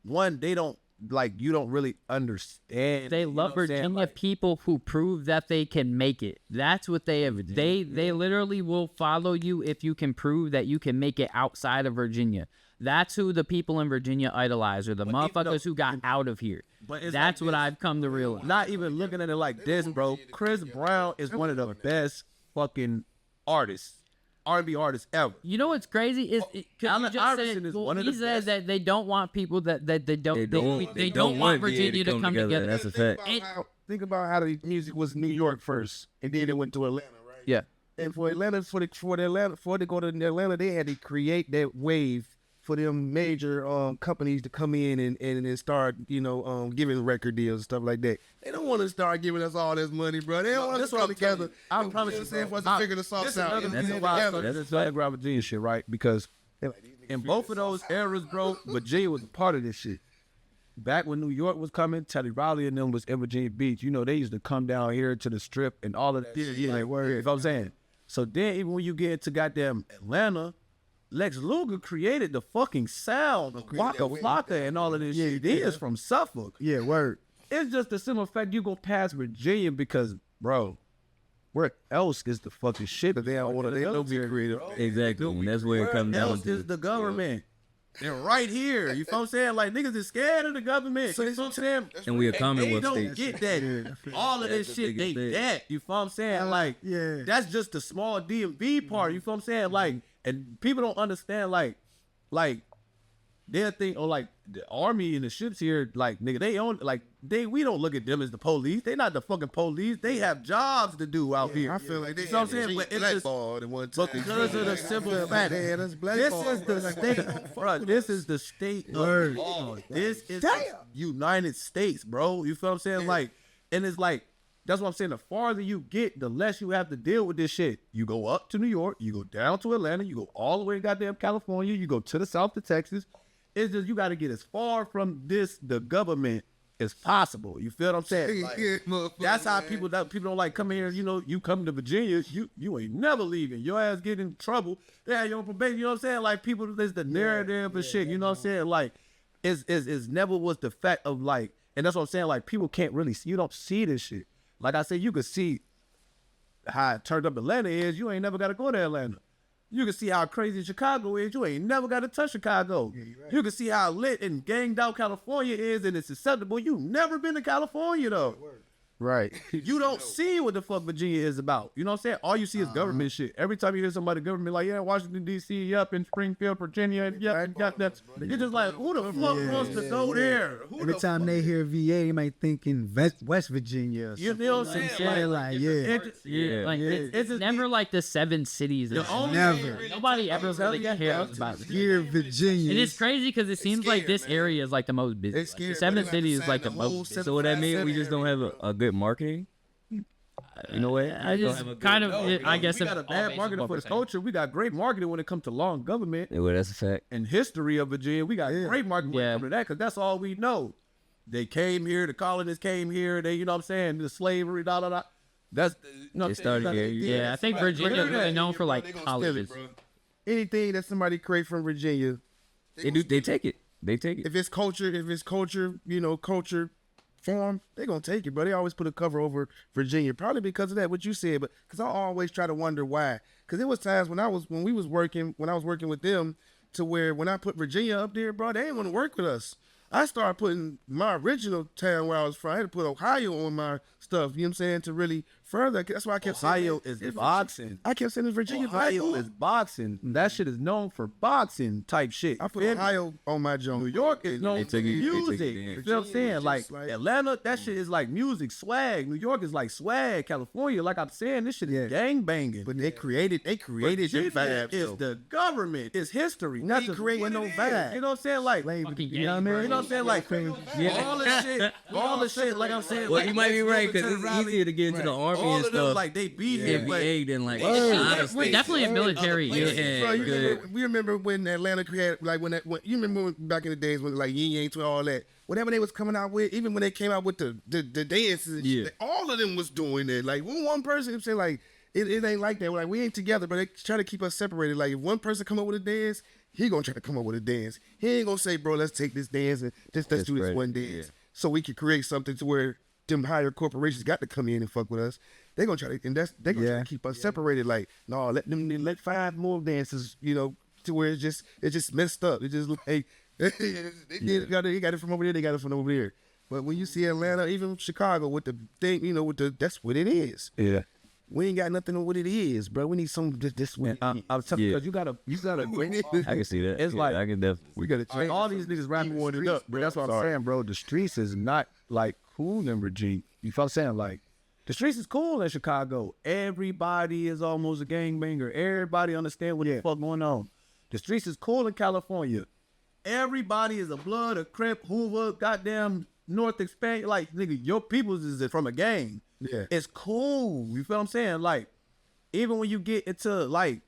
one, they don't, like, you don't really understand. They love Virginia people who prove that they can make it. That's what they have. They literally will follow you if you can prove that you can make it outside of Virginia. That's who the people in Virginia idolize, or the motherfuckers who got out of here. That's what I've come to realize. Not even looking at it like this, bro. Chris Brown is one of the best fucking artists, R&B artists ever. You know what's crazy is Allen Iverson is one of the best. He said that they don't want people that they don't want Virginia to come together. That's a fact. Think about how the music was New York first, and then it went to Atlanta, right? Yeah. And for they go to Atlanta, they had to create that wave for them major companies to come in and start, giving record deals and stuff like that. They don't want to start giving us all this money, bro. They don't want us to come together. I promise you, for us to figure the sauce out. That's why I grab Virginia shit, right? Because In both of those eras, bro, Virginia was a part of this shit. Back when New York was coming, Teddy Riley and them was in Virginia Beach. You know, they used to come down here to the Strip and all of that. Yeah, like, word, you know what I'm saying? So then, even when you get into goddamn Atlanta, Lex Luger created the fucking sound of Waka Flocka and all of this shit. He is from Suffolk. Yeah, word. It's just the simple fact you go past Virginia because, bro, where else is the fucking shit that they don't want to created? Exactly. And that's where it comes down Else to. is the government. They're right here. You feel what I'm saying? Like, niggas is scared of the government. You know what I'm saying? And we a They Commonwealth don't state. get that. All of this shit, they that. You feel what I'm saying? Like, that's just the small DMV part. You feel what I'm saying? Like, and people don't understand, like, they'll think, oh, like, the army and the ships here, like, nigga, they own, like, we don't look at them as the police. They not the fucking police. They have jobs to do out here. I feel like they You know what I'm saying? But it's just, blackballed at one time. because of the simple fact, this is the state, bro. This is the state of law. This is the United States, bro. You feel what I'm saying? Like, and it's like, that's what I'm saying. The farther you get, the less you have to deal with this shit. You go up to New York, you go down to Atlanta, you go all the way to goddamn California, you go to the south to Texas. It's just you got to get as far from the government as possible. You feel what I'm saying? Like, that's how people don't like coming here. You know, you come to Virginia, you ain't never leaving. Your ass get in trouble. Yeah, you're on probation. You know what I'm saying? Like, people, there's the narrative and shit. You know what I'm saying? Like, it's never was the fact of, like, and that's what I'm saying. Like, people can't really see. You don't see this shit. Like I said, you could see how turned up Atlanta is. You ain't never got to go to Atlanta. You can see how crazy Chicago is. You ain't never got to touch Chicago. Yeah, right. You can see how lit and ganged out California is, and it's acceptable. You never been to California, though. Right. You don't see what the fuck Virginia is about. You know what I'm saying? All you see is government shit. Every time you hear somebody government like, yeah, Washington, D.C., up in Springfield, Virginia, yeah, got that. You're just like, who the fuck wants to go there? Every time they hear VA, they might think in West Virginia or you know what I'm saying? Like, It's never like the 7 cities. Never. Nobody ever really cares about it. Here, Virginia. And it's crazy because it seems like this area is like the most busy. Like, the 7 cities is like the most busy. So what that means, we just don't have a good marketing. You know what? I just kind of, I guess, we got a bad marketing for the culture. We got great marketing when it comes to law and government. Yeah, well, that's a fact. And history of Virginia, we got great marketing when it comes to that because that's all we know. They came here, the colonists came here. They, you know what I'm saying, the slavery, That's, you know, it started here. Yeah, I think Virginia is really known for like colleges. Anything that somebody create from Virginia, They take it. They take it. if it's culture, you know, culture form, they gonna take it, bro. They always put a cover over Virginia, probably because of that, what you said, but because I always try to wonder why. Because there was times when I was working with them, to where when I put Virginia up there, bro, they didn't want to work with us. I started putting my original town where I was from. I had to put Ohio on my stuff, you know what I'm saying, to really further. That's why I kept Ohio saying is boxing. I kept saying it's Virginia. Ohio is boxing. That shit is known for boxing type shit. I put Ohio on my joint. New York is known for music. it. You feel what I'm saying? Like Atlanta, that shit is like music, swag. New York is like swag. California, like I'm saying, this shit is gang banging. But they created your vibes. It's the government. It's history. Nothing creating no vibes. You know what I'm saying? Like, You know what I mean? you know what I'm saying? Like, all the shit, like I'm saying. Well, like, you might be right because it's easier to get into the army all and of them, stuff. like they be here. Yeah, But VA than like We're definitely a military. Bro, we remember when Atlanta created, like when you remember back in the days when like Yin Yang to all that, whatever they was coming out with, even when they came out with the dances, and shit, all of them was doing it. Like one person saying like it ain't like that. We're like, we ain't together, but they try to keep us separated. Like if one person come up with a dance, he gonna try to come up with a dance. He ain't gonna say, bro, let's take this dance and let's do this one dance, so we can create something to where them higher corporations got to come in and fuck with us. They gonna try to, and they gonna try to keep us separated. Like, no, let 5 more dances, you know, to where it's just messed up. It just look, hey, they got it from over there, they got it from over there. But when you see Atlanta, even Chicago, with the thing, you know, that's what it is. Yeah. We ain't got nothing on what it is, bro. We need some this one. I'm telling you, because you gotta. I can see that. It's like I can definitely. We gotta like, all these niggas rapping it up, bro. That's what I'm saying, bro. The streets is not like cool in Virginia. You feel what I'm saying? Like, the streets is cool in Chicago. Everybody is almost a gangbanger. Everybody understand what the fuck going on. The streets is cool in California. Everybody is a Blood, a Crip, Hoover, goddamn North Expansion. Like, nigga, your peoples is from a gang. Yeah. It's cool. You feel what I'm saying? Like, even when you get into, like,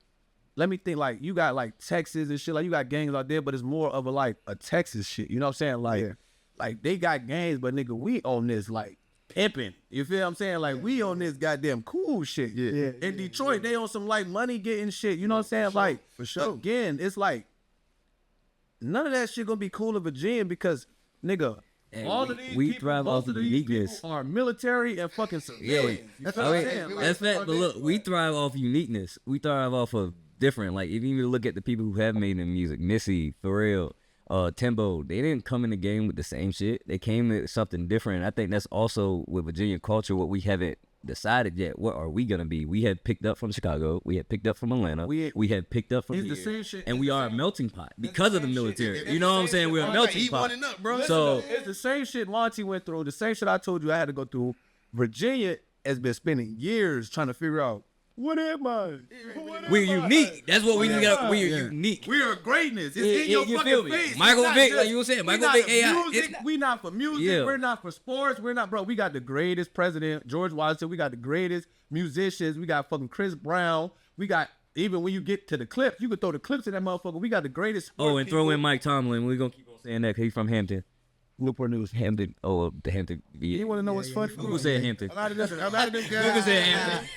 let me think, like, you got, like, Texas and shit. Like, you got gangs out there, but it's more of a Texas shit. You know what I'm saying? Like, they got gangs, but, nigga, we on this, like, pimping. You feel what I'm saying? Like, we on this goddamn cool shit. Yeah. In Detroit, they on some, like, money getting shit. You know what I'm saying? Like, for sure. Again, it's like, none of that shit gonna be cool in Virginia because, nigga, all of these we people, thrive most off of of these uniqueness. people are military and fucking civilians. Yeah, You know what I'm saying? Like, that's fact. But look, we thrive off uniqueness. We thrive off of different. Like if you look at the people who have made the music, Missy, Pharrell, Timbo, they didn't come in the game with the same shit. They came with something different. I think that's also with Virginia culture what we haven't decided yet. What are we gonna be? We have picked up from Chicago. We have picked up from Atlanta. We have picked up from it's here, the same shit. and we are a melting pot because of the military. You know what I'm saying? We're a melting pot. So it's the same shit Monty went through. The same shit I told you I had to go through. Virginia has been spending years trying to figure out, what am I? we're unique. That's what we got. We're unique. We are greatness. It's in your you fucking feel me? face. Michael It's not Vick, just- like you were saying, we Michael not Vick for AI. music, we not for music. Yeah. We're not for sports. We're not, bro. We got the greatest president, George Washington. We got the greatest musicians. We got fucking Chris Brown. We got, even when you get to the clips, you can throw the clips in that motherfucker. We got the greatest. Oh, and throw in Mike Tomlin. We're gonna keep on saying that 'cause he's from Hampton. Newport News. Hampton. Oh, the Hampton. Yeah. You want to know what's fun? Who said Hampton? A lot of them Who guys said Hampton?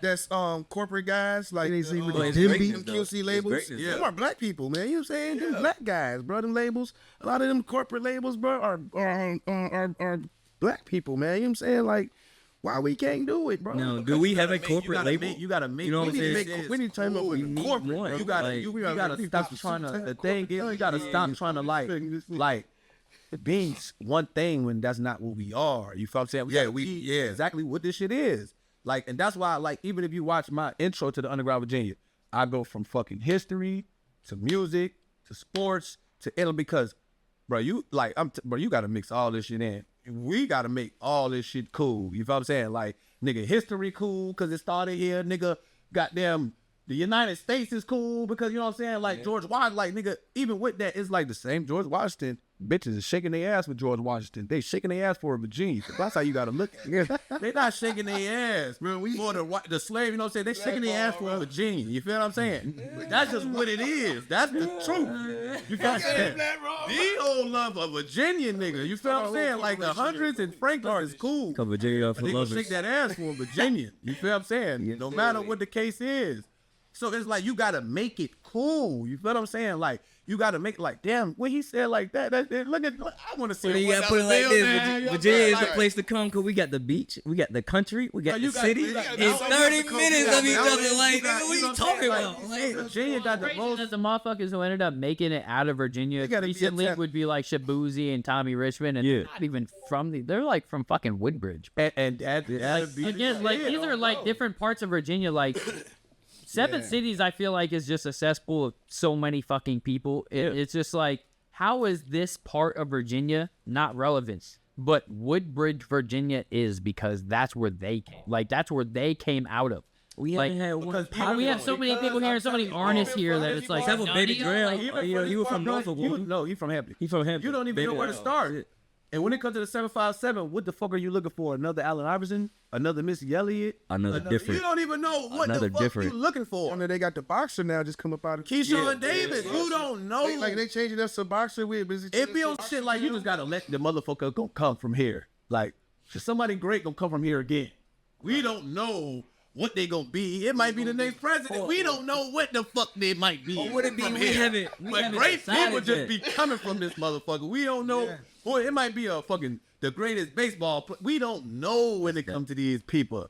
that's corporate guys like it's them greatness, though. QC It's labels. greatness, Them though. are black people, man. You know what I'm saying? Them black guys, bro. Them labels. A lot of them corporate labels, bro, are black people, man. You know what I'm saying? Like, why we can't do it, bro? Now, do we have a corporate label? You gotta make. You know what I'm we need to saying? make. We need to turn up with need corporate. one. You gotta. Like, You gotta stop trying to. The thing is, you gotta stop trying to like. It means one thing when that's not what we are. You feel what I'm saying? Yeah, gotta we- be yeah. exactly what this shit is. Like, and that's why, like, even if you watch my intro to the Underground Virginia, I go from fucking history to music to sports to Italy because, bro, you like, bro, you gotta mix all this shit in. We gotta make all this shit cool. You feel what I'm saying? Like, nigga, history cool because it started here. Nigga, goddamn, the United States is cool because, you know what I'm saying? Like, George Washington, like, nigga, even with that, it's like the same George Washington. Bitches is shaking their ass with George Washington. They shaking their ass for Virginia. That's how you gotta look at it. They not shaking their ass for the slave, you know what I'm saying? They shaking their ass for Virginia. You feel what I'm saying? That's just what it is. That's the truth. You feel what I'm saying? The old love of Virginia, nigga. You feel what I'm saying? Like the hundreds and Franklin is cool. Cause Virginia for They gonna lovers. shake that ass for a Virginian. You feel what I'm saying? No matter what the case is. So it's like you gotta make it cool. You feel what I'm saying? Like you gotta make it like, damn, when he said like that, look at, I want to see. So you gotta put it like this. Virginia is the place to come because we got the beach, we got the country, we got the city. In 30 minutes of each other, like, nigga, what you talking about? Like, Virginia got the Crazy most. that the motherfuckers who ended up making it out of Virginia gotta be recently upset. would be like Shabuzi and Tommy Richmond, and they're not even from they're like from fucking Woodbridge. And Again, like these are like different parts of Virginia. Like Seven Cities, I feel like is just a cesspool of so many fucking people. It's just like, how is this part of Virginia not relevant? But Woodbridge, Virginia is because that's where they came. Like that's where they came out of. we Like, haven't had one. how we have so many people here and so many artists here that it's like, Except for Baby Dre, like, he was from Norfolk. No, he from Hampton. He from Hampton. You don't even know Baby where to Dre. start. And when it comes to the 757, what the fuck are you looking for? Another Allen Iverson? Another Missy Elliott? Another different. You don't even know what Another the fuck different. you looking for. And then they got the boxer now just come up out of Keyshawn Davis, you don't know. They changing up some boxer with. It be on shit like you just gotta let the motherfucker gonna come from here. Like, somebody great gonna come from here again. We don't know what they gonna be. It might be the next president. We don't know what the fuck they might be. Or would it be from we here. haven't But great decided people just yet. be coming from this motherfucker. We don't know. Boy, it might be a fucking the greatest baseball player. We don't know when it comes to these people.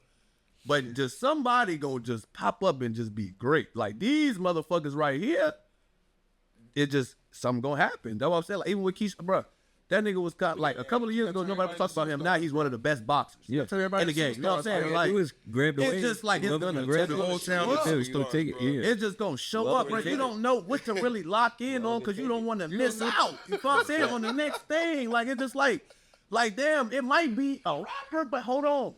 But just somebody gonna just pop up and just be great. Like these motherfuckers right here, it just something gonna happen. That's what I'm saying. Like even with Keisha, bro, that nigga was caught like a couple of years ago. Nobody was talking about him. Now he's one of the best boxers. Yeah. in the game. You know what I'm saying? Like It was grabbed away. it's just like it's gonna grabbed just the whole town. show Still take it. Yeah. it's just gonna show up, bro. You don't know what to really lock in on because you don't want to miss out. You know what I'm saying? On the next thing, like it's just like damn, it might be a rapper, but hold on.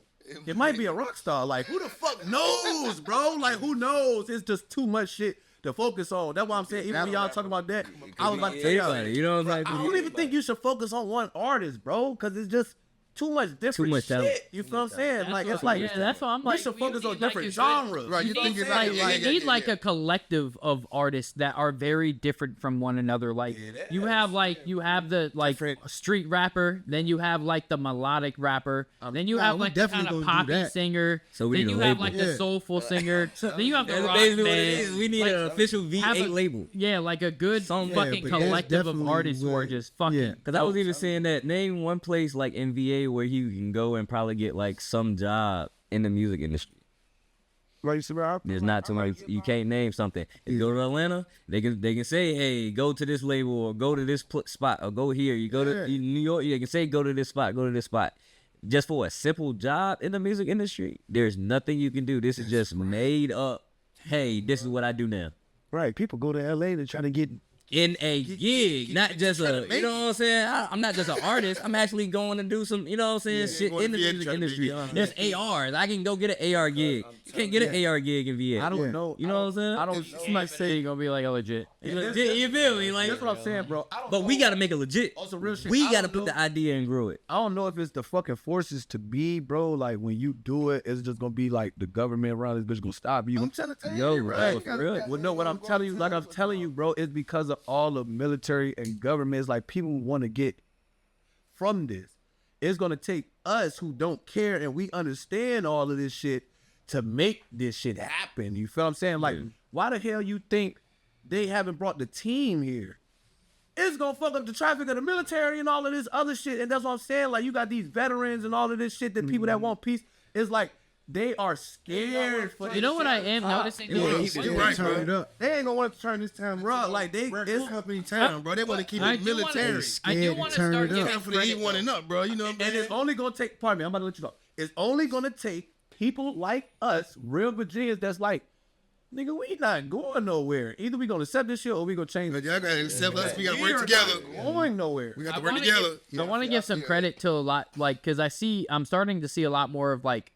It might be a rock star. Like, who the fuck knows, bro? Like, who knows? It's just too much shit to focus on. That's why I'm saying, even when y'all talking about that, I was about to tell y'all, Everybody, you know what I'm saying? I don't even think you should focus on one artist, bro, because it's just, too much different Too much talent. shit. You feel what I'm saying? Like it's like that's what I'm like. we should focus on need, like, different a good- genres. Right, you think it's Like, yeah, you need like a collective of artists that are very different from one another. Like you have the like street rapper, then you have like the melodic rapper, then you have we like the kind definitely of gonna do poppy that. singer, So we then need a you have label. like the soulful singer, then you have the That's rock basically what it band. is. We need Like, an official have V8 a- label. Yeah, like a good fucking but that's collective of definitely artists who are where- just fucking. yeah. Cause I was even saying that name one place like NVA where you can go and probably get like some job in the music industry. Like you said, bro, There's not too much. You can't name something. If you go to Atlanta, they can say, hey, go to this label or go to this spot or go here. You go to New York, you can say go to this spot, go to this spot. Just for a simple job in the music industry, there's nothing you can do. This is just made up. Hey, this is what I do now. right? People go to LA to try to get. In a gig, not just a, you know what I'm saying? I'm not just an artist. I'm actually going to do some, you know what I'm saying, shit in the music industry. There's ARs. I can go get an AR gig. You can't get an AR gig in VA. I don't know. You know what I'm saying? I don't. Somebody say You're gonna be like a legit. Legit, you feel me? Like, that's what I'm saying, bro. but we gotta make it legit. Also, real shit. We I gotta don't put know. the idea and grow it. I don't know if it's the fucking forces to be, bro. Like when you do it, it's just gonna be like the government around this bitch gonna stop you. I'm trying to tell Yo, you, bro, right? for real. Well, no, what I'm telling you, like I'm telling you, bro, it's because of all the military and government. It's like people want to get from this. It's gonna take us who don't care and we understand all of this shit to make this shit happen. You feel what I'm saying? Like, why the hell you think they haven't brought the team here? It's gonna fuck up the traffic of the military and all of this other shit. And that's what I'm saying. Like, you got these veterans and all of this shit that people that want peace. It's like they are scared for. You know what I am noticing? You're right, Turn it bro. up. They ain't gonna want to turn this town raw. Like it's Company town, bro. They want to keep I it do wanna- military. I do Scared want to to turn start it giving up. For the E1 and up, bro. You know what I'm And saying? it's only gonna take. Pardon me, I'm about to let you know. It's only gonna take people like us, real Virginians, that's like, nigga, we not going nowhere. Either we gonna accept this shit or we gonna change But it. y'all gotta accept us. We gotta We work are together. not going nowhere. We got to I work wanna together. I want to give some credit to a lot, like, because I'm starting to see a lot more of like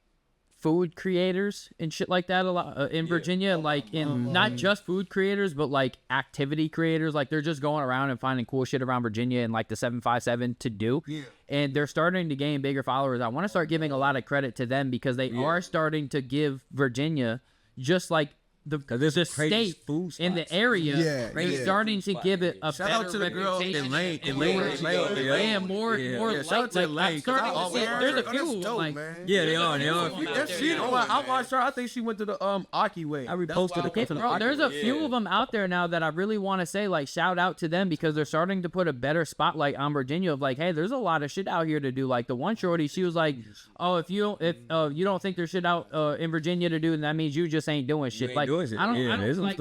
food creators and shit like that a lot in Virginia, like in not just food creators, but like activity creators. Like they're just going around and finding cool shit around Virginia and like the 757 to do. And they're starting to gain bigger followers. I want to start giving a lot of credit to them because they are starting to give Virginia just like the crazy state food in the spots. area. Yeah, They're yeah. starting to give it a Shout better out to the girl reputation. Elaine. Yeah, more Shout out to Elaine, I'm starting 'cause to see I there's a always- few that's dope, like man. Yeah, they are. That shit, I watched her. I think she went to the Aki way. I reposted the clip. bro, there's a few of them out there now that I really want to say like shout out to them because they're starting to put a better spotlight on Virginia of like, hey, there's a lot of shit out here to do. Like the one shorty, she was like, oh, if you don't think there's shit out in Virginia to do, then that means you just ain't doing shit. ain't Like doing shit. I don't Yeah, there's some like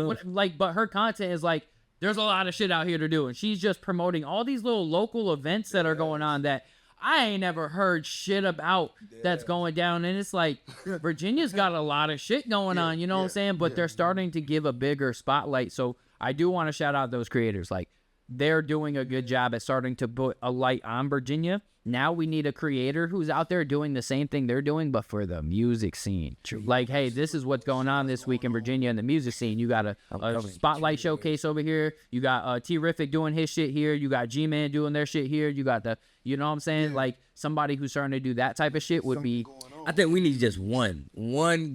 stuff. but her content is like there's a lot of shit out here to do, and she's just promoting all these little local events that are going on that I ain't never heard shit about that's going down. And it's like Virginia's got a lot of shit going on, you know what I'm saying? But they're starting to give a bigger spotlight. So I do want to shout out those creators. Like they're doing a good job at starting to put a light on Virginia. Now we need a creator who's out there doing the same thing they're doing, but for the music scene. Like, hey, this is what's going on this week in Virginia in the music scene. You got a spotlight showcase over here. You got T-Rific doing his shit here. You got G-Man doing their shit here. You got you know what I'm saying? Like, somebody who's starting to do that type of shit would be... I think we need just one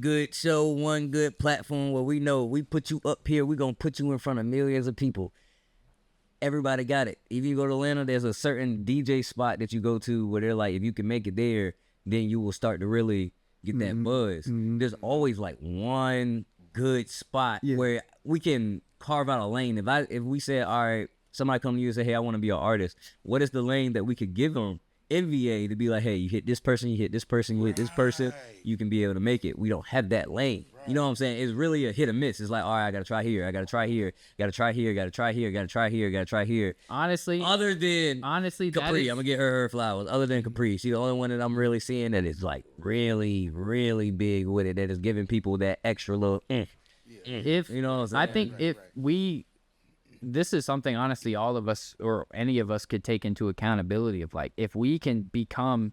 good show, one good platform where we know we put you up here, we gonna put you in front of millions of people. Everybody got it. If you go to Atlanta, there's a certain DJ spot that you go to where they're like, if you can make it there, then you will start to really get that buzz. There's always like one good spot where we can carve out a lane. If we said, all right, somebody come to you and say, hey, I want to be an artist, what is the lane that we could give them in VA to be like, hey, you hit this person, you hit this person, you hit this person, you can be able to make it. We don't have that lane. You know what I'm saying? It's really a hit or miss. It's like, all right, I gotta try here, I gotta try here, gotta try here, gotta try here, gotta try here, gotta try here. Honestly, Other than that Capri, is- I'm gonna get her flowers. Other than Capri, she's the only one that I'm really seeing that is like really, really big with it. That is giving people that extra little. If You know what I'm saying? I think if we, this is something honestly all of us or any of us could take into accountability of like if we can become,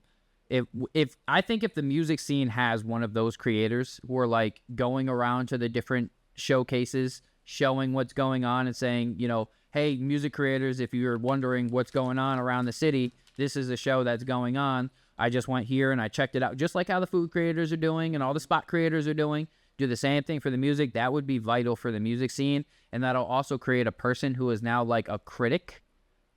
if I think if the music scene has one of those creators who are like going around to the different showcases, showing what's going on and saying, you know, hey, music creators, if you're wondering what's going on around the city, this is a show that's going on. I just went here and I checked it out, just like how the food creators are doing and all the spot creators are doing. Do the same thing for the music. That would be vital for the music scene, and that'll also create a person who is now like a critic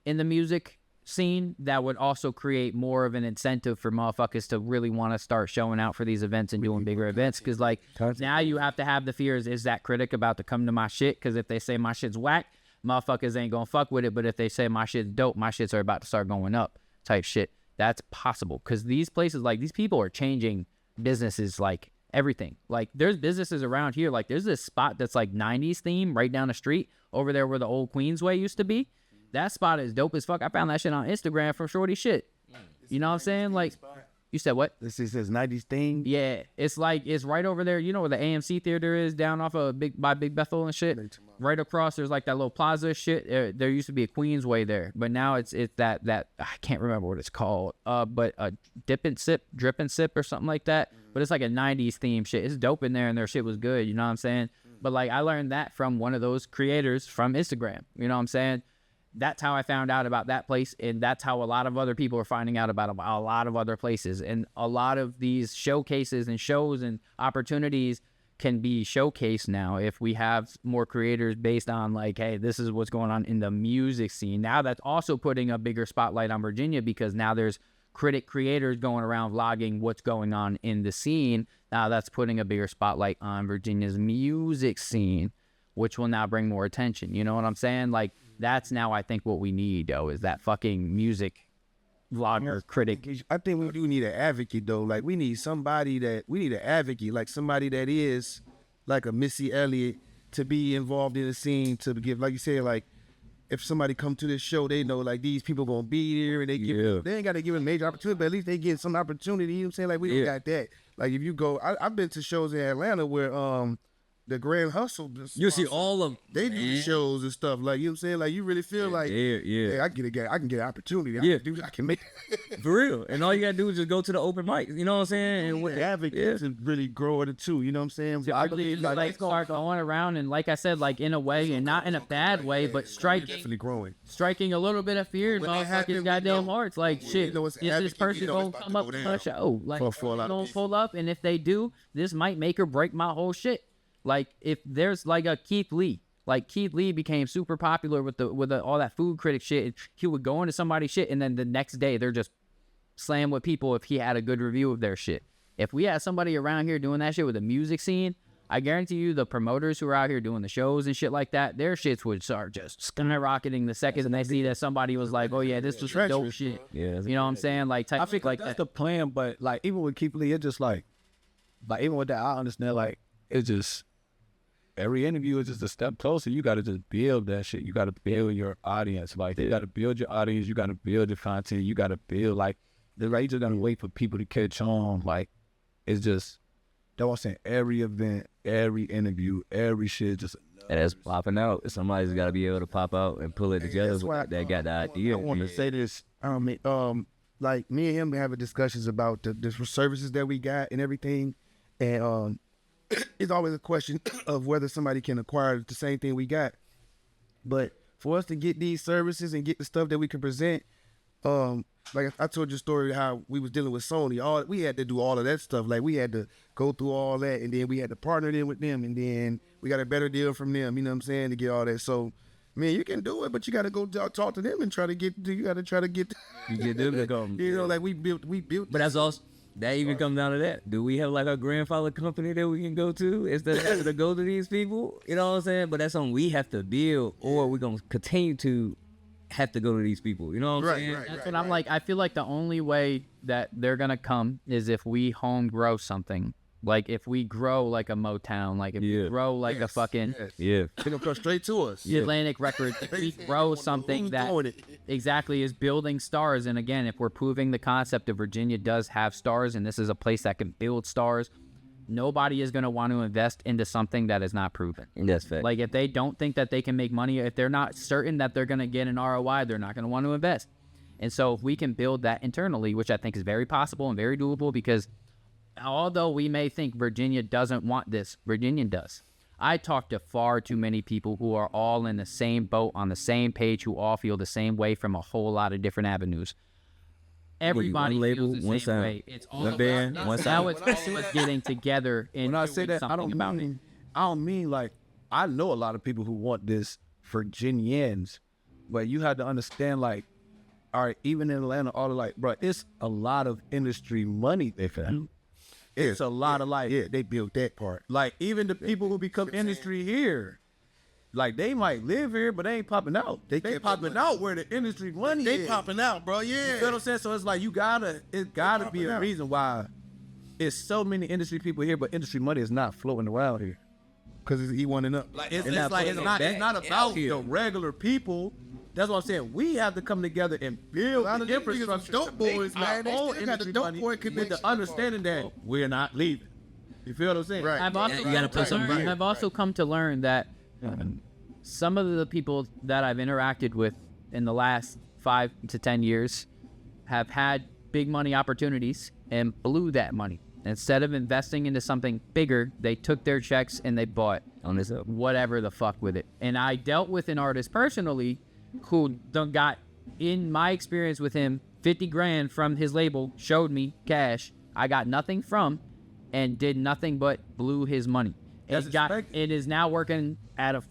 in the music scene. That would also create more of an incentive for motherfuckers to really want to start showing out for these events and doing bigger events, because like now you have to have the fears, is that critic about to come to my shit? Because if they say my shit's whack, motherfuckers ain't gonna fuck with it, but if they say my shit's dope, my shits are about to start going up type shit. That's possible, because these places, like, these people are changing businesses like everything. Like, there's businesses around here, like there's this spot that's like 90s theme right down the street over there where the old Queensway used to be. That spot is dope as fuck. I found that shit on Instagram from Shorty shit. You know what I'm saying? Like, you said what? This is 90s thing. Yeah, it's like, it's right over there. You know where the AMC theater is, down off of Big Bethel and shit. Right across, there's like that little plaza shit. There used to be a Queensway there, but now it's that I can't remember what it's called. But a drip and sip or something like that. But it's like a 90s theme shit. It's dope in there, and their shit was good. You know what I'm saying? But like, I learned that from one of those creators from Instagram. You know what I'm saying? That's how I found out about that place, and that's how a lot of other people are finding out about a lot of other places. And a lot of these showcases and shows and opportunities can be showcased now if we have more creators based on like, hey, this is what's going on in the music scene. Now that's also putting a bigger spotlight on Virginia, because now there's creators going around vlogging what's going on in the scene. Now that's putting a bigger spotlight on Virginia's music scene, which will now bring more attention. You know what I'm saying? Like, that's now, I think, what we need, though, is that fucking music vlogger critic. I think we do need an advocate, though. Like, we need an advocate, like somebody that is like a Missy Elliott, to be involved in the scene, to give, like you said, like, if somebody come to this show, they know like these people gonna be there, and they ain't got to give a major opportunity, but at least they get some opportunity. You know what I'm saying? Like, we don't got that. Like, if you go, I've been to shows in Atlanta where the Grand Hustle, You see all of they do shows and stuff, like, you know what I'm saying? Like, you really feel like, hey, I can get an opportunity. I can make for real. And all you gotta do is just go to the open mic. You know what I'm saying? And the advocate to really grow it too. You know what I'm saying? I believe like start going around, and like I said, like in a way, and not in a bad way, but definitely growing, striking a little bit of fear in motherfuckers' goddamn hearts. Like, shit, is this person gonna come up to a show? Like, gonna pull up, and if they do, this might make or break my whole shit. Like, if there's like a Keith Lee, like Keith Lee became super popular with all that food critic shit. He would go into somebody's shit, and then the next day they're just slam with people if he had a good review of their shit. If we had somebody around here doing that shit with the music scene, I guarantee you the promoters who are out here doing the shows and shit like that, their shits would start just skyrocketing the second they see that somebody was like, oh yeah, this was dope shit. Yeah, you know what I'm saying? Like, I think like that's the plan, but like even with Keith Lee, it's just like even with that, I understand, like, it's just every interview is just a step closer. You got to just build that shit. You got to build your audience. Like, you got to build your audience. You got to build your content. You got to build, like, you just got to wait for people to catch on. Like, it's just, that's what I'm saying. Every event, every interview, every shit just. And that's popping out. Somebody's got to be able to pop out and pull it together. They got the idea. I want to say this. Like, me and him been having discussions about the services that we got and everything. And it's always a question of whether somebody can acquire the same thing we got. But for us to get these services and get the stuff that we can present, like I told you a story how we was dealing with Sony. We had to do all of that stuff. Like, we had to go through all that, and then we had to partner in with them, and then we got a better deal from them. You know what I'm saying? To get all that. So, man, you can do it, but you got to go talk to them and try to get. You got to try to get. You get them to come. You know, like we built. But that's also. That even comes down to that. Do we have like a grandfather company that we can go to instead of having to go to these people? You know what I'm saying? But that's something we have to build, or we're going to continue to have to go to these people. You know what I'm saying? That's what I'm like. I feel like the only way that they're going to come is if we home grow something. Like, if we grow like a Motown, like if we grow like a fucking they're gonna come straight to us. Atlantic Records, if we grow something that exactly is building stars. And again, if we're proving the concept of Virginia does have stars, and this is a place that can build stars, nobody is gonna want to invest into something that is not proven. That's fact. Like, if they don't think that they can make money, if they're not certain that they're gonna get an ROI, they're not gonna want to invest. And so if we can build that internally, which I think is very possible and very doable, because although we may think Virginia doesn't want this, Virginia does. I talk to far too many people who are all in the same boat, on the same page, who all feel the same way from a whole lot of different avenues. everybody label, feels the one same sound. way. It's all One about band, now one it's sound. us getting together and When I doing say that, I something don't about it. mean, like, I know a lot of people who want this for Virginians, but you have to understand, like, all right, even in Atlanta, all the like, bro, it's a lot of industry money they found. It's a lot of like, they built that part. like even the people who become industry here, like they might live here, but they ain't popping out. They kept popping out where the industry money They is. popping out, bro. You Yeah. feel what I'm saying? So it's like it gotta be a reason why it's so many industry people here, but industry money is not floating around here. Because it's E1 and up. It's not like putting it's it not back about out here. the regular people. That's what I'm saying. We have to come together and build lot the of these niggas was infrastructure dope to boys, make man. They our own still got the industry dope money boy with connection. the understanding that we're not leaving. You feel what I'm saying? Right. I've also you gotta put something right. I've also come to learn that some of the people that I've interacted with in the last 5 to 10 years have had big money opportunities and blew that money. Instead of investing into something bigger, they took their checks and they bought On this up. whatever the fuck with it. And I dealt with an artist personally who done got, in my experience with him, 50 grand from his label, showed me cash. I got nothing from and did nothing but blew his money. That's expected. It is now working at a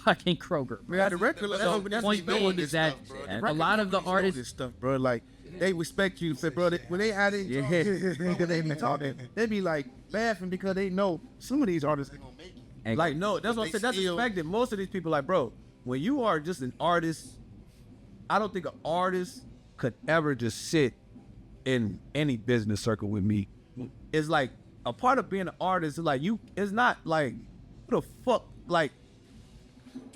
fucking Kroger. We had a record. So point being is that a lot of the artists, this stuff, bro. Like they respect you, say, bro. When they had it, they be talking. They be like laughing because they know some of these artists ain't gonna make it. And Like, no, that's what I said. That's still- expected. Most of these people, like, bro, when you are just an artist, I don't think an artist could ever just sit in any business circle with me. It's like a part of being an artist is like you. It's not like what the fuck, like.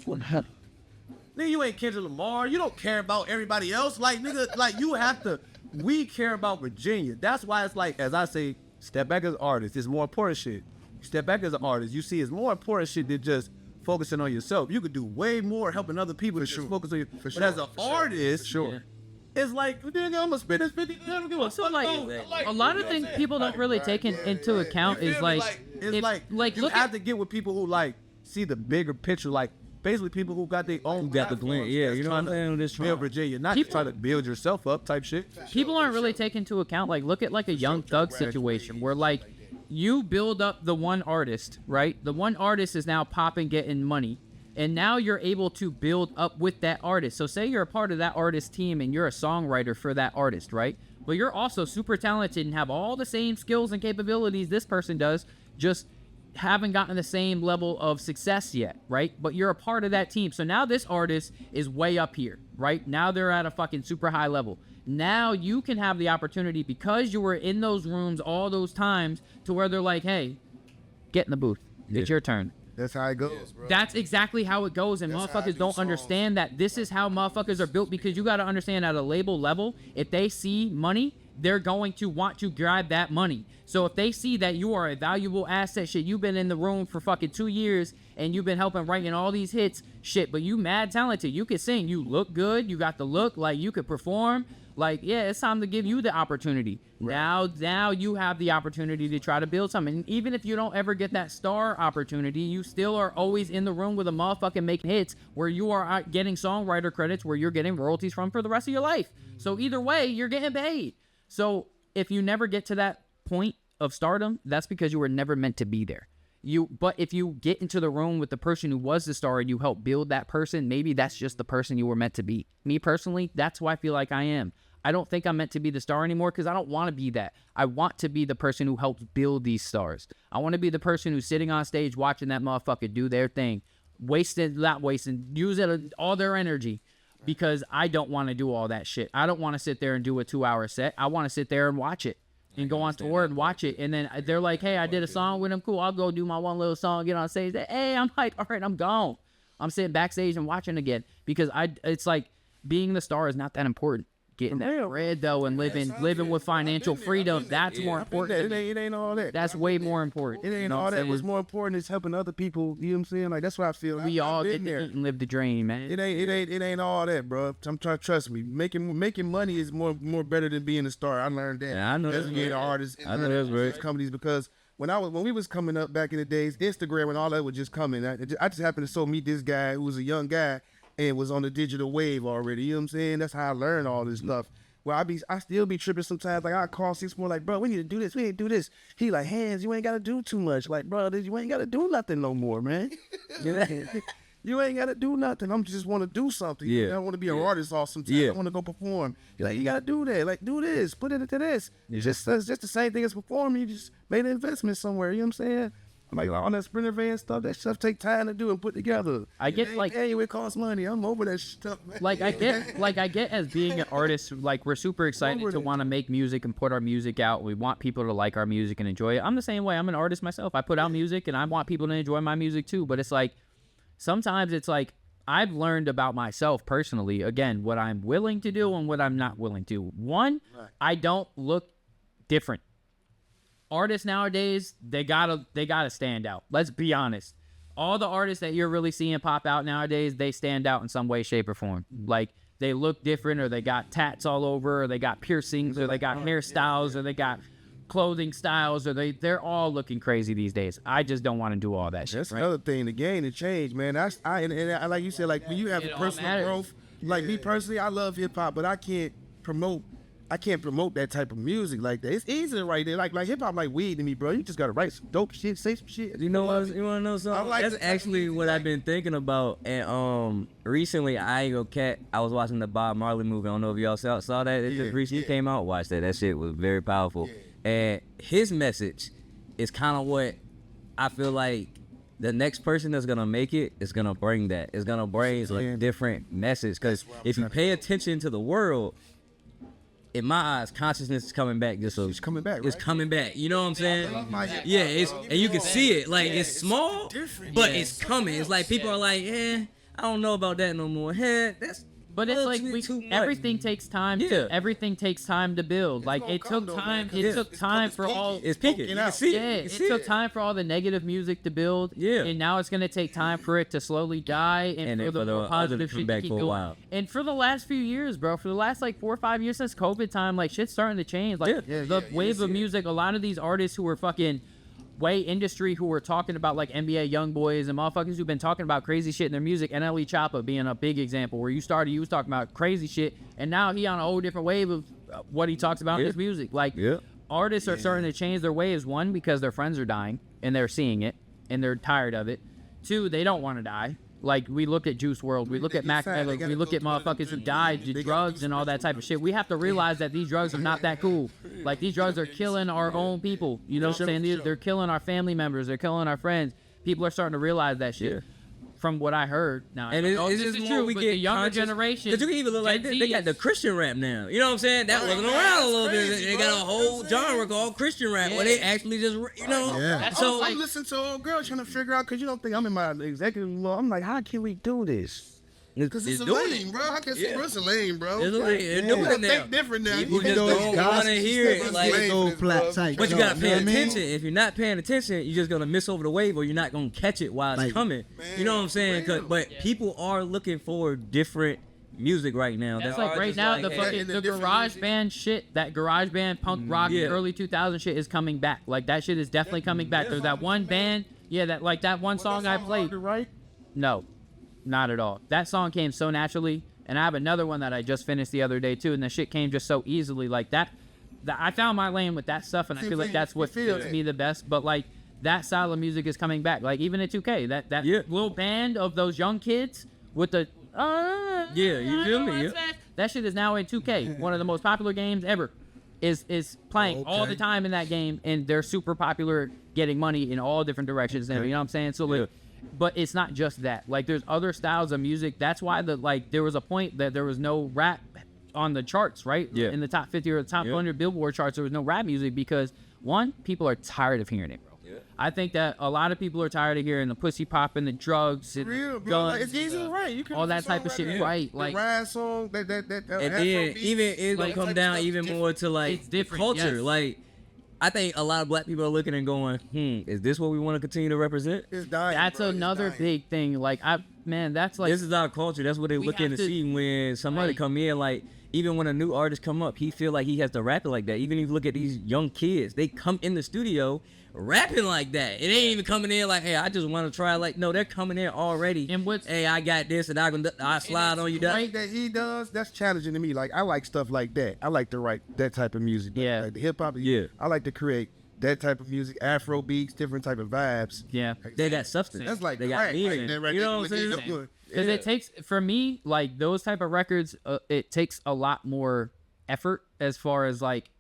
Nigga, you ain't Kendrick Lamar. You don't care about everybody else. Like, nigga, like you have to. We care about Virginia. That's why it's like, as I say, step back as an artist. It's more important shit. Step back as an artist. You see, it's more important shit than just focusing on yourself. You could do way more helping other people than just focus on you. But as an artist, it's like, nigga, I'm gonna spend this 50. I don't give a so fuck. like a lot of things people don't really take into account You is feel me? like, it's if, like you look have at, to get with people who like see the bigger picture, like basically people who got their own. You got the blend. Yeah, you know what I'm saying? This Build Virginia, not People- try to build yourself up type shit. people aren't really taking into account, like, look at like a Young Thug situation where like you build up the one artist, right? The one artist is now popping, getting money, and now you're able to build up with that artist. So say you're a part of that artist team and you're a songwriter for that artist, right? But you're also super talented and have all the same skills and capabilities this person does, just haven't gotten the same level of success yet, right? But you're a part of that team. So now this artist is way up here, right? Now they're at a fucking super high level. Now you can have the opportunity, because you were in those rooms all those times, to where they're like, hey, get in the booth. It's your turn. That's how it goes, bro. That's exactly how it goes, and That's how I motherfuckers do don't songs. understand that this is how motherfuckers are built, because you got to understand at a label level, if they see money, they're going to want to grab that money. So if they see that you are a valuable asset, shit, you've been in the room for fucking 2 years and you've been helping writing all these hits, shit, but you mad talented, you can sing, you look good, you got the look, like you could perform, like, yeah, it's time to give you the opportunity. Now you have the opportunity to try to build something. And even if you don't ever get that star opportunity, you still are always in the room with a motherfucking making hits where you are getting songwriter credits, where you're getting royalties from for the rest of your life. So either way, you're getting paid. So if you never get to that point of stardom, that's because you were never meant to be there. But if you get into the room with the person who was the star and you help build that person, maybe that's just the person you were meant to be. Me personally, that's who I feel like I am. I don't think I'm meant to be the star anymore because I don't want to be that. I want to be the person who helps build these stars. I want to be the person who's sitting on stage watching that motherfucker do their thing, not wasting, use it all their energy, because I don't want to do all that shit. I don't want to sit there and do a 2-hour set. I want to sit there and watch it and go on tour and watch it. And then they're like, hey, I did a song with them. Cool. I'll go do my one little song, get on stage. Hey, I'm like, all right, I'm gone. I'm sitting backstage and watching again, because it's like being the star is not that important. Getting that bread though and living with financial freedom, that's more important. It ain't all that. That's way more important. It ain't all that. What's more important is helping other people. You know what I'm saying? Like that's what I feel. We all been get to eat and live the dream, man. It ain't all that, bro. I'm trying to trust me. Making money is more better than being a star. I learned that. Yeah, I know As that's being an right. artist. I know that's right. Companies, because when we was coming up back in the days, Instagram and all that was just coming. I just happened to meet this guy who was a young guy and was on the digital wave already. You know what I'm saying? That's how I learned all this stuff. where I still be tripping sometimes. Like I call 6 more, like, bro, we need to do this. We need to do this. He like, Hands, you ain't gotta do too much. Like, bro, you ain't gotta do nothing no more, man. You ain't gotta do nothing. I'm just want to do something. Yeah. I want to be an artist or sometimes. Yeah. I want to go perform. You're like, you gotta do that. Like, do this. Put it into this. It's just the same thing as performing. You just made an investment somewhere. You know what I'm saying? Like all that Sprinter van stuff, that stuff take time to do and put together. I get like, hey, it costs money. I'm over that stuff, man. I get as being an artist, like we're super excited to want to make music and put our music out. We want people to like our music and enjoy it. I'm the same way. I'm an artist myself. I put out music and I want people to enjoy my music too. But it's like, sometimes it's like, I've learned about myself personally, again, what I'm willing to do and what I'm not willing to. One, I don't look different. Artists nowadays, they gotta stand out. Let's be honest. All the artists that you're really seeing pop out nowadays, they stand out in some way, shape, or form. Like, they look different, or they got tats all over, or they got piercings, or they got hairstyles, or they got clothing styles, or they're all looking crazy these days. I just don't want to do all that shit. That's right? another thing. The game to change, man. I like you said, like when you have It all personal matters. growth. Like me personally, I love hip hop, but I can't promote that type of music like that. It's easy right there. Like hip hop, like weed to me, bro. You just gotta write some dope shit, say some shit. You know what? You wanna know something? like That's the- actually what I've been thinking about. And recently, I ain't gonna cat. I was watching the Bob Marley movie. I don't know if y'all saw that. It just recently came out. Watched that. That shit was very powerful. And his message is kind of what I feel like the next person that's gonna make it is gonna bring that. It's gonna bring a different message. Because if you pay attention to the world, in my eyes, consciousness is coming back. It's coming back, It's right? coming back. You know what I'm saying? hip-hop. Yeah, and you can see it. Like, it's small, different. but it's coming. It's like people are like, I don't know about that no more. That's. But it's like too much. everything takes time. Yeah. Everything takes time to build. Like gonna it come took though, time. man, 'cause It took it's time for poking. all. It's picking. You can see Yeah, it. You it see took it. time for all the negative music to build. Yeah. And now it's gonna take time for it to slowly die and And for then the for more the positive other to come shit to back keep for a going. while. And for the last few years, bro, for the last like 4 or 5 years since COVID time, like shit's starting to change. Like the wave of music, a lot of these artists who were fucking way industry who were talking about like NBA young boys and motherfuckers who've been talking about crazy shit in their music, NLE Choppa being a big example where you was talking about crazy shit and now he on a whole different wave of what he talks about in his music. Like artists are starting to change their ways, one, because their friends are dying and they're seeing it and they're tired of it. Two, they don't want to die. Like, we look at Juice WRLD, we look at Mac Miller, we look at motherfuckers who died to drugs and all that type of shit. We have to realize that these drugs are not that cool. Like, these drugs are killing our own people. You know what I'm saying? They're killing our family members. They're killing our friends. People are starting to realize that shit. From what I heard. Now, And I don't it's know if just this is more true, we but get the younger conscious, generation. Because you can even look like Gen they Z got the is- Christian rap now. You know what I'm saying? That wasn't around a little bit. crazy, They got a bro. whole genre called Christian rap where they actually just, you know. Yeah. So I'm listening to an old girl trying to figure out, because you don't think I'm in my executive law. I'm like, how can we do this? Because it's a lane, bro. I can see, bro. It's a lane, bro. It's like, they're You doing gotta it now. think different now. People You just those don't want to gospel hear it. stuff, Like, lame. Old flat type. but you stuff, gotta pay know what I mean? attention. If you're not paying attention, you're just gonna miss over the wave, or you're not gonna catch it while it's Like, coming. You know what I'm saying? But people are looking for different music right now. That's that like are right just now like, the hey, fucking and the the different garage music. band shit, that garage band punk rock Yeah. early 2000 shit is coming back. Like that shit is definitely coming back. There's that one band, that one song I played. Right? No, not at all. That song came so naturally, and I have another one that I just finished the other day too, and the shit came just so easily. Like that I found my lane with that stuff, and I feel like that's what fits me the best. But like that style of music is coming back. Like even at 2K, that little band of those young kids with the you feel me? Yeah. that shit is now in 2K, one of the most popular games ever. Is playing all the time in that game, and they're super popular, getting money in all different directions. You know what I'm saying? So like, but it's not just that. Like, there's other styles of music. That's why there was a point that there was no rap on the charts, right? Yeah. In the top 50 or the top 100 Billboard charts, there was no rap music because one, people are tired of hearing it, bro. I think that a lot of people are tired of hearing the pussy popping, the drugs, and Real, bro. guns, Like, it's easy, right? You can all that type of shit, right? The Like, ride song, that And then Afrobeat. even it's like, gonna come down even more to like It's different, culture. yes. Like, I think a lot of black people are looking and going, is this what we want to continue to represent? It's dying. That's bro. It's another dying. big thing. Like man, that's like this is our culture. That's what they we look have in to to- see when somebody Right. come in. Like, even when a new artist come up, he feel like he has to rap it like that. Even if you look at these young kids, they come in the studio rapping like that. It ain't even coming in like, hey, I just want to try. Like, no, they're coming in already. And what's- hey, I got this, and I slide on you. The thing that he does, that's challenging to me. Like, I like stuff like that. I like to write that type of music. Yeah. Like the hip hop. Yeah. I like to create that type of music, Afro beats, different type of vibes. yeah. They got substance. That's like they got right, meaning. right there, right you there. know what I'm saying? That's good. Because it takes, for me, like those type of records, it takes a lot more effort as far as like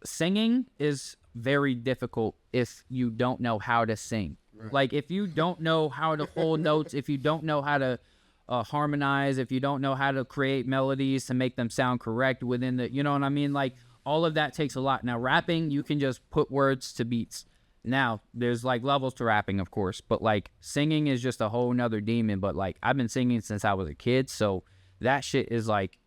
singing is very difficult if you don't know how to sing. Like if you don't know how to hold notes, if you don't know how to harmonize, if you don't know how to create melodies to make them sound correct within the, you know what I mean? Like all of that takes a lot. Now rapping, you can just put words to beats. Now there's like levels to rapping, of course, but like singing is just a whole nother demon. But like I've been singing since I was a kid, so that shit is like,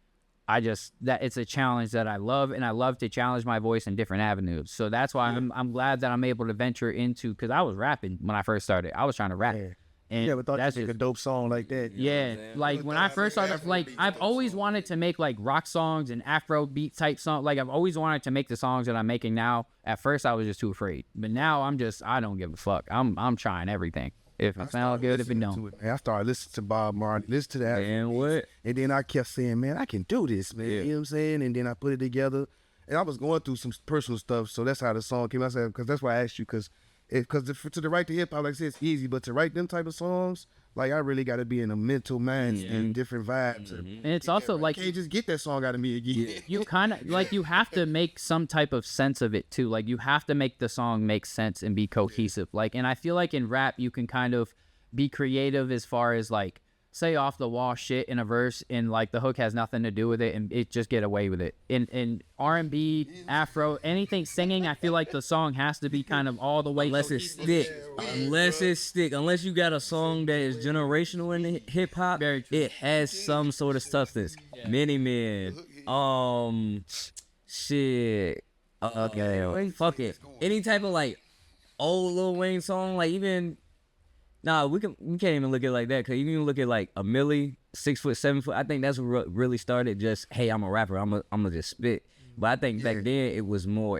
that it's a challenge that I love, and I love to challenge my voice in different avenues. So that's why I'm glad that I'm able to venture into, because I was rapping when I first started. I was trying to rap. Yeah. And Yeah, but thought that's you make a just, dope song like that. yeah, like when I first started, like I've always wanted to make like rock songs and Afro beat type songs. Like I've always wanted to make the songs that I'm making now. At first I was just too afraid, but now I don't give a fuck. I'm trying everything. If it sounds good, if it don't. And I started listening to Bob Marley, listen to that. And what? And then I kept saying, man, I can do this, man. Yeah. You know what I'm saying? And then I put it together. And I was going through some personal stuff, so that's how the song came out. Because that's why I asked you, because to write the hip hop, like I said, it's easy, but to write them type of songs, like I really got to be in a mental mind and different vibes. And it's also like Can't just get that song out of me again. you kind of like you have to make some type of sense of it too. Like you have to make the song make sense and be cohesive. Like, and I feel like in rap you can kind of be creative as far as like say off the wall shit in a verse and like the hook has nothing to do with it and it just get away with it. In R&B, Afro, anything singing, I feel like the song has to be kind of all the way Unless it stick. Unless you got a song that is generational in the hip hop, Very true. it has some sort of substance. Many Men. Shit. Okay. Fuck it. Any type of like old Lil Wayne song, like even. Nah, we can't even look at it like that. Cause you can look at like a Millie, 6 foot, 7 foot. I think that's what really started. Just hey, I'm a rapper. I'm gonna just spit. But I think back then it was more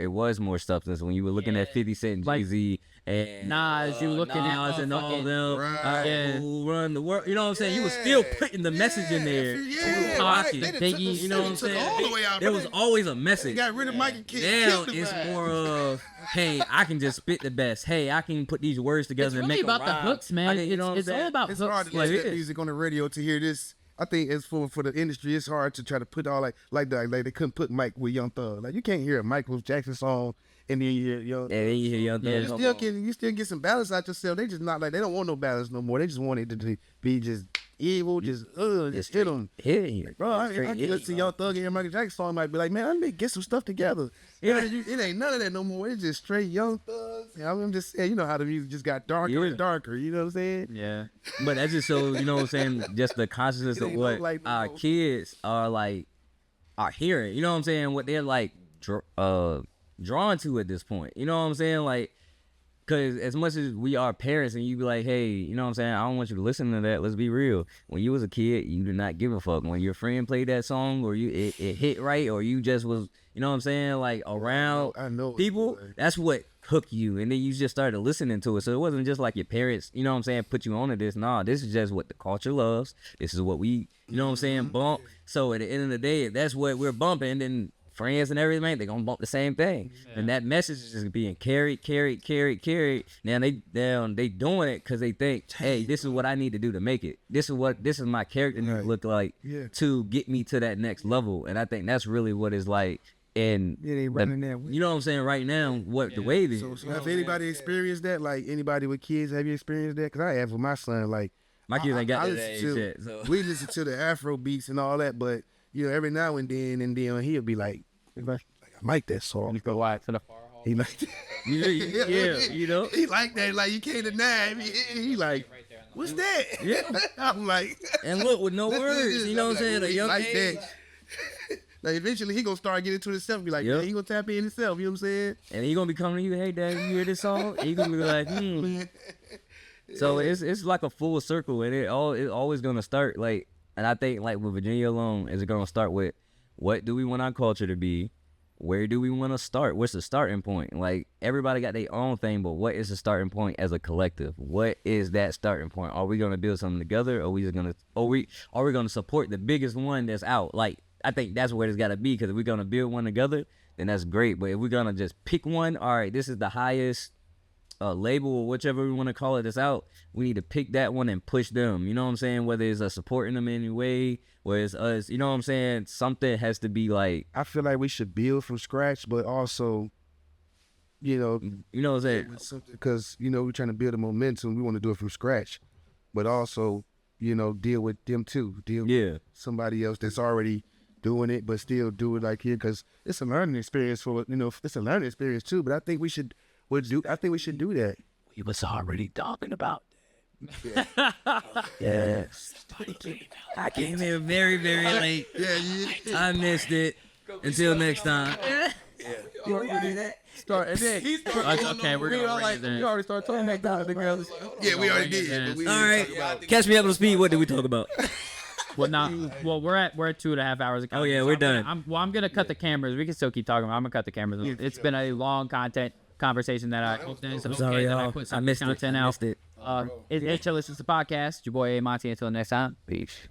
substance when you were looking at 50 Cent, Like, Jay-Z, and Nas, you looking at Nas and all fucking- them. Yeah. Who run the world? You know what I'm saying? You were still putting the message in there. Yeah, Pocket, right. They done Biggie, took You know what I'm took saying? all the way out. There was always a message. They got rid of Mike and Kid. Now killed the it's vibe. more of, hey, I can just spit the best. Hey, I can put these words together It's and really make 'em about the rhyme. hooks, man. You know what I'm It's all saying? about It's hooks. hard to Like, listen it to is. music on the radio to hear this. I think it's for the industry. It's hard to try to put all like they couldn't put Mike with Young Thug. Like you can't hear a Michael Jackson song and then you hear Young. Yeah, then you hear Young Thug Yeah. come on. You still get some balance out yourself. They just not like they don't want no balance no more. They just want it to be just evil, just hit them. Hit you. Bro, I Straight can hit listen to you. Young Thug and hear Michael Jackson song. Might be like, man, let me get some stuff together. Yeah, it ain't none of that no more. It's just straight Young Thugs. I'm just saying, you know how the music just got darker and darker. You know what I'm saying? Yeah. But that just shows, you know what I'm saying, just the consciousness It of ain't what no like no our more. kids are hearing. You know what I'm saying? What they're like drawn to at this point. You know what I'm saying? Like, cause as much as we are parents and you be like, hey, you know what I'm saying? I don't want you to listen to that. Let's be real. When you was a kid, you did not give a fuck. When your friend played that song or it hit right or you just was, you know what I'm saying? Like around I know it, people, boy. that's what hooked you. And then you just started listening to it. So it wasn't just like your parents, you know what I'm saying, put you on to this. Nah, this is just what the culture loves. This is what we, you know what I'm saying, bump. So at the end of the day, if that's what we're bumping, then friends and everything, they're gonna bump the same thing. And that message is just being carried. Now they doing it because they think, hey, this is what I need to do to make it. This is my character need to look like to get me to that next level. And I think that's really what it's like. And Yeah, they running that way. you know what I'm saying right now, what the wave is. So have anybody experienced that? Like anybody with kids, have you experienced that? Because I have with my son. Like My kids ain't got I that listen age to- yet. So. we listen to the Afro beats and all that, but you know, every now and then he'll be like I like that song. Go wide to the far hall. He like that. Yeah, you know. He like that. Like you can't deny him. He like, what's that? Yeah. I'm like, And look, with no words, you know what I'm saying? A He young like age. that. Like eventually he gonna start getting to himself. Be like, Yep. man, he gonna tap in himself. You know what I'm saying? And he gonna be coming to you, hey, dad, you hear this song? And you gonna be like, So it's like a full circle, and it always gonna start like. And I think like with Virginia alone, is it gonna start with what do we want our culture to be? Where do we want to start? What's the starting point? Like everybody got their own thing, but what is the starting point as a collective? What is that starting point? Are we gonna build something together, or are we gonna support the biggest one that's out? Like I think that's where it's gotta be, because if we're gonna build one together, then that's great. But if we're gonna just pick one, all right, this is the highest label or whichever we want to call it that's out, we need to pick that one and push them. You know what I'm saying? Whether it's us supporting them in any way, whether it's us, you know what I'm saying? Something has to be like. I feel like we should build from scratch, but also, you know what I'm saying? Because we're trying to build a momentum. We want to do it from scratch, but also, deal with them too. Deal with somebody else that's already doing it, but still do it like here, because it's a learning experience it's a learning experience too. But I think we should. I think we should do that. We was already talking about that. I came here very, very late. I missed it. Until next time. You want to do that? Start and then Okay, we're gonna we already started talking back down to the girls. Yeah, we already did. But we All right, catch me up to speed. What did we talk about? Well, we're at 2.5 hours. Oh yeah, we're done. I'm gonna cut the cameras. We can still keep talking. I'm gonna cut the cameras. It's been a long conversation that I hope that I'm sorry, y'all. I missed content it. out. It's Listen to the podcast. Your boy A Monty. Until next time. Peace.